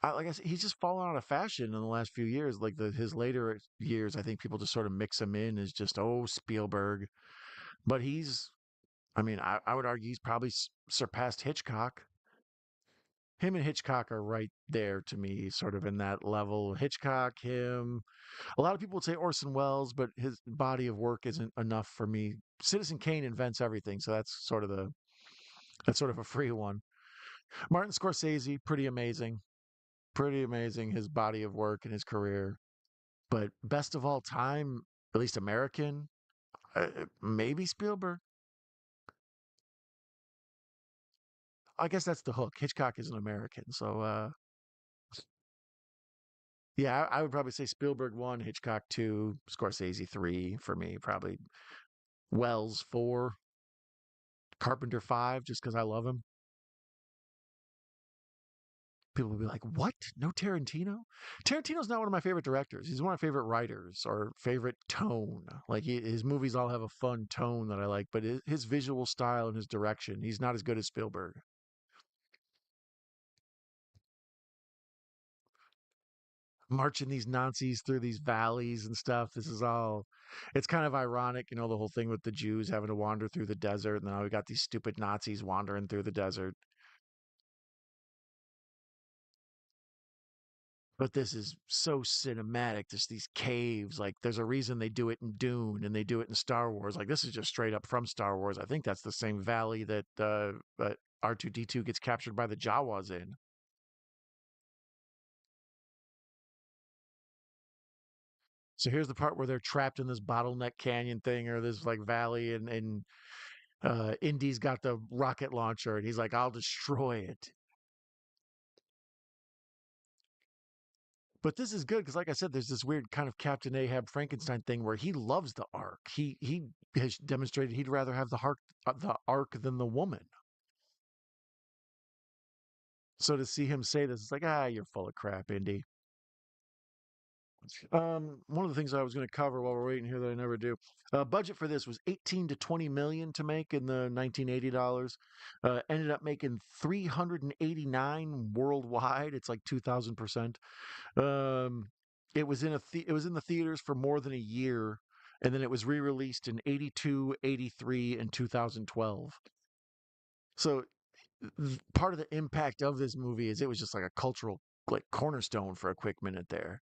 like I said, he's just fallen out of fashion in the last few years. Like his later years, I think people just sort of mix him in as just Spielberg. But I mean, I would argue he's probably surpassed Hitchcock. Him and Hitchcock are right there to me, sort of in that level. Hitchcock, him. A lot of people would say Orson Welles, but his body of work isn't enough for me. Citizen Kane invents everything, so that's sort of a free one. Martin Scorsese, pretty amazing. His body of work and his career. But best of all time, at least American, maybe Spielberg. I guess that's the hook. Hitchcock is an American, so yeah, I would probably say Spielberg 1, Hitchcock 2, Scorsese 3 for me, probably Wells 4, Carpenter 5, just because I love him. People will be like, "What? No Tarantino?" Tarantino's not one of my favorite directors. He's one of my favorite writers or favorite tone. Like his movies all have a fun tone that I like, but his visual style and his direction, he's not as good as Spielberg. Marching these Nazis through these valleys and stuff. It's kind of ironic, the whole thing with the Jews having to wander through the desert. And now we got these stupid Nazis wandering through the desert. But this is so cinematic. Just these caves. Like, there's a reason they do it in Dune and they do it in Star Wars. Like, this is just straight up from Star Wars. I think that's the same valley that R2D2 gets captured by the Jawas in. So here's the part where they're trapped in this bottleneck canyon thing or this like valley, and Indy's got the rocket launcher, and he's like, "I'll destroy it." But this is good because, like I said, there's this weird kind of Captain Ahab Frankenstein thing where he loves the Ark. He has demonstrated he'd rather have the Ark than the woman. So to see him say this, it's like, you're full of crap, Indy. One of the things I was going to cover while we're waiting here that I never do. Budget for this was 18 to 20 million to make in the 1980 dollars. Ended up making 389 worldwide. It's like 2,000%. Um, it was in the theaters for more than a year, and then it was re-released in 82, 83, and 2012. So part of the impact of this movie is it was just like a cultural like cornerstone for a quick minute there.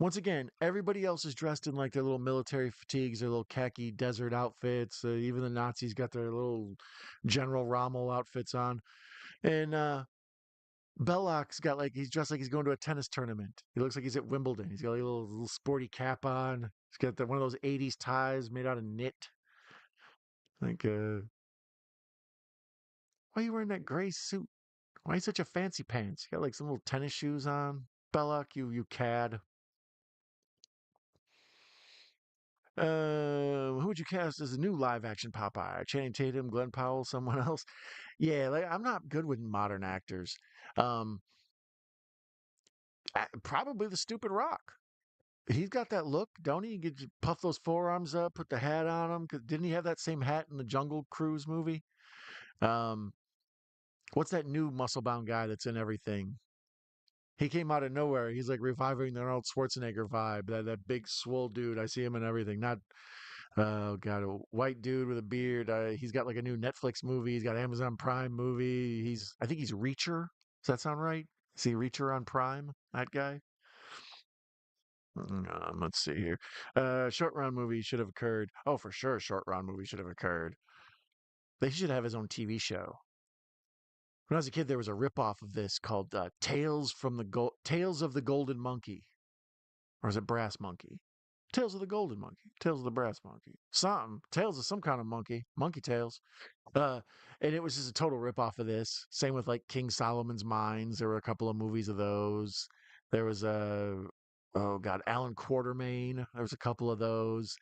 Once again, everybody else is dressed in like their little military fatigues, their little khaki desert outfits. Even the Nazis got their little General Rommel outfits on. And Belloq's got like he's dressed like he's going to a tennis tournament. He looks like he's at Wimbledon. He's got like a little sporty cap on. He's got one of those '80s ties made out of knit. Like, why are you wearing that gray suit? Why are you such a fancy pants? You got like some little tennis shoes on. Belloq, you cad. Who would you cast as a new live action Popeye? Channing Tatum, Glenn Powell, someone else? Yeah, like I'm not good with modern actors. Um, Probably the stupid Rock. He's got that look, don't he? You could just puff those forearms up, put the hat on him. 'Cause didn't he have that same hat in the Jungle Cruise movie? Um, what's that new muscle bound guy that's in everything? He came out of nowhere. He's like reviving the Arnold Schwarzenegger vibe. That big swole dude. I see him in everything. Not oh god, a white dude with a beard. He's got like a new Netflix movie. He's got Amazon Prime movie. I think he's Reacher. Does that sound right? Is he Reacher on Prime? That guy. Let's see here. Short round movie should have occurred. Oh, for sure, short round movie should have occurred. They should have his own TV show. When I was a kid, there was a ripoff of this called Tales of the Golden Monkey, or is it Brass Monkey? Tales of the Golden Monkey, Tales of the Brass Monkey, something. Tales of some kind of monkey, Monkey Tales. Uh, and it was just a total ripoff of this. Same with like King Solomon's Mines. There were a couple of movies of those. There was a oh god, Alan Quartermain. There was a couple of those.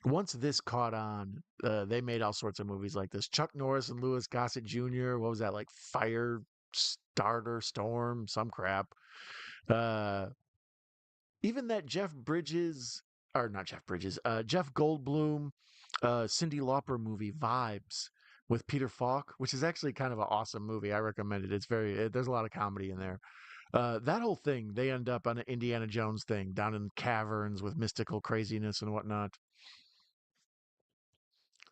Once this caught on, they made all sorts of movies like this. Chuck Norris and Louis Gossett Jr. What was that like? Fire Starter Storm, some crap. Uh, Even that Jeff Bridges, or not Jeff Bridges, Jeff Goldblum, Cyndi Lauper movie Vibes with Peter Falk, which is actually kind of an awesome movie. I recommend it. There's a lot of comedy in there. That whole thing, they end up on an Indiana Jones thing down in caverns with mystical craziness and whatnot.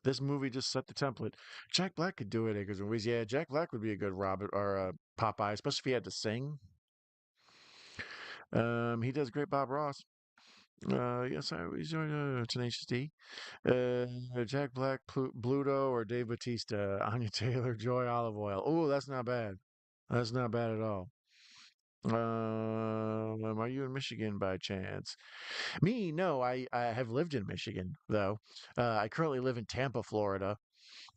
This movie just set the template. Jack Black could do it, Acres and Weeds. Yeah, Jack Black would be a good Robert or Popeye, especially if he had to sing. He does great Bob Ross. Yes, I always joined Tenacious D. Jack Black, Bluto, or Dave Batista, Anya Taylor, Joy Olive Oil. Oh, that's not bad. That's not bad at all. Are you in Michigan by chance? Me, no. I have lived in Michigan though. I currently live in Tampa, Florida.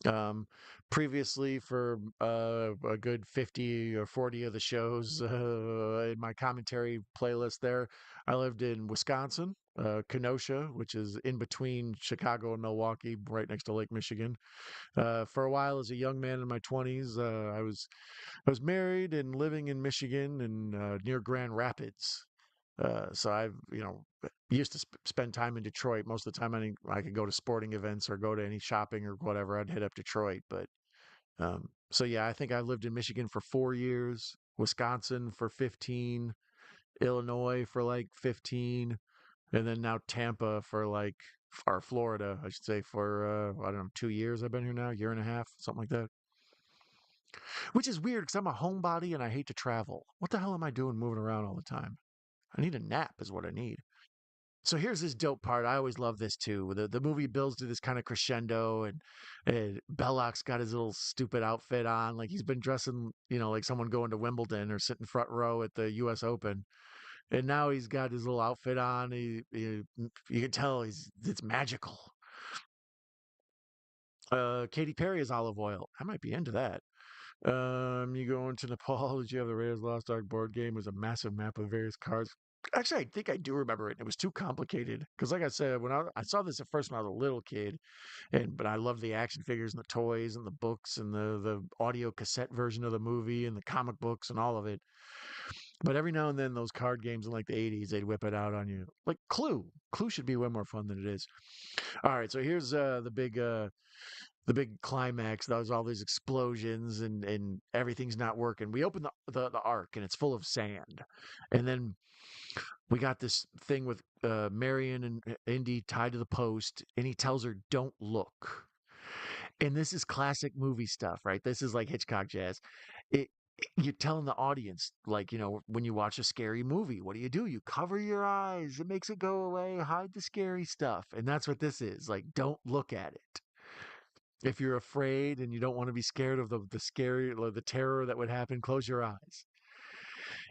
Um, Previously, for a good 50 or 40 of the shows in my commentary playlist there, I lived in Wisconsin, Kenosha, which is in between Chicago and Milwaukee, right next to Lake Michigan. For a while, as a young man in my 20s, I was married and living in Michigan and near Grand Rapids. So I've, used to spend time in Detroit. Most of the time, I could go to sporting events or go to any shopping or whatever. I'd hit up Detroit. But so yeah, I think I lived in Michigan for 4 years, Wisconsin for 15, Illinois for like 15, and then now Tampa for like, or Florida, I should say, for I don't know, 2 years. I've been here now, year and a half, something like that. Which is weird because I'm a homebody and I hate to travel. What the hell am I doing moving around all the time? I need a nap, is what I need. So here's this dope part. I always love this too. The movie builds to this kind of crescendo, and Belloq's got his little stupid outfit on, like he's been dressing, like someone going to Wimbledon or sitting front row at the U.S. Open, and now he's got his little outfit on. You can tell it's magical. Katy Perry is olive oil. I might be into that. You go into Nepal. Did you have the Raiders Lost Ark board game? It was a massive map of various cards. Actually, I think I do remember it. It was too complicated because, like I said, when I saw this at first when I was a little kid, but I loved the action figures and the toys and the books and the audio cassette version of the movie and the comic books and all of it. But every now and then, those card games in like the '80s, they'd whip it out on you. Like Clue. Clue should be way more fun than it is. All right, so here's the big climax. There's all these explosions and everything's not working. We open the ark and it's full of sand, and then we got this thing with Marion and Indy tied to the post, and he tells her, "Don't look." And this is classic movie stuff, right? This is like Hitchcock jazz. It you're telling the audience, like, when you watch a scary movie, what do? You cover your eyes. It makes it go away. Hide the scary stuff. And that's what this is. Like, don't look at it. If you're afraid and you don't want to be scared of the scary or the terror that would happen, close your eyes.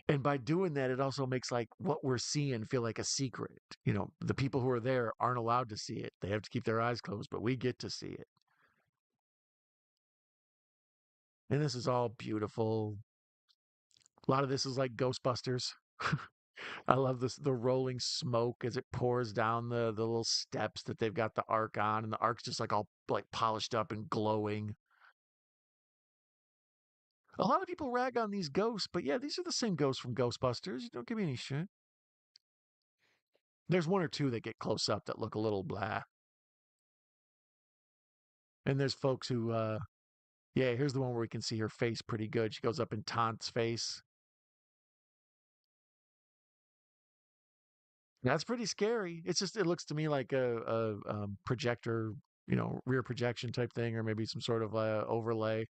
And by doing that, it also makes like what we're seeing feel like a secret. The people who are there aren't allowed to see it. They have to keep their eyes closed, but we get to see it. And this is all beautiful. A lot of this is like Ghostbusters. I love the rolling smoke as it pours down the little steps that they've got the ark on, and the ark's just like all like polished up and glowing. A lot of people rag on these ghosts, but yeah, these are the same ghosts from Ghostbusters. You don't give me any shit. There's one or two that get close up that look a little blah. And there's folks who yeah, here's the one where we can see her face pretty good. She goes up in Tont's face. That's pretty scary. It's just it looks to me like a projector, rear projection type thing, or maybe some sort of overlay.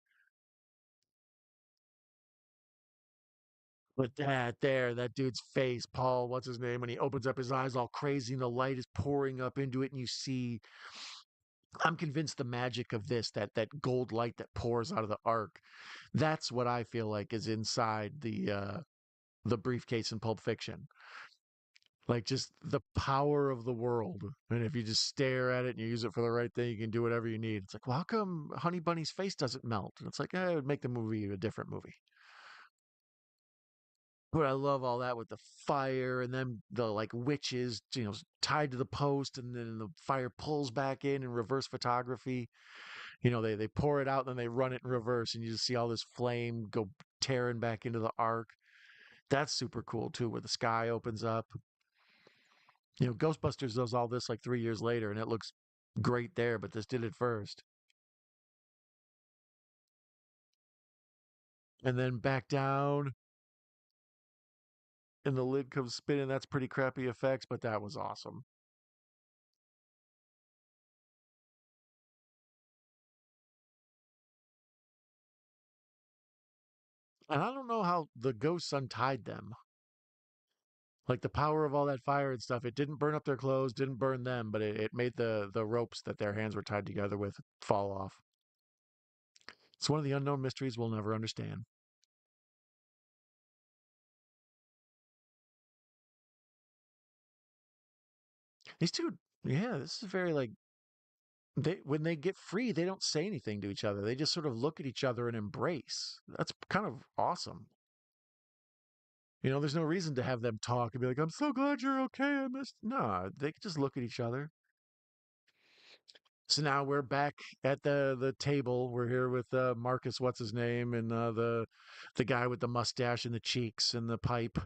But that dude's face, Paul, what's his name? When he opens up his eyes all crazy and the light is pouring up into it, and you see, I'm convinced the magic of this, that gold light that pours out of the ark, that's what I feel like is inside the briefcase in Pulp Fiction. Like just the power of the world. And if you just stare at it and you use it for the right thing, you can do whatever you need. It's like, well, how come Honey Bunny's face doesn't melt? And it's like, it would make the movie a different movie. But I love all that with the fire and then the like witches, tied to the post, and then the fire pulls back in reverse photography. They pour it out and then they run it in reverse, and you just see all this flame go tearing back into the ark. That's super cool too, where the sky opens up. Ghostbusters does all this like 3 years later, and it looks great there, but this did it first. And then back down, and the lid comes spinning. That's pretty crappy effects, but that was awesome. And I don't know how the ghosts untied them. Like the power of all that fire and stuff, it didn't burn up their clothes, didn't burn them, but it made the ropes that their hands were tied together with fall off. It's one of the unknown mysteries we'll never understand. These two, yeah, this is very like they when they get free, they don't say anything to each other. They just sort of look at each other and embrace. That's kind of awesome. There's no reason to have them talk and be like, "I'm so glad you're okay. I missed." No, they can just look at each other. So now we're back at the table. We're here with Marcus, what's his name, and the guy with the mustache and the cheeks and the pipe.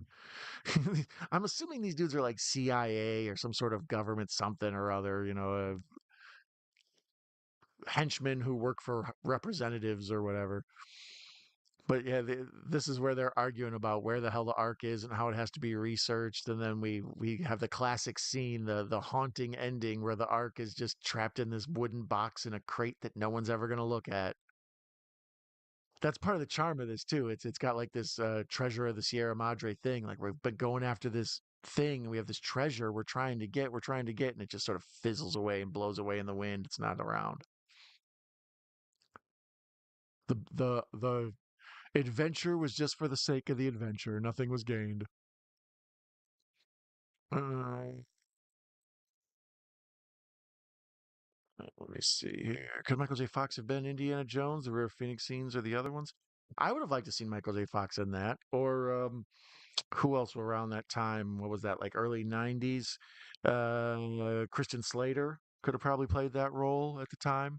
I'm assuming these dudes are like CIA or some sort of government something or other. Henchmen who work for representatives or whatever. But yeah, this is where they're arguing about where the hell the ark is and how it has to be researched. And then we have the classic scene, the haunting ending where the ark is just trapped in this wooden box in a crate that no one's ever going to look at. That's part of the charm of this too. It's got like this treasure of the Sierra Madre thing. Like we've been going after this thing, and we have this treasure we're trying to get, and it just sort of fizzles away and blows away in the wind. It's not around. The adventure was just for the sake of the adventure. Nothing was gained. Uh, let me see here. Could Michael J. Fox have been Indiana Jones? The Rare Phoenix scenes or the other ones? I would have liked to see Michael J. Fox in that. Or who else were around that time? What was that, like early 90s? Christian Slater could have probably played that role at the time.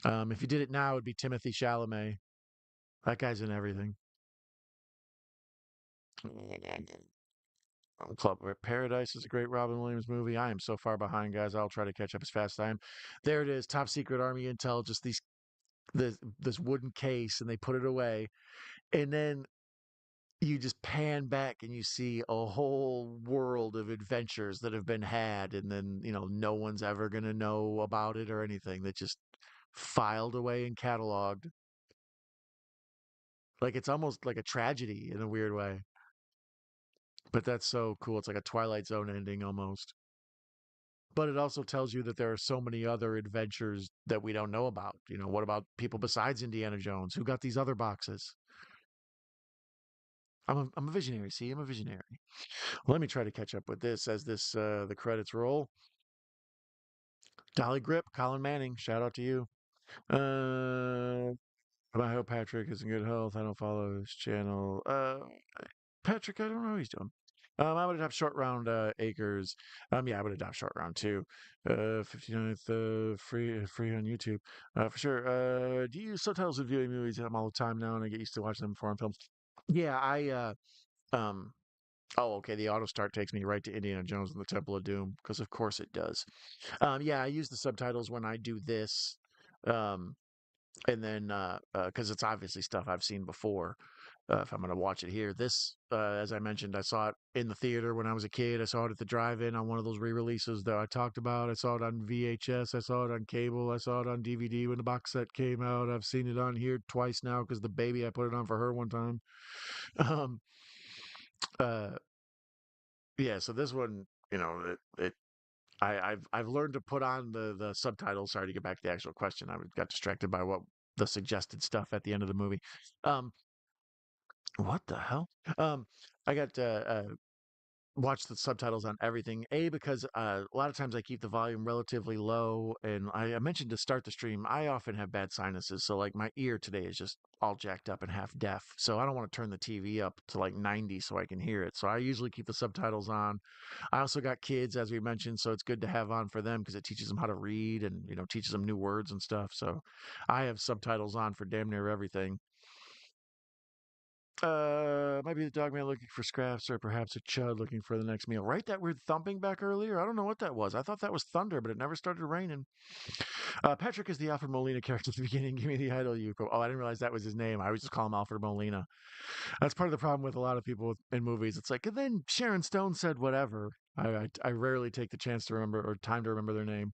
If you did it now, it would be Timothy Chalamet. That guy's in everything. Club Paradise is a great Robin Williams movie. I am so far behind, guys. I'll try to catch up as fast as I am. There it is, Top Secret Army Intel. Just this wooden case, and they put it away, and then you just pan back and you see a whole world of adventures that have been had, and then no one's ever gonna know about it or anything. That just filed away and cataloged. Like it's almost like a tragedy in a weird way. But that's so cool. It's like a Twilight Zone ending almost. But it also tells you that there are so many other adventures that we don't know about. What about people besides Indiana Jones? Who got these other boxes? I'm a visionary. See, I'm a visionary. Let me try to catch up with this as the credits roll. Dolly Grip, Colin Manning. Shout out to you. Uh, I hope Patrick is in good health. I don't follow his channel. Patrick, I don't know what he's doing. I would adopt short round acres. Yeah, I would adopt short round too. 59th free on YouTube. For sure. Do you use subtitles with viewing movies? I'm all the time now and I get used to watching them foreign films. Yeah, um oh okay, the auto start takes me right to Indiana Jones and the Temple of Doom, because of course it does. Yeah, I use the subtitles when I do this. Um and then because it's obviously stuff I've seen before. If I'm going to watch it here, this, as I mentioned, I saw it in the theater when I was a kid. I saw it at the drive-in on one of those re-releases that I talked about. I saw it on VHS. I saw it on cable. I saw it on DVD when the box set came out. I've seen it on here twice now because the baby, I put it on for her one time. Um, uh, yeah. So this one, I've learned to put on the subtitles. Sorry to get back to the actual question. Got distracted by what the suggested stuff at the end of the movie. Um, what the hell? I got watch the subtitles on everything. A, because a lot of times I keep the volume relatively low, and I mentioned to start the stream, I often have bad sinuses, so like my ear today is just all jacked up and half deaf. So I don't want to turn the TV up to like 90 so I can hear it. So I usually keep the subtitles on. I also got kids, as we mentioned, so it's good to have on for them because it teaches them how to read and teaches them new words and stuff. So I have subtitles on for damn near everything. Might be the dog man looking for scraps, or perhaps a chud looking for the next meal. Right? That weird thumping back earlier? I don't know what that was. I thought that was thunder, but it never started raining. Patrick is the Alfred Molina character at the beginning. Give me the idol you. Oh, I didn't realize that was his name. I always just call him Alfred Molina. That's part of the problem with a lot of people in movies. It's like, and then Sharon Stone said whatever. I rarely take the chance to remember or time to remember their name.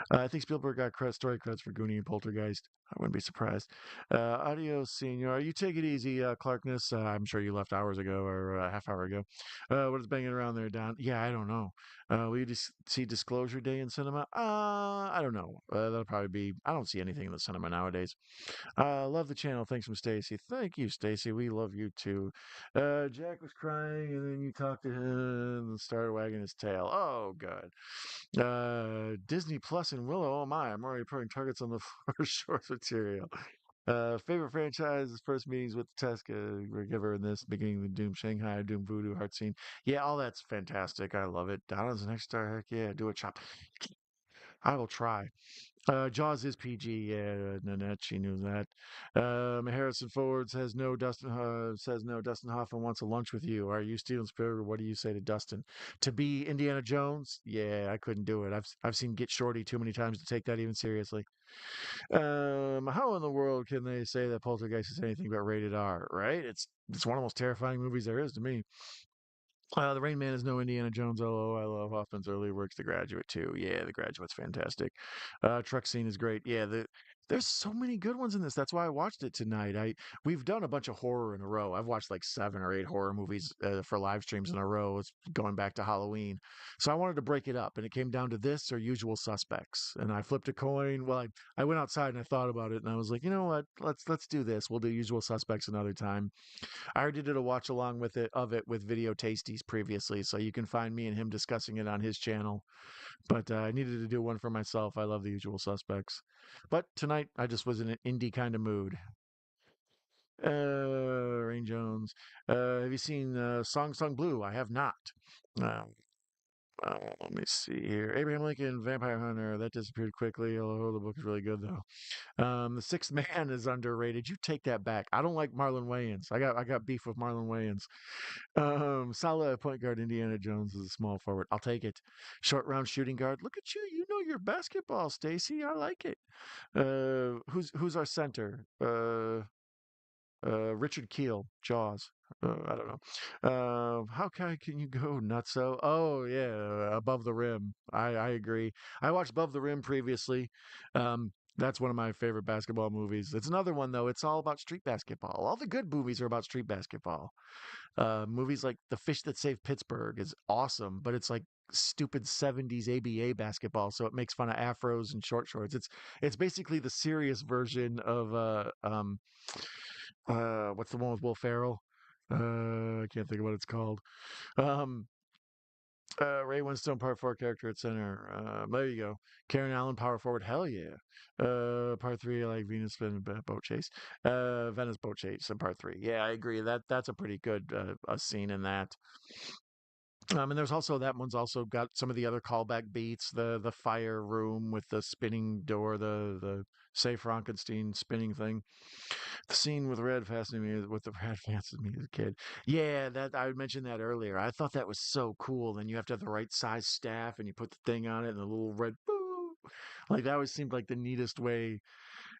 I think Spielberg got story credits for Goonie and Poltergeist. I wouldn't be surprised. Audio senior, you take it easy, Clarkness. I'm sure you left hours ago or a half hour ago. What is banging around there, Don? Yeah, I don't know. Will you see Disclosure Day in cinema? I don't know. That'll probably be. I don't see anything in the cinema nowadays. Love the channel. Thanks from Stacy. Thank you, Stacy. We love you too. Jack was crying, and then you talked to him and started wagging his tail. Oh, good. Disney Plus and Willow. Oh my, I'm already putting targets on the floor. Short material. Favorite franchises, first meetings with Tesca, Giver in this, beginning with Doom Shanghai, Doom Voodoo, Heart Scene. Yeah, all that's fantastic. I love it. Donna's the next star. Heck yeah, do a chop. I will try. Jaws is PG. Yeah, Nanette, she knew that. Harrison Ford says no. Dustin Hoffman wants a lunch with you. Are you Steven Spielberg? What do you say to Dustin? To be Indiana Jones? Yeah, I couldn't do it. I've seen Get Shorty too many times to take that even seriously. How in the world can they say that Poltergeist is anything but rated R? Right? It's one of the most terrifying movies there is to me. The Rain Man is no Indiana Jones. Although I love Hoffman's early works. The Graduate too. Yeah, The Graduate's fantastic. Truck Scene is great. Yeah, there's so many good ones in this. That's why I watched it tonight. We've done a bunch of horror in a row. I've watched like 7 or 8 horror movies for live streams in a row. It's going back to Halloween, so I wanted to break it up, and it came down to this or Usual Suspects. And I flipped a coin. Well, I went outside and I thought about it, and I was like, you know what? Let's do this. We'll do Usual Suspects another time. I already did a watch along with it with Video Tasties previously, so you can find me and him discussing it on his channel. But I needed to do one for myself. I love The Usual Suspects. But tonight I just was in an indie kind of mood. Rain Jones. Have you seen Song Song Blue? I have not. Uh, Let me see here. Abraham Lincoln, Vampire Hunter. That disappeared quickly. Although the book is really good though. The Sixth Man is underrated. You take that back. I don't like Marlon Wayans. I got beef with Marlon Wayans. Salah at point guard. Indiana Jones is a small forward. I'll take it. Short round shooting guard. Look at you. You know your basketball, Stacy. I like it. Who's our center? Richard Keel, Jaws. I don't know. How high can you go, Nutso? Oh yeah, above the rim. I agree. I watched Above the Rim previously. That's one of my favorite basketball movies. It's another one though. It's all about street basketball. All the good movies are about street basketball. Movies like The Fish That Saved Pittsburgh is awesome, but it's like stupid 70s ABA basketball, so it makes fun of afros and short shorts. It's basically the serious version of what's the one with Will Ferrell? I can't think of what it's called. Um, Ray Winstone, part four character at center. There you go. Karen Allen, power forward. Hell yeah. Part three, I like Venus and boat chase. Venice boat chase and part three. Yeah, I agree. That's a pretty good a scene in that. And there's also that one's also got some of the other callback beats. The fire room with the spinning door, the Safe Frankenstein spinning thing. The scene with Red fascinated me with the Red fascinated me as a kid. Yeah, that I mentioned that earlier. I thought that was so cool. Then you have to have the right size staff, and you put the thing on it, and the little red boo. Like that always seemed like the neatest way.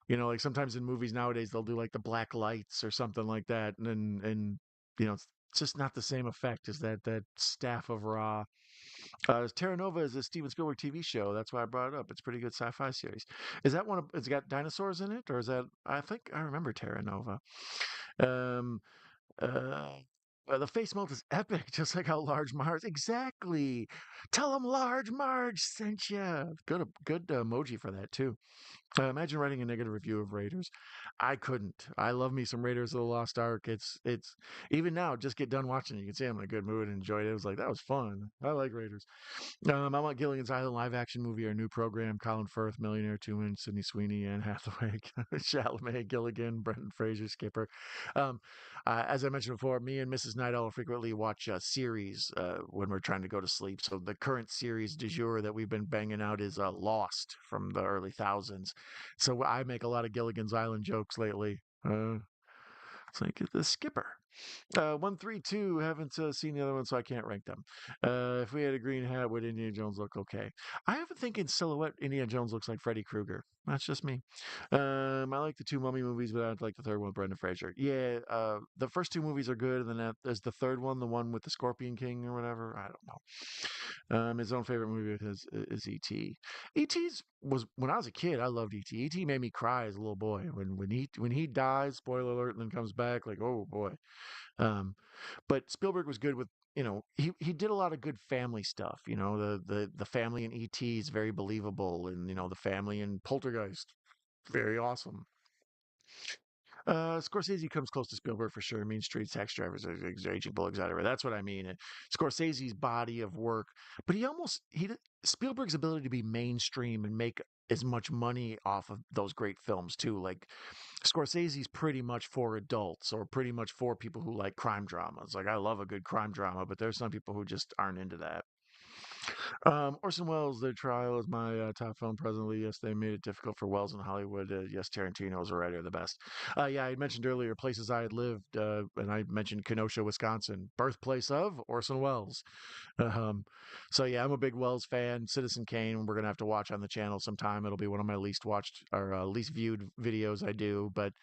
Like sometimes in movies nowadays they'll do like the black lights or something like that, and it's just not the same effect as that staff of raw. Terra Nova is a Steven Spielberg TV show. That's why I brought it up. It's a pretty good sci-fi series. Is that one? It's got dinosaurs in it, or is that? I think I remember Terra Nova. Um, uh, the face melt is epic, just like how Large Marge. Exactly. Tell them Large Marge sent you. Good emoji for that too. Imagine writing a negative review of Raiders. I couldn't. I love me some Raiders of the Lost Ark. It's even now. Just get done watching it. You can see I'm in a good mood and enjoyed it. It was like that was fun. I like Raiders. I want Gilligan's Island live action movie or new program. Colin Firth, Millionaire Tooman, Sydney Sweeney, Anne Hathaway, Chalamet, Gilligan, Brendan Fraser, Skipper. Um, as I mentioned before, me and Mrs. Nightowl frequently watch a series when we're trying to go to sleep. So the current series du jour that we've been banging out is Lost from the early thousands. So I make a lot of Gilligan's Island jokes lately. It's like the Skipper. 132, haven't seen the other one, so I can't rank them. If we had a green hat, would Indiana Jones look okay? I have a think in silhouette, Indiana Jones looks like Freddy Krueger. That's just me. I like the two Mummy movies, but I don't like the third one with Brendan Fraser. Yeah, the first two movies are good, and then there's the third one, the one with the Scorpion King or whatever. I don't know. His own favorite movie of his is E.T. E.T.'s was when I was a kid. I loved E.T. E.T. made me cry as a little boy when he dies. Spoiler alert! And then comes back like, oh boy. Um, but Spielberg was good with he did a lot of good family stuff. The family in E.T. is very believable, and the family in Poltergeist very awesome. Scorsese comes close to Spielberg for sure. Mean Streets, Taxi Drivers, Raging Bull, etc. That's what I mean. Scorsese's body of work, but Spielberg's ability to be mainstream and make as much money off of those great films too. Like Scorsese's pretty much for adults or pretty much for people who like crime dramas. Like I love a good crime drama, but there's some people who just aren't into that. Orson Welles, Their Trial is my top film presently. Yes, they made it difficult for Welles in Hollywood. Yes, Tarantino is already the best. Yeah, I mentioned earlier places I had lived, and I mentioned Kenosha, Wisconsin, birthplace of Orson Welles. Um, so yeah, I'm a big Wells fan. Citizen Kane, we're gonna have to watch on the channel sometime. It'll be one of my least watched or least viewed videos I do, but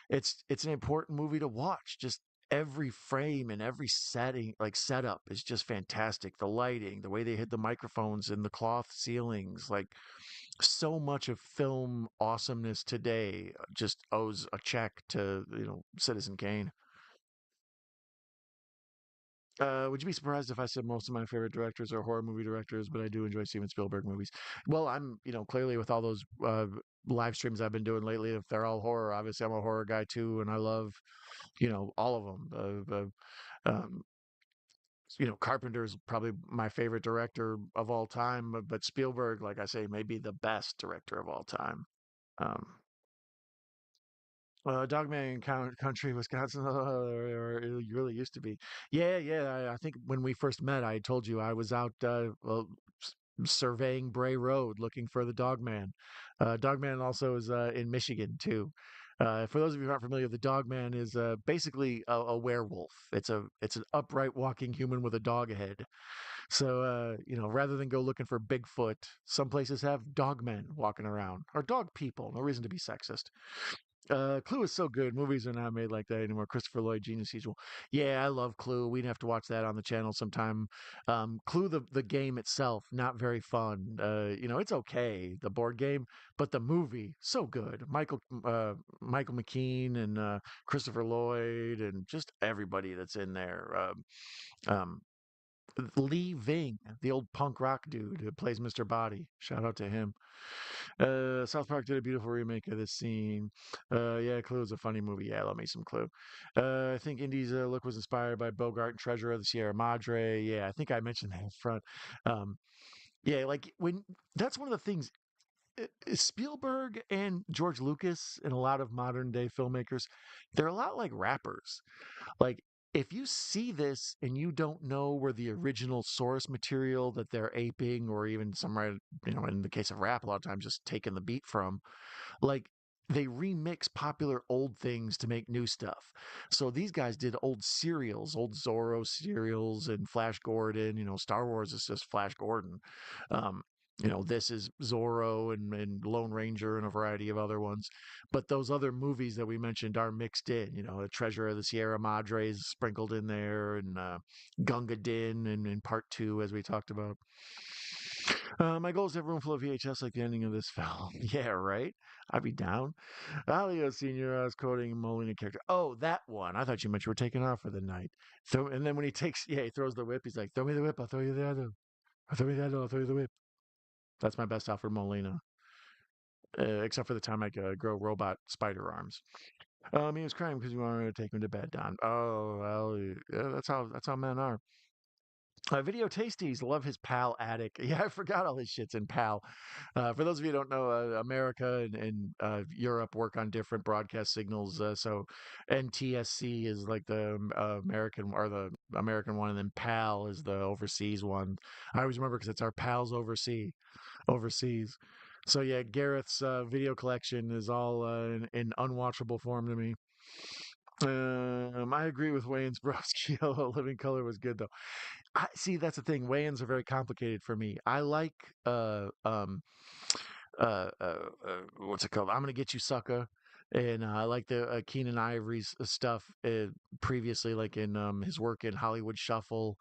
it's an important movie to watch. Just every frame and every setting, like setup, is just fantastic. The lighting, the way they hit the microphones and the cloth ceilings, like so much of film awesomeness today just owes a check to Citizen Kane. Would you be surprised if I said most of my favorite directors are horror movie directors, but I do enjoy Steven Spielberg movies? Well, I'm, clearly with all those live streams I've been doing lately, if they're all horror, obviously I'm a horror guy too, and I love, all of them. Um, Carpenter's probably my favorite director of all time, but Spielberg, like I say, may be the best director of all time. Um, Dogman Country, Wisconsin, or it really used to be. Yeah, yeah. I think when we first met, I told you I was out surveying Bray Road looking for the Dogman. Dogman also is in Michigan too. For those of you who aren't familiar, the Dogman is basically a werewolf. It's an upright walking human with a dog head. So rather than go looking for Bigfoot, some places have dogmen walking around or dog people. No reason to be sexist. Clue is so good. Movies are not made like that anymore. Christopher Lloyd, genius usual. Yeah, I love Clue. We'd have to watch that on the channel sometime. Clue, the game itself, not very fun. It's okay, the board game, but the movie, so good. Michael McKean and Christopher Lloyd and just everybody that's in there. Um, Lee Ving, the old punk rock dude who plays Mr. Body. Shout out to him. South Park did a beautiful remake of this scene. Yeah, Clue is a funny movie. Yeah, I love me some Clue. I think Indy's look was inspired by Bogart and Treasure of the Sierra Madre. Yeah, I think I mentioned that in front. Um, yeah, like when that's one of the things. Spielberg and George Lucas and a lot of modern day filmmakers, they're a lot like rappers. Like, if you see this and you don't know where the original source material that they're aping, or even somewhere, in the case of rap, a lot of times just taking the beat from, like they remix popular old things to make new stuff. So these guys did old serials, old Zorro serials and Flash Gordon. Star Wars is just Flash Gordon. Um, this is Zorro and Lone Ranger and a variety of other ones. But those other movies that we mentioned are mixed in. The Treasure of the Sierra Madre is sprinkled in there, and Gunga Din and in part two, as we talked about. My goal is to have a room full of VHS like the ending of this film. Yeah, right? I'd be down. Alio Sr. Was quoting Molina character. Oh, that one. I thought you meant you were taking off for the night. And then when he throws the whip, he's like, throw me the whip, I'll throw you the other. I'll throw you the other, I'll throw you the whip. That's my best Alfred Molina. Except for the time I could grow robot spider arms. He was crying because you wanted to take him to bed, Don. Oh, well, yeah, that's how men are. Video Tasties, love his pal Attic. Yeah, I forgot all his shits in pal. For those of you who don't know, America and Europe work on different broadcast signals. So NTSC is like the American or the American one, and then PAL is the overseas one. I always remember because it's our pals overseas. So yeah, Gareth's video collection is all in unwatchable form to me. I agree with Wayne's Broski. Living Color was good though. I see. That's the thing. Weigh-ins are very complicated for me. I like what's it called? I'm gonna get you, sucker. And I like the Keenan Ivory's stuff previously, like in his work in Hollywood Shuffle.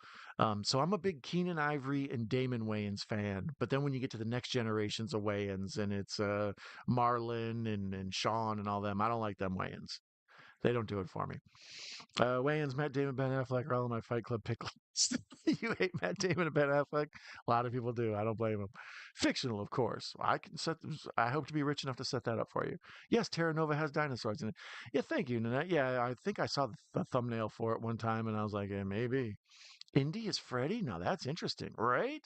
So I'm a big Keenan Ivory and Damon Wayans fan. But then when you get to the next generations of Wayans, and it's Marlon and Sean and all them, I don't like them Wayans. They don't do it for me. Wayans, Matt Damon, Ben Affleck are all in my Fight Club pick list. You hate Matt Damon and Ben Affleck? A lot of people do. I don't blame them. Fictional, of course. I hope to be rich enough to set that up for you. Yes, Terra Nova has dinosaurs in it. Yeah, thank you, Nanette. Yeah, I think I saw the thumbnail for it one time, and I was like, maybe. Indy is Freddy? Now that's interesting, right?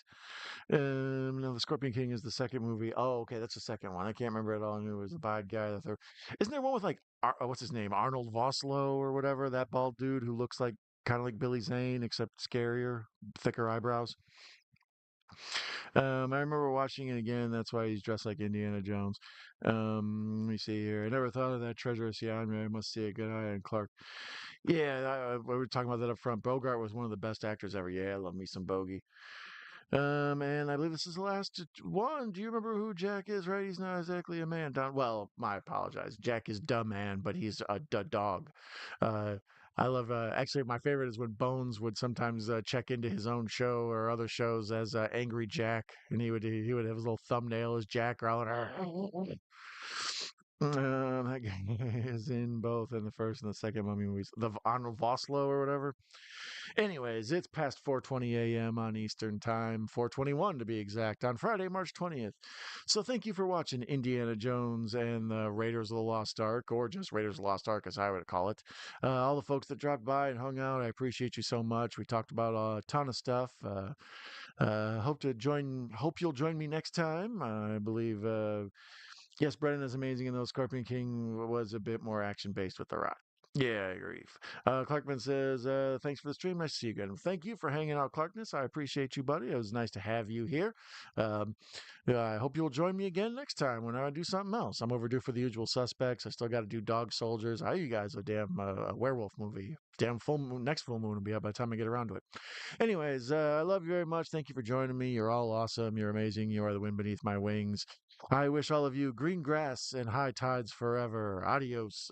No, the Scorpion King is the second movie. Oh, okay, that's the second one. I can't remember at all. I knew it was the bad guy. The third. Isn't there one with like what's his name, Arnold Vosloo or whatever? That bald dude who looks like kind of like Billy Zane except scarier, thicker eyebrows. I remember watching it again. That's why he's dressed like Indiana Jones. Let me see here. I never thought of that treasure of Siamri. I must see a good eye on Clark. Yeah, we were talking about that up front. Bogart was one of the best actors ever. Yeah, I love me some Bogey. And I believe this is the last one. Do you remember who Jack is? Right, he's not exactly a man. Well, I apologize. Jack is the man, but he's a dog. Uh, I love. Actually, my favorite is when Bones would sometimes check into his own show or other shows as Angry Jack, and he would have his little thumbnail as Jack growling. That guy is in both in the first and the second Mummy movies. The Arnold Vosloo or whatever. Anyways, it's past 4:20 a.m. on Eastern Time, 4:21 to be exact, on Friday, March 20th. So thank you for watching Indiana Jones and the Raiders of the Lost Ark, or just Raiders of the Lost Ark, as I would call it. All the folks that dropped by and hung out, I appreciate you so much. We talked about a ton of stuff. Hope you'll join me next time. I believe. Yes, Brennan is amazing, and though Scorpion King was a bit more action based with The Rock. Yeah, I agree. Clarkman says, thanks for the stream. Nice to see you again. Thank you for hanging out, Clarkness. I appreciate you, buddy. It was nice to have you here. Um, I hope you'll join me again next time when I do something else. I'm overdue for the usual suspects. I still got to do Dog Soldiers. I owe you guys a damn werewolf movie. Damn full moon, next full moon will be out by the time I get around to it. Anyways, I love you very much. Thank you for joining me. You're all awesome. You're amazing. You are the wind beneath my wings. I wish all of you green grass and high tides forever. Adios.